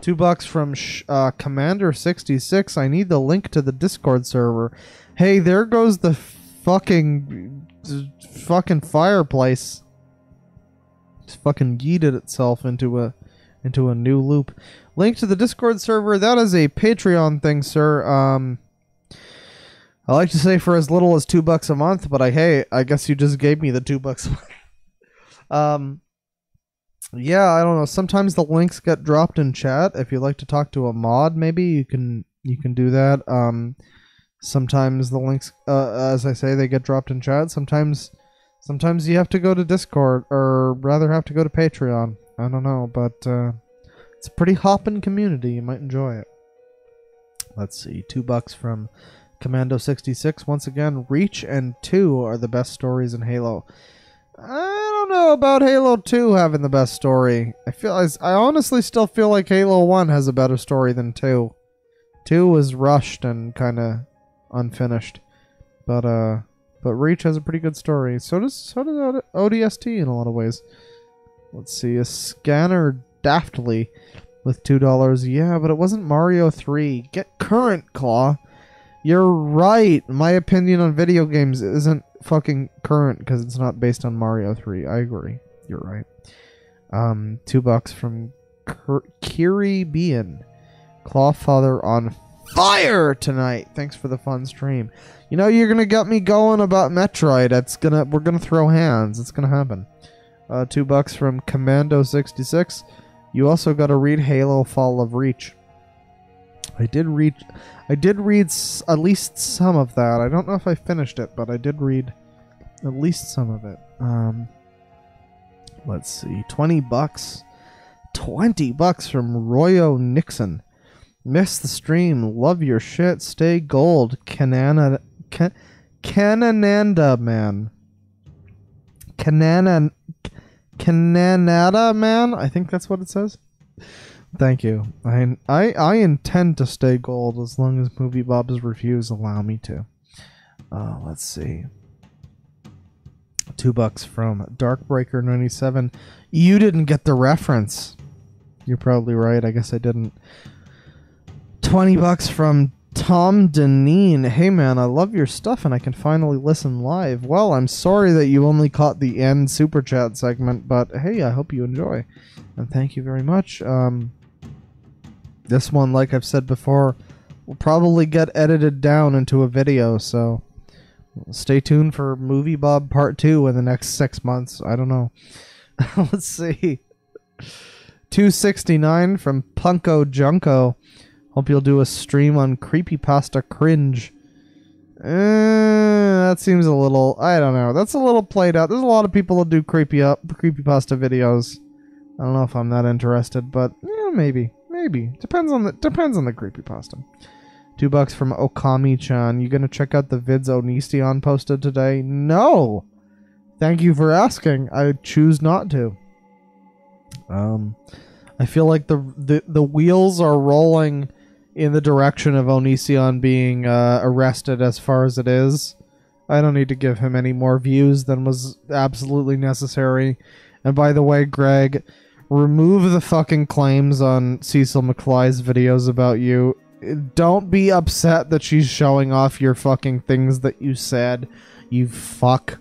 Speaker 1: $2 from Commander66. I need the link to the Discord server. Hey, there goes the fucking fireplace. Just fucking yeeted itself into a new loop. Link to the Discord server. That is a Patreon thing, sir. I like to say for as little as $2 a month, but I guess you just gave me the $2 a month. Yeah, I don't know. Sometimes the links get dropped in chat. If you'd like to talk to a mod, maybe you can do that. Sometimes the links, as I say, they get dropped in chat. Sometimes you have to go to Discord, or rather have to go to Patreon. I don't know, but it's a pretty hoppin' community. You might enjoy it. Let's see, $2 from Commando66. Once again, Reach and 2 are the best stories in Halo. I don't know about Halo 2 having the best story. I honestly still feel like Halo 1 has a better story than 2. 2 was rushed and kind of unfinished, but Reach has a pretty good story. So does ODST in a lot of ways. Let's see, a Scanner Daftly with $2. Yeah, but it wasn't Mario 3. Get current, Claw. You're right. My opinion on video games isn't fucking current because it's not based on Mario 3. I agree. You're right. $2 from Kiri Bean. Clawfather on fire tonight. Thanks for the fun stream. You know, you're gonna get me going about Metroid. We're gonna throw hands. It's gonna happen. $2 from Commando66. You also got to read Halo Fall of Reach. I did read at least some of that. I don't know if I finished it, but I did read at least some of it. Let's see, $20. $20 from Royo Nixon. Miss the stream. Love your shit. Stay gold. Canananda man. Canada man. I think that's what it says. Thank you. I intend to stay gold as long as Movie Bob's reviews allow me to. Let's see. $2 from Darkbreaker97. You didn't get the reference. You're probably right. I guess I didn't. $20 from Tom Deneen. Hey man, I love your stuff and I can finally listen live. Well, I'm sorry that you only caught the end super chat segment, but hey, I hope you enjoy. And thank you very much. This one, like I've said before, will probably get edited down into a video, so stay tuned for Movie Bob Part 2 in the next 6 months. I don't know. Let's see. $2.69 from Punko Junko. Hope you'll do a stream on Creepypasta Cringe. That seems a little... I don't know. That's a little played out. There's a lot of people that do Creepypasta videos. I don't know if I'm that interested, but yeah, maybe. Maybe. Depends on the Creepypasta. $2 from Okami-chan. You gonna check out the vids Onision posted today? No! Thank you for asking. I choose not to. I feel like the wheels are rolling in the direction of Onision being arrested as far as it is. I don't need to give him any more views than was absolutely necessary. And by the way, Greg, remove the fucking claims on Cecil McFly's videos about you. Don't be upset that she's showing off your fucking things that you said, you fuck.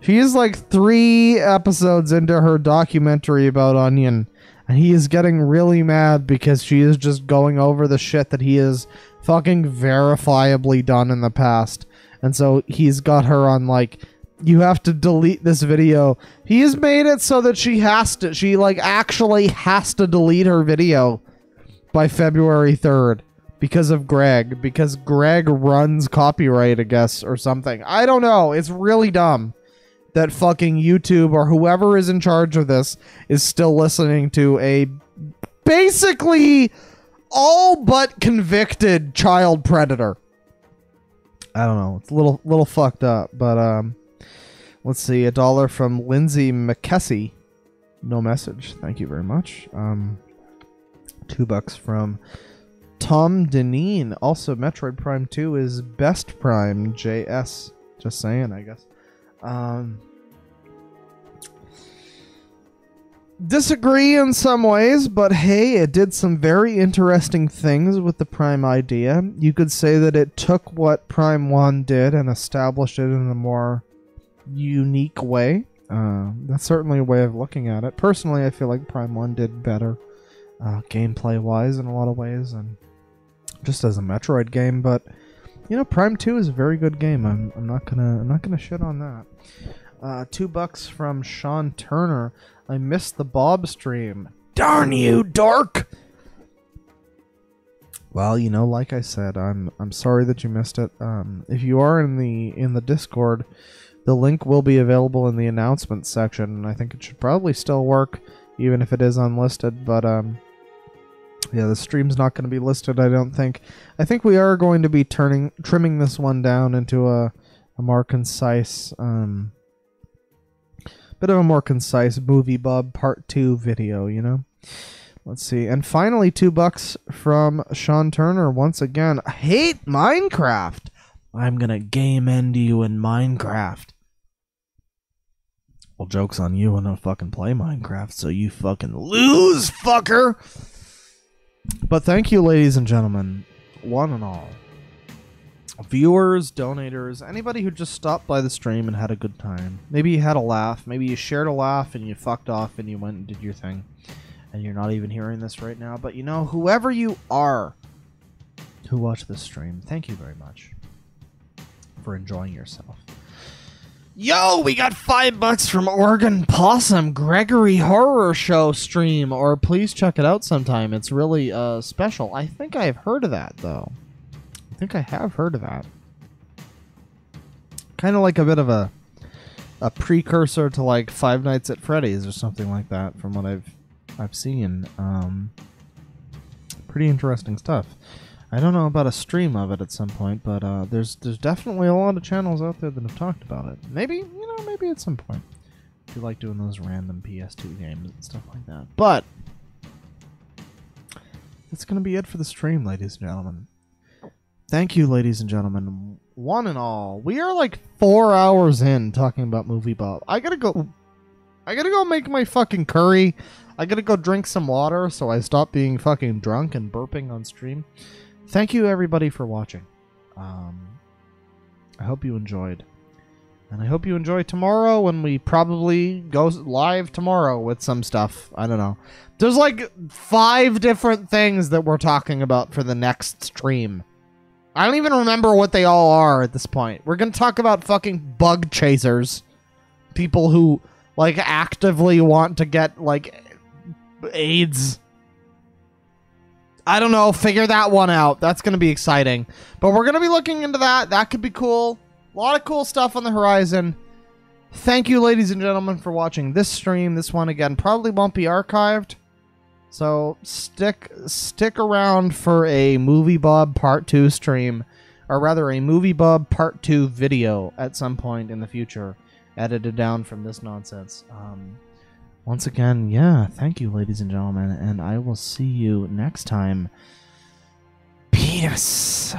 Speaker 1: She is like 3 episodes into her documentary about Onion, and he is getting really mad because she is just going over the shit that he has fucking verifiably done in the past. And so he's got her on like, you have to delete this video. He has made it so that she like actually has to delete her video by February 3rd because of Greg. Because Greg runs copyright, I guess, or something. I don't know. It's really dumb that fucking YouTube or whoever is in charge of this is still listening to a basically all but convicted child predator. I don't know. It's a little fucked up, but let's see. $1 from Lindsay McKessie. No message. Thank you very much. $2 from Tom Deneen. Also, Metroid Prime 2 is best Prime JS. Just saying, I guess. Disagree in some ways, but hey, it did some very interesting things with the Prime idea. You could say that it took what Prime 1 did and established it in a more unique way. That's certainly a way of looking at it. Personally, I feel like Prime 1 did better gameplay-wise in a lot of ways, and just as a Metroid game, but you know, Prime 2 is a very good game. I'm not gonna shit on that. $2 from Sean Turner. I missed the Bob stream. Darn you, dork! Well, you know, like I said, I'm sorry that you missed it. If you are in the Discord, the link will be available in the announcements section, and I think it should probably still work, even if it is unlisted. But yeah, the stream's not going to be listed, I don't think. I think we are going to be trimming this one down into a more concise, bit of a more concise Movie Bob Part 2 video, you know? Let's see. And finally, $2 from Sean Turner. Once again, I hate Minecraft. I'm gonna game end you in Minecraft. Well, joke's on you. I don't fucking play Minecraft, so you fucking lose, fucker! But thank you, ladies and gentlemen, one and all. Viewers, donators, anybody who just stopped by the stream and had a good time. Maybe you had a laugh. Maybe you shared a laugh and you fucked off and you went and did your thing. And you're not even hearing this right now. But you know, whoever you are who watched this stream, thank you very much for enjoying yourself. Yo, we got $5 from Oregon Possum, Gregory Horror Show stream. Or please check it out sometime. It's really special. I think I've heard of that, though. I think I have heard of that. Kind of like a bit of a precursor to like Five Nights at Freddy's or something like that, from what I've seen. Pretty interesting stuff. I don't know about a stream of it at some point, but there's definitely a lot of channels out there that have talked about it. Maybe, you know, maybe at some point. If you like doing those random PS2 games and stuff like that. But that's gonna be it for the stream, ladies and gentlemen. Thank you, ladies and gentlemen, one and all. We are like 4 hours in talking about Movie Bob. I gotta go make my fucking curry. I gotta go drink some water so I stop being fucking drunk and burping on stream. Thank you, everybody, for watching. I hope you enjoyed. And I hope you enjoy tomorrow when we probably go live tomorrow with some stuff. I don't know. There's like 5 different things that we're talking about for the next stream. I don't even remember what they all are at this point. We're gonna talk about fucking bug chasers. People who, like, actively want to get, like, AIDS. I don't know. Figure that one out. That's gonna be exciting. But we're gonna be looking into that. That could be cool. A lot of cool stuff on the horizon. Thank you, ladies and gentlemen, for watching this stream. This one, again, probably won't be archived. So stick around for a Movie Bob Part 2 stream, or rather a Movie Bob Part 2 video at some point in the future, edited down from this nonsense. Once again, yeah, thank you, ladies and gentlemen, and I will see you next time. Peace.